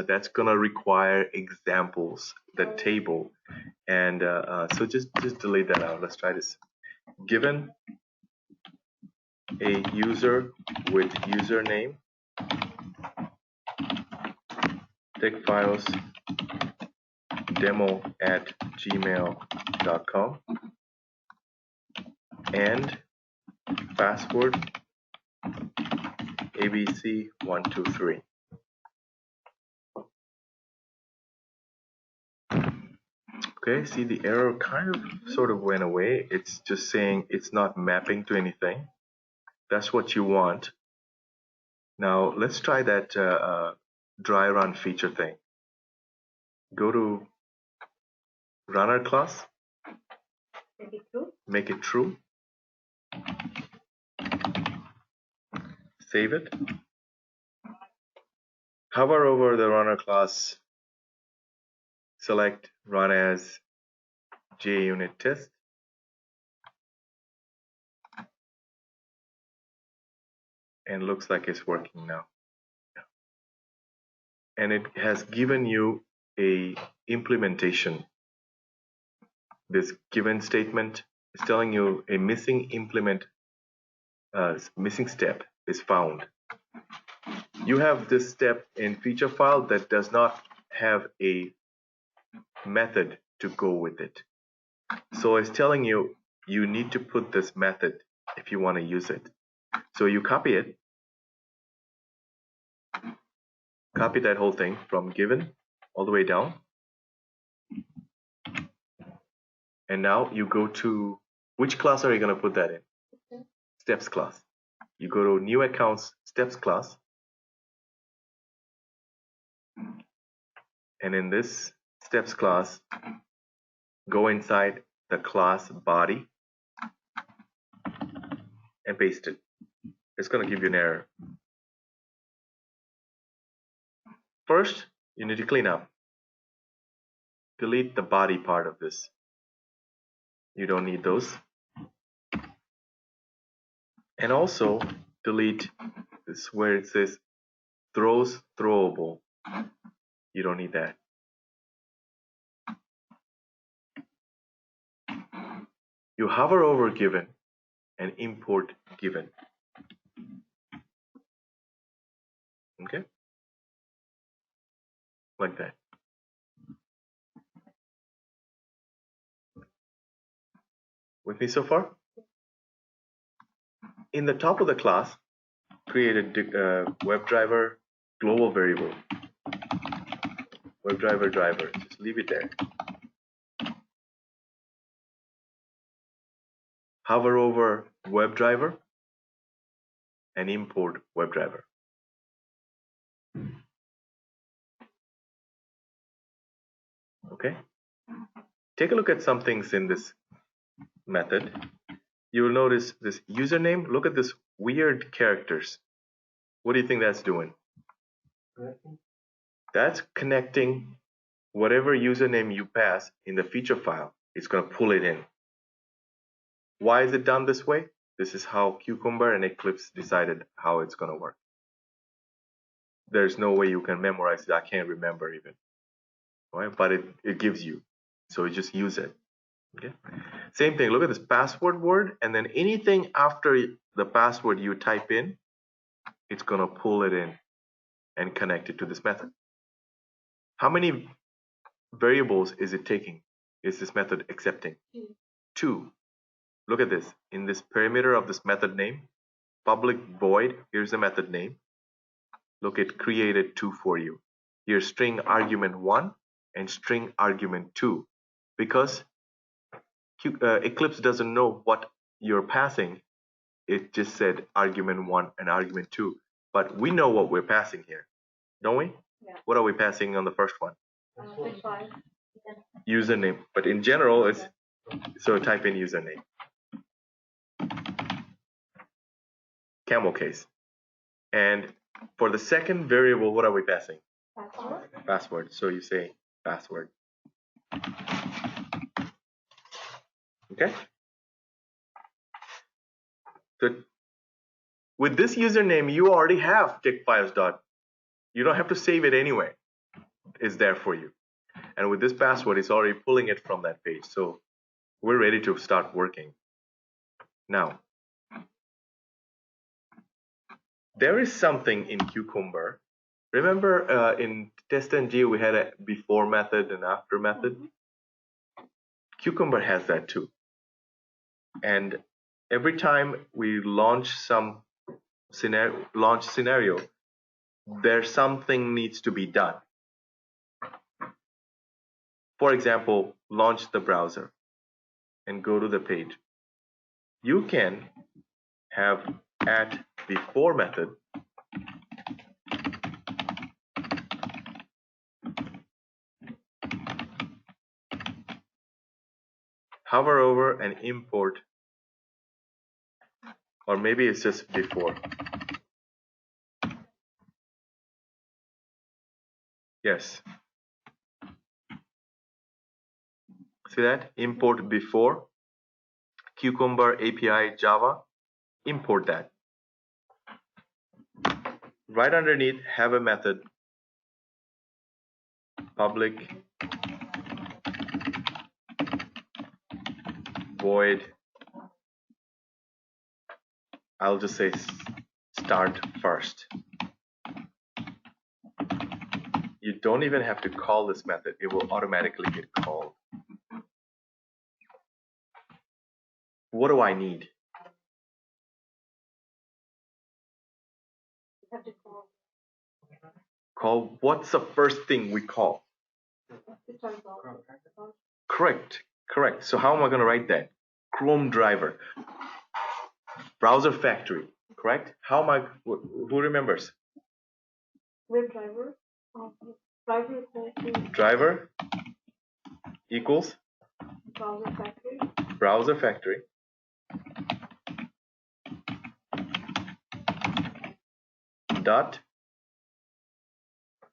that's gonna require examples, the table, and so just delete that out. Let's try this. Given a user with username, text files demo@gmail.com, and password ABC123. Okay, see, the error kind of sort of went away. It's just saying it's not mapping to anything. That's what you want. Now let's try that dry run feature thing. Go to runner class, make it true, save it, hover over the runner class, select run as JUnit test, and looks like it's working now. And it has given you a implementation. This given statement is telling you a missing missing step is found. You have this step in feature file that does not have a method to go with it. So it's telling you you need to put this method if you want to use it. So you copy it, copy that whole thing from given all the way down, and now you go to, which class are you going to put that in? Steps class. You go to new accounts, steps class, and in this steps class, go inside the class body and paste it. It's going to give you an error. First, you need to clean up. Delete the body part of this. You don't need those. And also delete this where it says throws throwable. You don't need that. You hover over given and import given. Okay? like that. With me so far? In the top of the class, create a WebDriver global variable. WebDriver driver. Just leave it there. Hover over WebDriver and import WebDriver. Okay? Take a look at some things in this method. You will notice this username. Look at this weird characters. What do you think that's doing? That's connecting whatever username you pass in the feature file. It's going to pull it in. Why is it done this way? This is how Cucumber and Eclipse decided how it's going to work. There's no way you can memorize it. I can't remember even. Right? But it gives you. So you just use it. Okay. Same thing. Look at this password word, and then anything after the password you type in, it's going to pull it in and connect it to this method. How many variables is it taking? Is this method accepting? 2. Look at this. In this parameter of this method name, public void, here's the method name. Look, it created 2 for you. Here's string argument 1 and string argument 2. Because Eclipse doesn't know what you're passing, it just said argument 1 and argument 2. But we know what we're passing here, don't we? Yeah. What are we passing on the first one? Username. But in general, it's so type in username. Camel case. And for the second variable, what are we passing? Password. Password. So you say password. Okay? So with this username, you already have tickfiles. You don't have to save it anyway. It's there for you. And with this password, it's already pulling it from that page. So we're ready to start working. Now, there is something in Cucumber. Remember in test-ng we had a before method and after method? Cucumber has that too. And every time we launch some scenario, there's something needs to be done. For example, launch the browser and go to the page. You can have at before method hover over and import, or maybe it's just before. Yes. See that? Import before, Cucumber API Java, import that. Right underneath, have a method, public void, I'll just say start first. You don't even have to call this method, it will automatically get called. What do I need? Call, what's the first thing we call? Correct. So how am I going to write that? Chrome driver. Browser factory, correct? How am I, who remembers? WebDriver. Driver equals browser factory. Dot.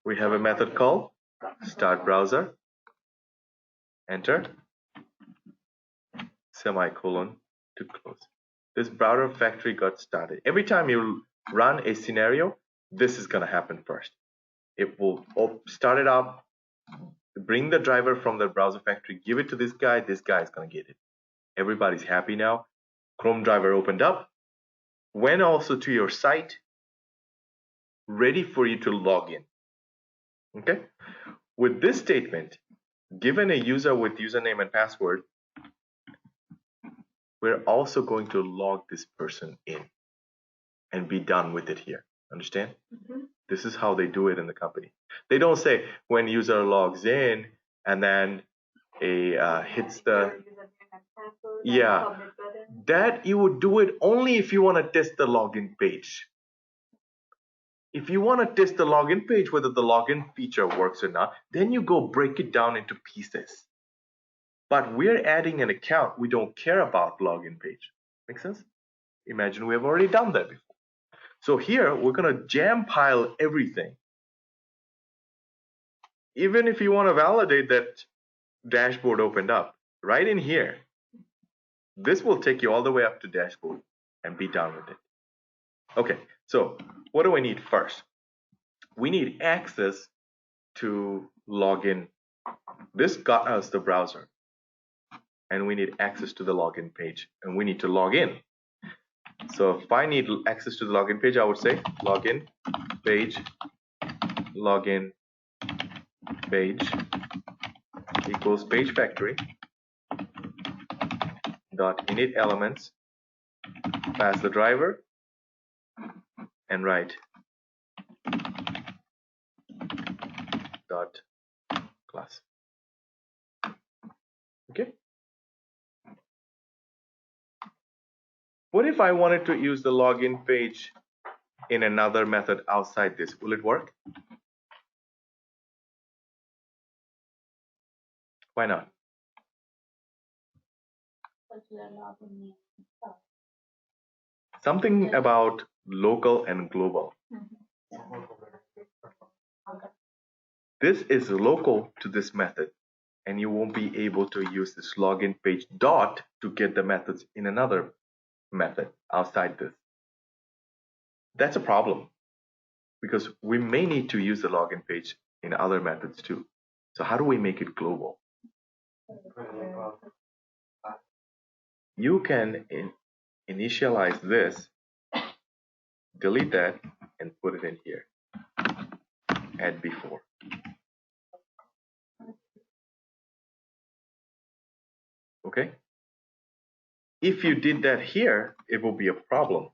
We have a method called start browser. Enter. Semicolon to close. This browser factory got started. Every time you run a scenario, this is going to happen first. It will start it up, bring the driver from the browser factory, give it to this guy is going to get it. Everybody's happy now. Chrome driver opened up, went also to your site, ready for you to log in. Okay. With this statement, given a user with username and password, we're also going to log this person in and be done with it here. Understand? This is how they do it in the company. They don't say when user logs in and then a hits the that you would do it only if you want to test the login page. If you want to test the login page whether the login feature works or not, then you go break it down into pieces. But we're adding an account, we don't care about login page. Make sense? Imagine we have already done that before. So here we're going to jam pile everything. Even if you want to validate that dashboard opened up, right in here, this will take you all the way up to dashboard and be done with it. Okay, so what do we need first? We need access to log in. This got us the browser, and we need access to the login page, and we need to log in. So if I need access to the login page, I would say login page equals page factory dot init elements, pass the driver, and write dot class. Okay. What if I wanted to use the login page in another method outside this? Will it work? Why not? Something about local and global. This is local to this method, and you won't be able to use this login page dot to get the methods in another method outside this. That's a problem because we may need to use the login page in other methods too. So how do we make it global? You can initialize this, delete that, and put it in here. Add before. Okay? If you did that here, it will be a problem.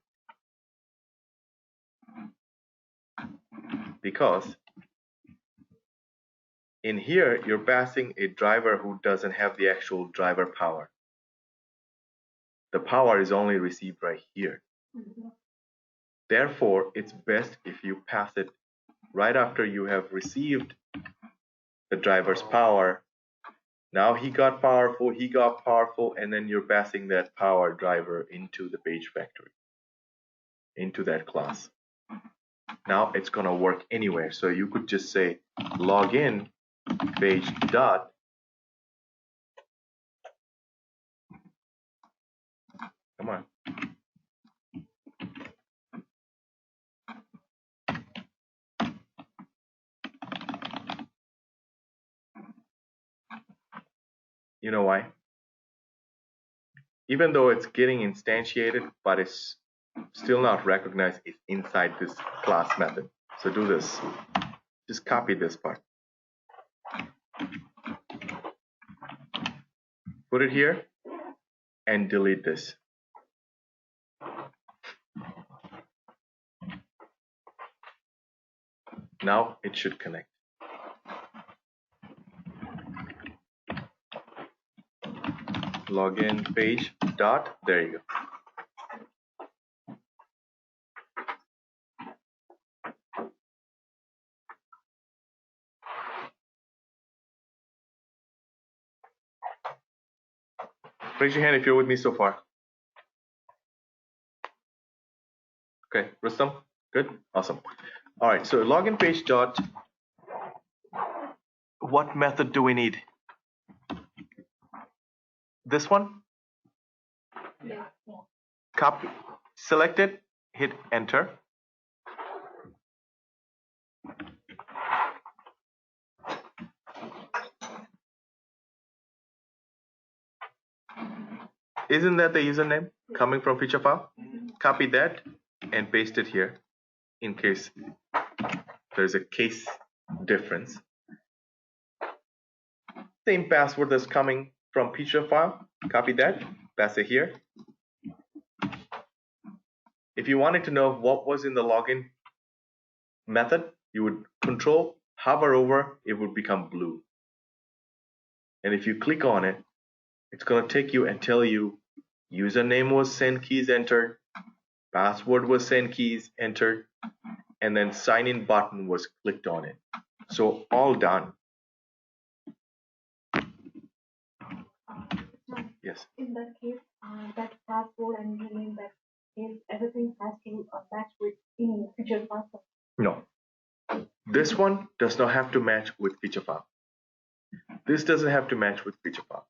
Because in here, you're passing a driver who doesn't have the actual driver power. The power is only received right here. Therefore, it's best if you pass it right after you have received the driver's power. Now he got powerful, and then you're passing that power driver into the page factory, into that class. Now it's going to work anywhere. So you could just say login page dot come on. You know why? Even though it's getting instantiated, but it's still not recognized it's inside this class method. So do this. Just copy this part. Put it here and delete this. Now it should connect. Login page dot, there you go. Raise your hand if you're with me so far. Okay, Rustam, good, awesome. All right, so login page dot, what method do we need? This one? Yeah. Copy, select it, hit enter. Isn't that the username coming from feature file? Copy that and paste it here in case there's a case difference. Same password that's coming from feature file, copy that, pass it here. If you wanted to know what was in the login method, you would control, hover over, it would become blue. And if you click on it, it's going to take you and tell you username was send keys entered, password was send keys entered, and then sign in button was clicked on it. So all done. Yes. In that case, that password and username, that case, everything has to match with in feature password. No. This one does not have to match with feature file. This doesn't have to match with feature file.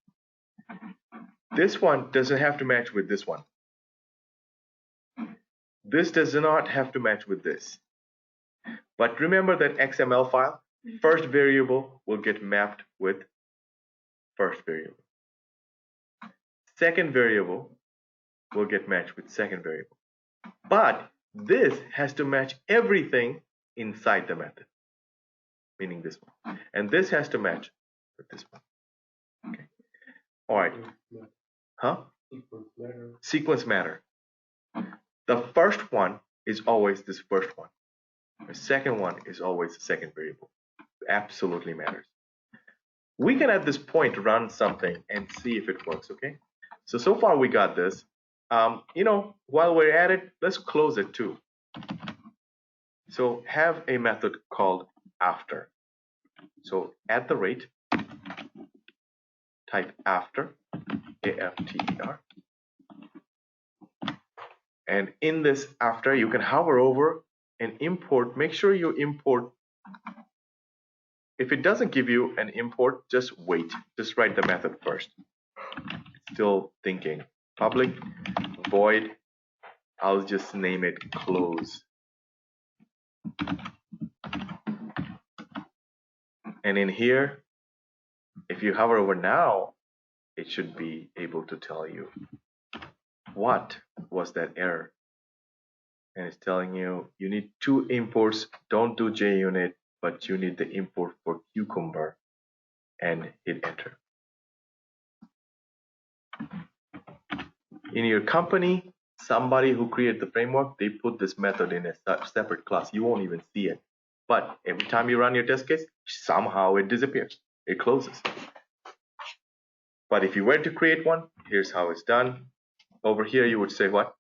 This one doesn't have to match with this one. This does not have to match with this. But remember that XML file, first variable will get mapped with first variable. Second variable will get matched with second variable. But this has to match everything inside the method, meaning this one. And this has to match with this one. Okay. All right. Huh? Sequence matter. The first one is always this first one. The second one is always the second variable. Absolutely matters. We can at this point run something and see if it works, okay? So far we got this. While we're at it, let's close it too. So have a method called after. So at the rate, type after, A-F-T-E-R. And in this after, you can hover over and import. Make sure you import. If it doesn't give you an import, just wait. Just write the method first. Still thinking. Public void, I'll just name it close. And in here, if you hover over now, it should be able to tell you what was that error. And it's telling you you need 2 imports. Don't do JUnit, but you need the import for Cucumber, and hit enter. In your company, somebody who created the framework, they put this method in a separate class. You won't even see it. But every time you run your test case, somehow it disappears. It closes. But if you were to create one, here's how it's done. Over here, you would say what?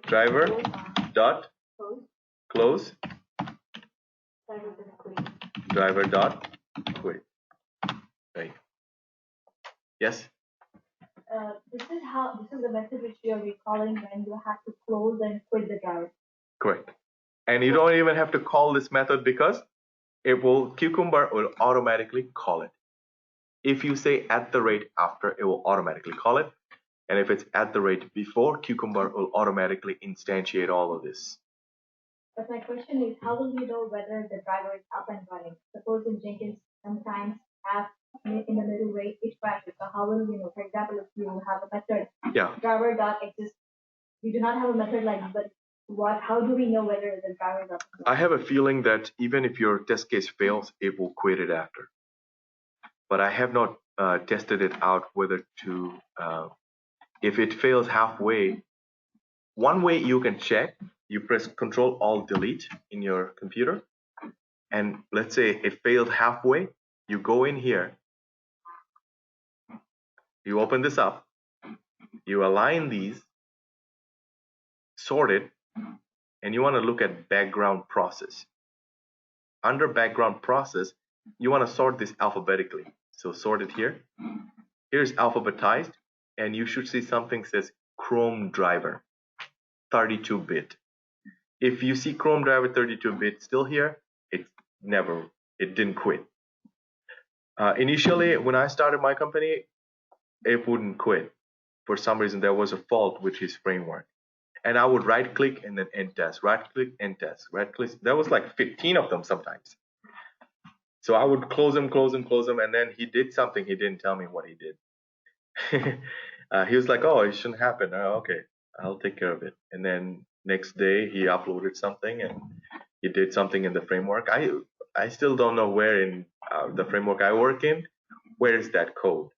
Driver dot close. Driver dot quit. Right. Yes. This is the method which you are recalling when you have to close and quit the driver. Correct. And you don't even have to call this method because Cucumber will automatically call it. If you say at the rate after, it will automatically call it. And if it's at the rate before, Cucumber will automatically instantiate all of this. But my question is, how will you know whether the driver is up and running? Suppose in Jenkins, sometimes have in the middle way it crashes. So how will you know? For example, if you have a method, driver.exist, we do not have a method like this, but how do we know whether the driver is up and running? I have a feeling that even if your test case fails, it will quit it after. But I have not tested it out whether to, if it fails halfway. One way you can check, you press Control-Alt-Delete in your computer, and let's say it failed halfway, you go in here, you open this up, you align these, sort it, and you want to look at background process. Under background process, you want to sort this alphabetically. So sort it here. Here's alphabetized, and you should see something says Chrome driver, 32-bit. If you see Chrome driver 32-bit still here, it didn't quit. Initially, when I started my company, it wouldn't quit. For some reason, there was a fault with his framework. And I would right click and then end test, right click, end test, right click. There was like 15 of them sometimes. So I would close them, and then he did something. He didn't tell me what he did. He was like, oh, it shouldn't happen. Oh, okay, I'll take care of it. And then Next day he uploaded something and he did something in the framework. I still don't know where in the framework I work in, where is that code.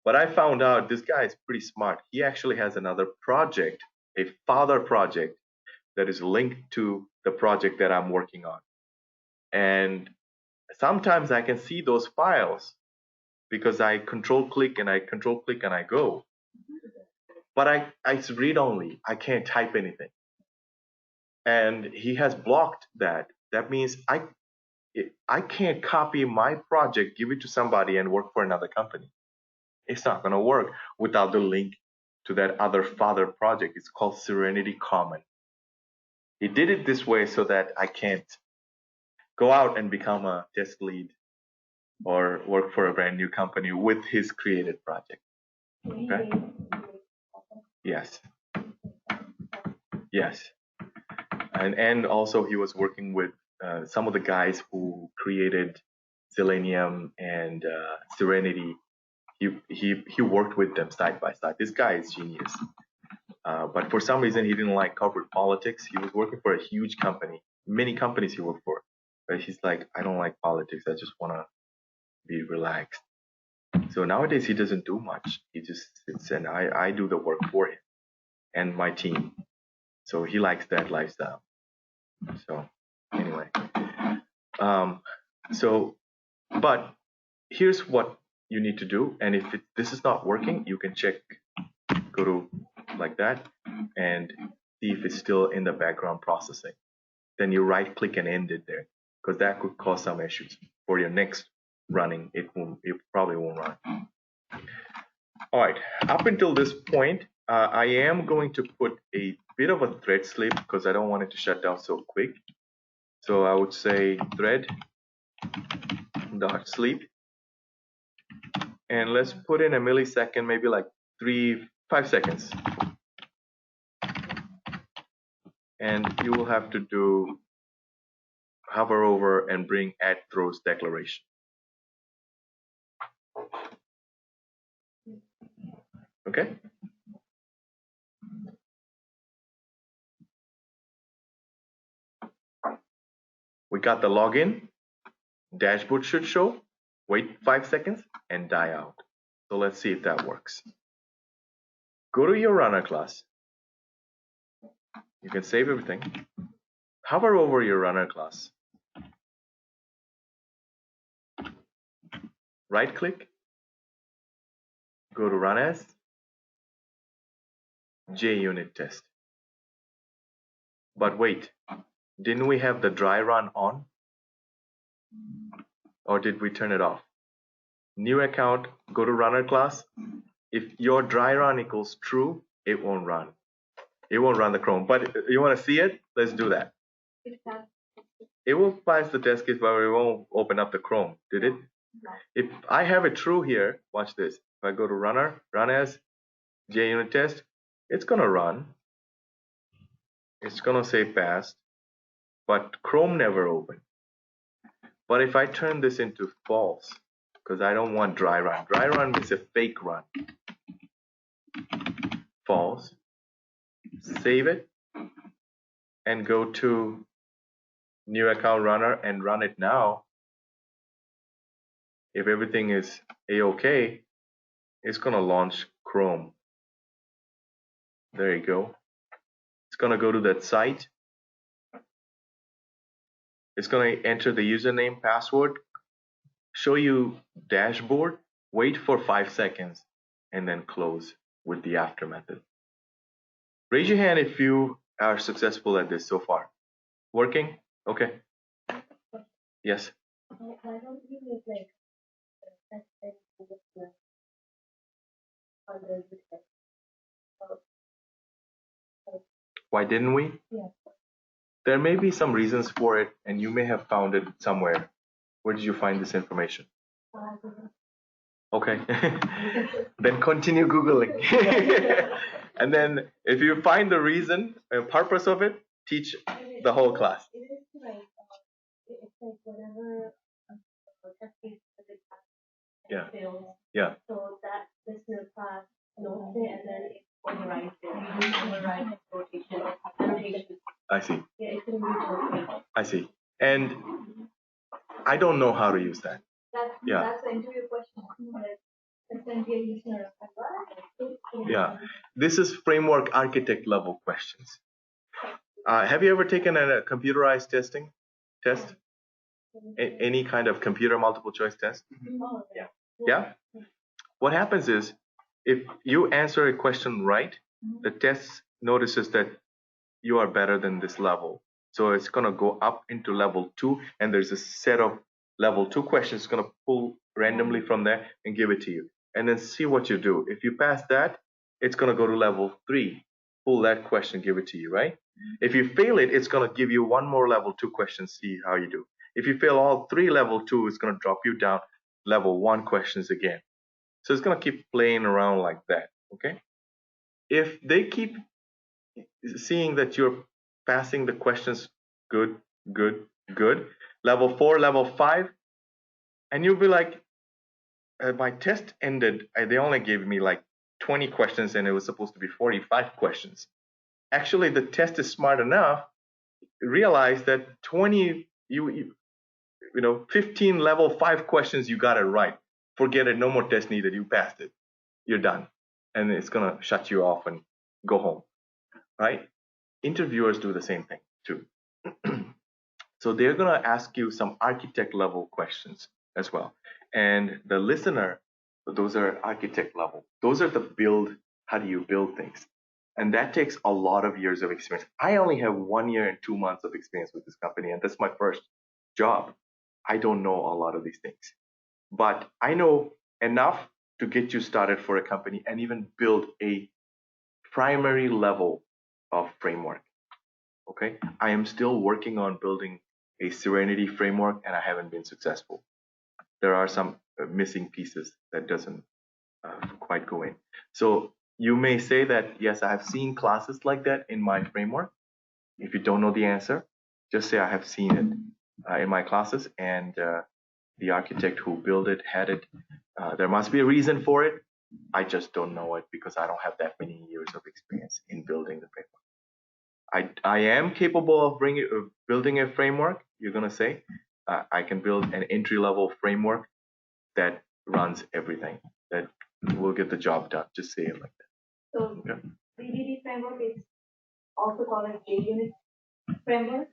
But I found out this guy is pretty smart. He actually has another project, a father project that is linked to the project that I'm working on. And sometimes I can see those files because I control click and I go. But it's read only. I can't type anything. And he has blocked that. That means I can't copy my project, give it to somebody and work for another company. It's not going to work without the link to that other father project. It's called Serenity Common. He did it this way so that I can't go out and become a test lead or work for a brand new company with his created project. Okay? Yes. Yes. And also he was working with some of the guys who created Selenium and Serenity. He worked with them side by side. This guy is genius. But for some reason he didn't like corporate politics. He was working for a huge company. Many companies he worked for. But he's like, I don't like politics. I just want to be relaxed. So nowadays he doesn't do much. He just sits and I do the work for him and my team. So he likes that lifestyle. So anyway, but here's what you need to do. And if this is not working, you can check, go to like that and see if it's still in the background processing. Then you right click and end it there because that could cause some issues for your next running. It probably won't run. All right, up until this point, I am going to put a bit of a thread sleep because I don't want it to shut down so quick. So I would say thread dot sleep, and let's put in a millisecond, maybe like 5 seconds. And you will have to do hover over and bring add throws declaration. Okay. We got the login. Dashboard should show. Wait 5 seconds and die out. So let's see if that works. Go to your runner class. You can save everything. Hover over your runner class. Right click. Go to run as JUnit test. But wait, didn't we have the dry run on? Or did we turn it off? New account, go to runner class. If your dry run equals true, it won't run. It won't run the Chrome. But you want to see it? Let's do that. It will pass the test case, but it won't open up the Chrome. Did it? No. If I have it true here, watch this. If I go to runner, run as JUnit test, it's going to run. It's going to say passed, but Chrome never opened. But if I turn this into false, because I don't want dry run. Dry run means a fake run. False. Save it and go to new account runner and run it now. If everything is a-okay, it's going to launch Chrome. There you go. It's going to go to that site. It's going to enter the username, password, show you dashboard, wait for 5 seconds, and then close with the after method. Raise your hand if you are successful at this so far. Working? Okay. Yes. Why don't we make like Why didn't we? Yeah. There may be some reasons for it, and you may have found it somewhere. Where did you find this information? Okay. Then continue Googling. And then if you find the reason and purpose of it, teach the whole class. It is like, it's like whatever test case fails. Yeah. So that listener class notes it and then it overrides it. You override rotation. I see. Yeah, it's in mutual. I see. And I don't know how to use that. That's the interview question. Yeah. This is framework architect level questions. Have you ever taken a computerized testing test? Any kind of computer multiple choice test? Yeah. Yeah? What happens is, if you answer a question right, the test notices that you are better than this level. So it's going to go up into level 2, and there's a set of level 2 questions. It's going to pull randomly from there and give it to you. And then see what you do. If you pass that, it's going to go to level 3, pull that question, give it to you, right? If you fail it, it's going to give you one more level 2 question, see how you do. If you fail all 3 level 2, it's going to drop you down level 1 questions again. So it's going to keep playing around like that, okay? If they keep seeing that you're passing the questions good, good, good, level 4, level 5, and you'll be like, my test ended, they only gave me like 20 questions and it was supposed to be 45 questions. Actually, the test is smart enough, realize that 15 level 5 questions, you got it right. Forget it, no more test needed, you passed it. You're done. And it's going to shut you off and go home, right? Interviewers do the same thing too. So they're going to ask you some architect level questions as well. And the listener, those are architect level. Those are the build, how do you build things? And that takes a lot of years of experience. I only have 1 year and 2 months of experience with this company, and that's my first job. I don't know a lot of these things, but I know enough to get you started for a company and even build a primary level of framework. Okay, I am still working on building a Serenity framework, and I haven't been successful. There are some missing pieces that doesn't quite go in. So you may say that, yes, I have seen classes like that in my framework. If you don't know the answer, just say I have seen it in my classes, and the architect who built it had it. There must be a reason for it. I just don't know it because I don't have that many years of experience in building the framework. I am capable of building a framework. You're gonna say I can build an entry level framework that runs everything, that will get the job done. Just say it like that. So BDD framework is also called as JUnit framework.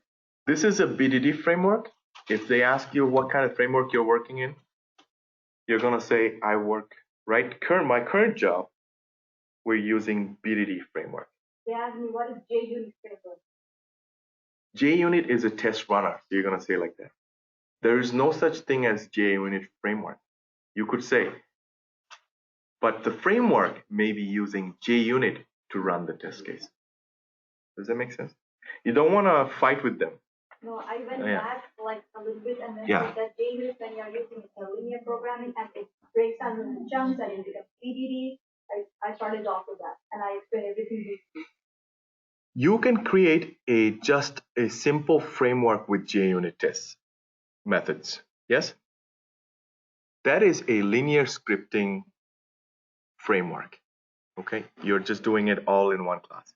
This is a BDD framework. If they ask you what kind of framework you're working in, you're gonna say I work my current job. We're using BDD framework. They ask me what is JUnit framework. JUnit is a test runner. So you're gonna say like that. There is no such thing as JUnit framework. You could say, but the framework may be using JUnit to run the test case. Does that make sense? You don't want to fight with them. No, I went back like a little bit and then said that JUnit, when you're using linear programming and it breaks down into chunks and it becomes BDD, I started off with that and I explained everything. You can create just a simple framework with JUnit tests methods. Yes? That is a linear scripting framework. Okay? You're just doing it all in one class.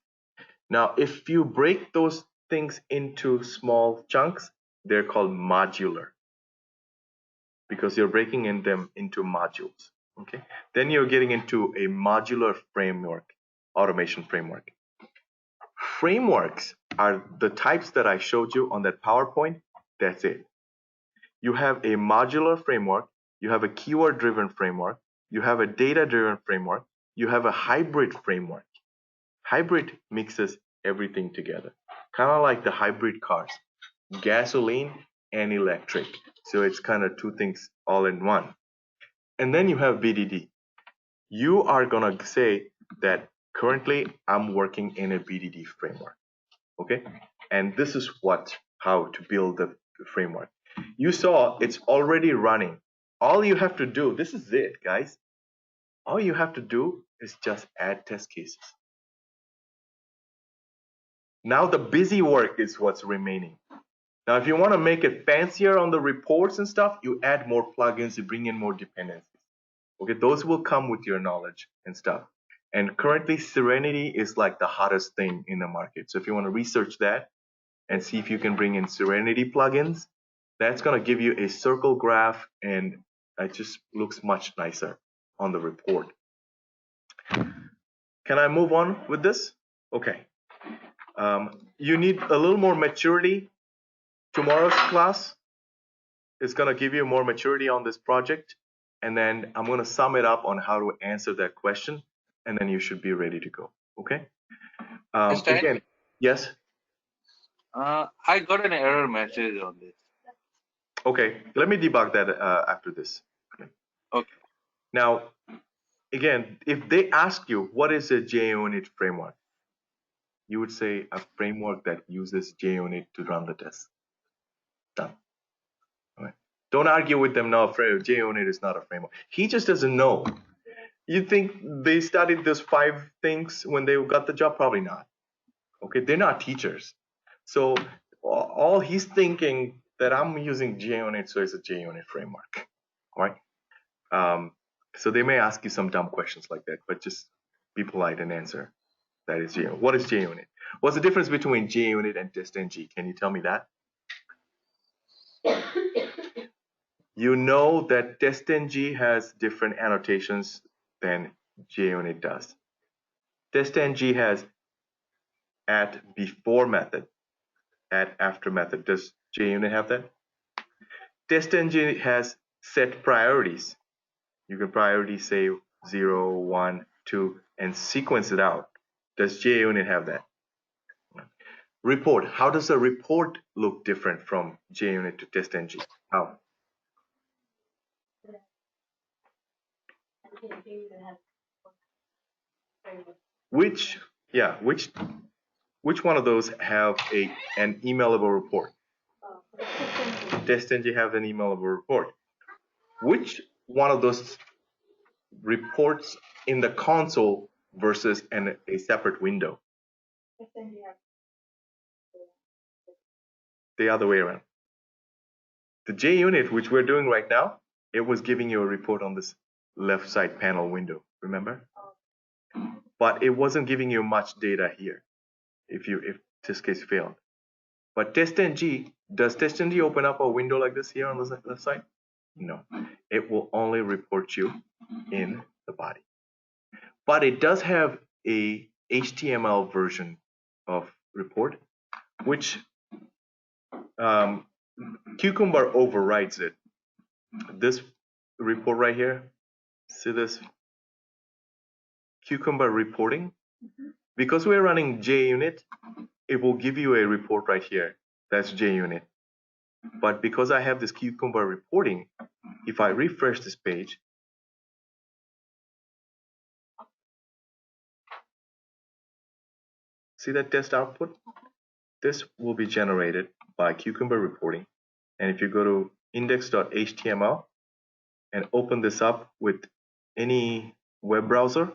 Now, if you break those things into small chunks, they're called modular because you're breaking them into modules. Okay? Then you're getting into a modular framework, automation framework. Frameworks are the types that I showed you on that PowerPoint. That's it. You have a modular framework, you have a keyword-driven framework, you have a data-driven framework, you have a hybrid framework. Hybrid mixes everything together, kind of like the hybrid cars, gasoline and electric. So it's kind of two things all in one. And then you have BDD. You are going to say that currently I'm working in a BDD framework. Okay? And this is how to build the framework. You saw it's already running. All you have to do, this is it, guys. All you have to do is just add test cases. Now the busy work is what's remaining. Now, if you want to make it fancier on the reports and stuff, you add more plugins, you bring in more dependencies. Okay, those will come with your knowledge and stuff. And currently, Serenity is like the hottest thing in the market. So if you want to research that, and see if you can bring in Serenity plugins. That's going to give you a circle graph, and it just looks much nicer on the report. Can I move on with this? Okay. You need a little more maturity. Tomorrow's class is going to give you more maturity on this project, and then I'm going to sum it up on how to answer that question, and then you should be ready to go. Okay. Understand? Again, yes. I got an error message on this. Okay, let me debug that after this. Okay. Now, again, if they ask you what is a JUnit framework, you would say a framework that uses JUnit to run the test. Done. All right. Don't argue with them. No, JUnit is not a framework. He just doesn't know. You think they studied those 5 things when they got the job? Probably not. Okay, they're not teachers. So all he's thinking that I'm using JUnit, so it's a JUnit framework. All right. So they may ask you some dumb questions like that, but just be polite and answer. That is JUnit. What is JUnit? What's the difference between JUnit and testng? Can you tell me that? You know that testng has different annotations than JUnit does. Testng has at before method, at after method. Does JUnit have that? Testng has set priorities. You can priority say 0, 1, 2, and sequence it out. Does JUnit have that? Report. How does a report look different from JUnit to testng? How? Which one of those have an emailable report? testng have an emailable report. Which one of those reports in the console versus a separate window? The other way around. The JUnit, which we're doing right now, it was giving you a report on this left side panel window, remember? But it wasn't giving you much data here if this case failed. But testng, does testng open up a window like this here on the left side? No, it will only report you in the body. But it does have a HTML version of report, which Cucumber overrides it. This report right here, see this Cucumber reporting? Because we're running JUnit, it will give you a report right here. That's JUnit. But because I have this Cucumber reporting, if I refresh this page, see that test output? This will be generated by Cucumber reporting. And if you go to index.html and open this up with any web browser,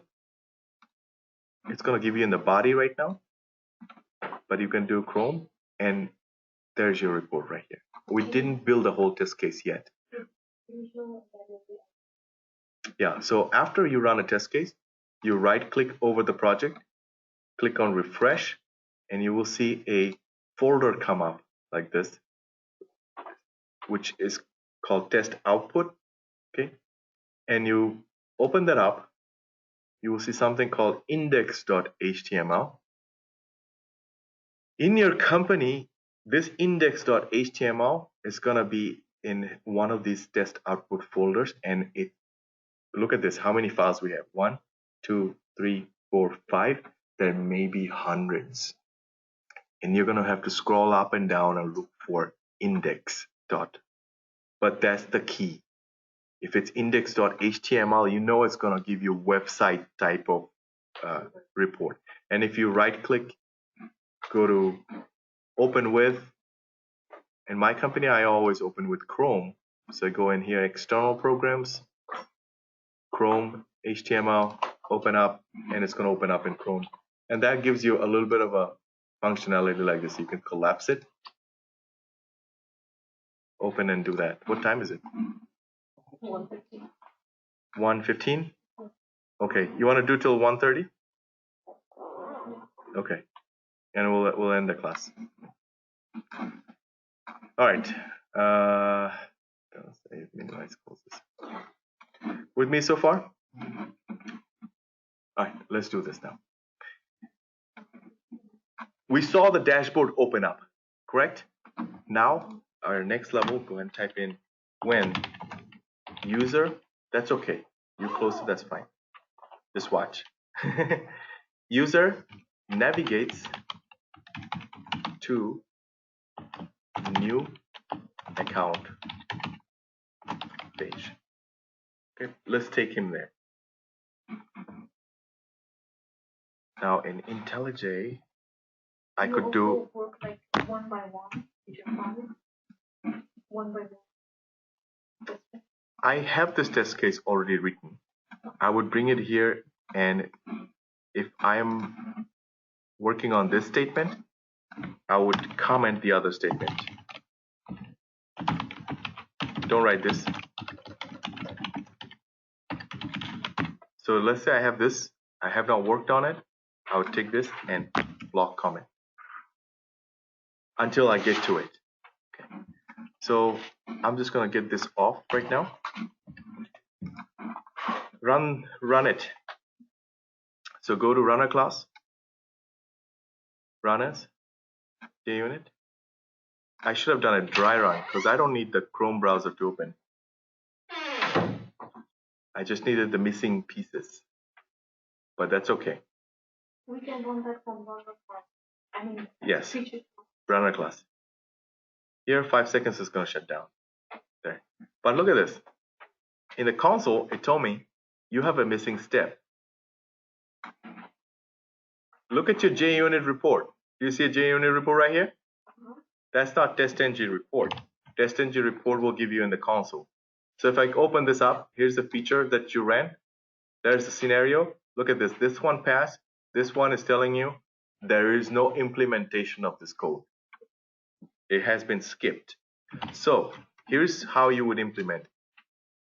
it's going to give you in the body right now. But you can do Chrome, and there's your report right here. We didn't build a whole test case yet. Yeah, so after you run a test case, you right click over the project, click on refresh, and you will see a folder come up like this, which is called test output. Okay, and you open that up, you will see something called index.html. In your company, this index.html is going to be in one of these test output folders, and look at this, how many files we have? 1, 2, 3, 4, 5. There may be hundreds. And you're going to have to scroll up and down and look for index. But that's the key. If it's index.html, you know it's going to give you website type of report. And if you right click, go to open with, in my company, I always open with Chrome. So I go in here, external programs, Chrome, HTML, open up, and it's going to open up in Chrome. And that gives you a little bit of a functionality like this. You can collapse it, open and do that. What time is it? 1:15. 1:15? Okay, you want to do till 1:30? Okay, and we'll end the class. All right. Save, minimize, close this. With me so far? All right, let's do this now. We saw the dashboard open up, correct? Now, our next level, go ahead and type in when user, that's okay. You close it, that's fine. Just watch. User navigates to new account page. Okay, let's take him there. Now in IntelliJ, I could do work like one by one. One by one. I have this test case already written. I would bring it here, and if I'm working on this statement, I would comment the other statement. Don't write this. So let's say I have this. I have not worked on it. I would take this and block comment until I get to it. Okay. So I'm just going to get this off right now. Run it. So go to runner class, runners, JUnit. I should have done a dry run because I don't need the Chrome browser to open. I just needed the missing pieces, but that's okay. We can run that from runner class. I mean, yes, feature. Runner class. Here, 5 seconds is going to shut down. There. But look at this. In the console, it told me you have a missing step. Look at your JUnit report. Do you see a JUnit report right here? That's not TestNG report. TestNG report will give you in the console. So if I open this up, here's the feature that you ran. There's the scenario. Look at this. This one passed. This one is telling you there is no implementation of this code. It has been skipped. So here's how you would implement.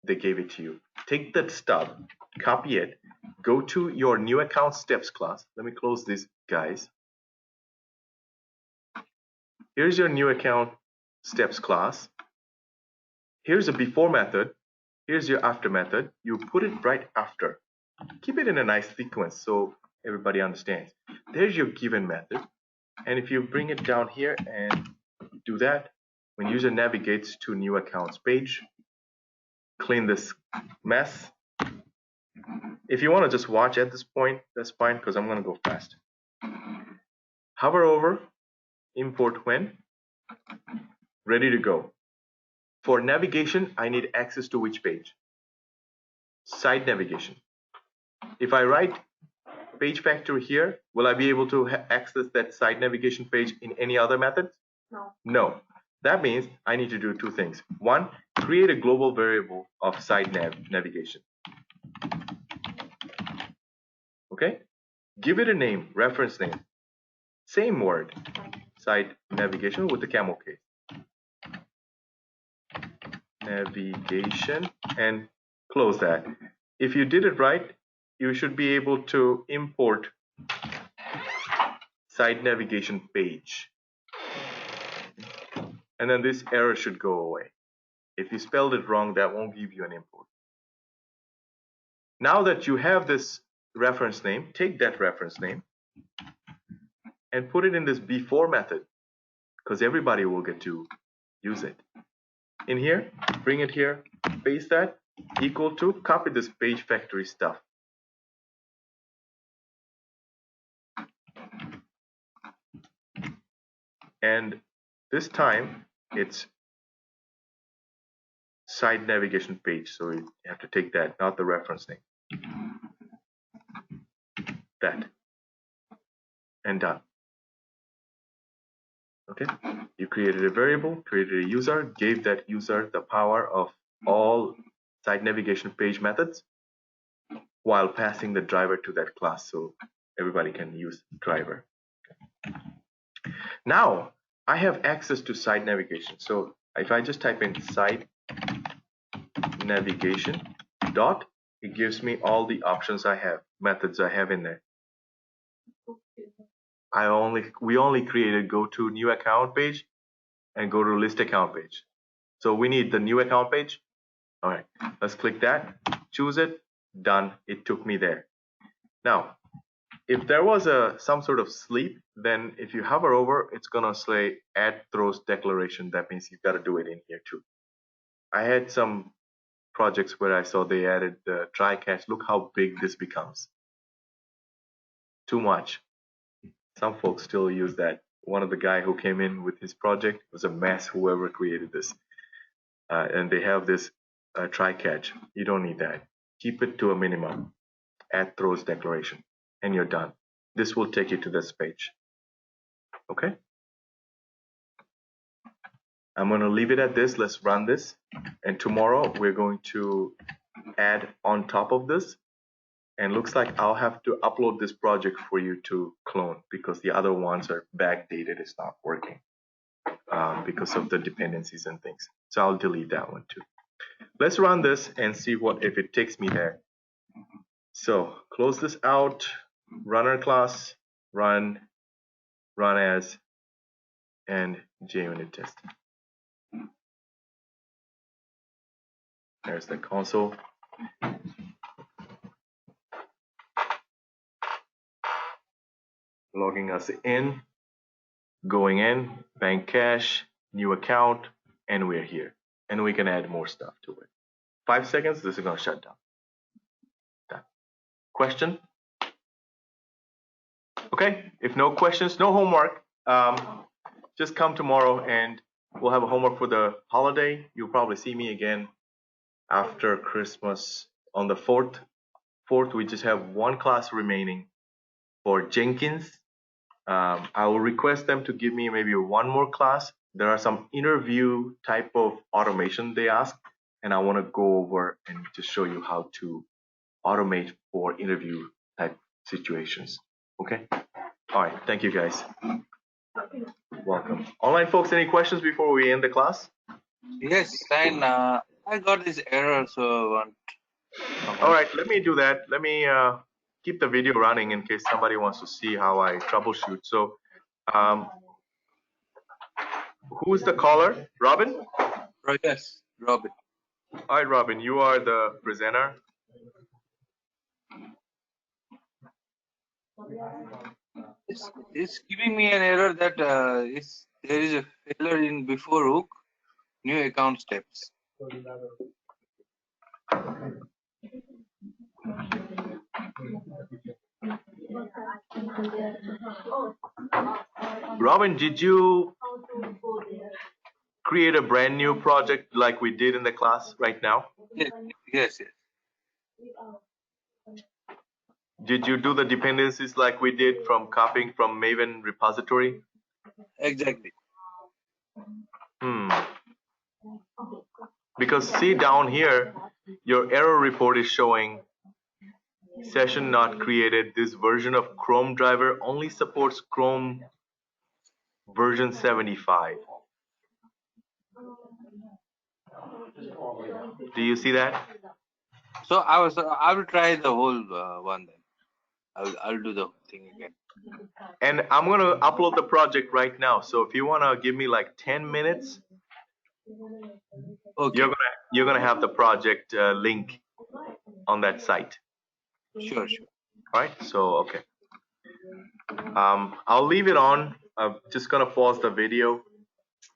They gave it to you. Take that stub, copy it, go to your new account steps class. Let me close this, guys. Here's your new account steps class. Here's a before method. Here's your after method. You put it right after. Keep it in a nice sequence so everybody understands. There's your given method. And if you bring it down here and do that, when user navigates to new accounts page, clean this mess. If you want to just watch at this point, that's fine because I'm going to go fast. Hover over, import when, ready to go. For navigation, I need access to which page? Site navigation. If I write page factory here, will I be able to access that site navigation page in any other method? No. No. That means I need to do two things. One, create a global variable of site navigation. Okay? Give it a name, reference name. Same word, site navigation with the camel case. Navigation, and close that. If you did it right, you should be able to import site navigation page. And then this error should go away. If you spelled it wrong, that won't give you an import. Now that you have this reference name, take that reference name and put it in this before method because everybody will get to use it. In here, bring it here, paste that, equal to, copy this page factory stuff. And this time it's site navigation page, so you have to take that, not the reference name. That. And done. Okay, you created a variable, created a user, gave that user the power of all site navigation page methods while passing the driver to that class so everybody can use driver. Now I have access to site navigation. So if I just type in site navigation dot, it gives me all the options I have, methods I have in there. We only created go to new account page and go to list account page. So we need the new account page. All right, let's click that, choose it, done. It took me there. Now, if there was some sort of sleep, then if you hover over, it's gonna say add throws declaration. That means you've got to do it in here too. I had some projects where I saw they added the try catch. Look how big this becomes. Too much. Some folks still use that. One of the guy who came in with his project was a mess, whoever created this. And they have this try catch. You don't need that. Keep it to a minimum. Add throws declaration, and you're done. This will take you to this page. Okay? I'm going to leave it at this. Let's run this. And tomorrow we're going to add on top of this. And looks like I'll have to upload this project for you to clone because the other ones are backdated. It's not working because of the dependencies and things. So I'll delete that one too. Let's run this and see what if it takes me there. So close this out, runner class, run as, and JUnit test. There's the console. Logging us in, going in, bank cash, new account, and we're here. And we can add more stuff to it. 5 seconds, this is gonna shut down. Done. Question? Okay, if no questions, no homework, just come tomorrow and we'll have a homework for the holiday. You'll probably see me again after Christmas on the 4th. We just have one class remaining for Jenkins. I will request them to give me maybe one more class. There are some interview type of automation they ask, and I want to go over and just show you how to automate for interview type situations. Okay? All right. Thank you, guys. Welcome. Online folks, any questions before we end the class? Yes, and I got this error, so I want. All right, let me do that. Let me keep the video running in case somebody wants to see how I troubleshoot. So, who's the caller? Robin? Yes, Robin. All right, Robin, you are the presenter. It's giving me an error that there is a failure in before hook, new account steps. Robin, did you create a brand new project like we did in the class right now? Yes. Did you do the dependencies like we did from copying from Maven repository? Exactly. Because see down here, your error report is showing session not created. This version of Chrome driver only supports Chrome version 75. Do you see that? So I will try the whole one then. I'll do the thing again. And I'm gonna upload the project right now. So if you wanna give me like 10 minutes, okay. You're gonna have the project link on that site. Sure. All right. So okay. I'll leave it on. I'm just gonna pause the video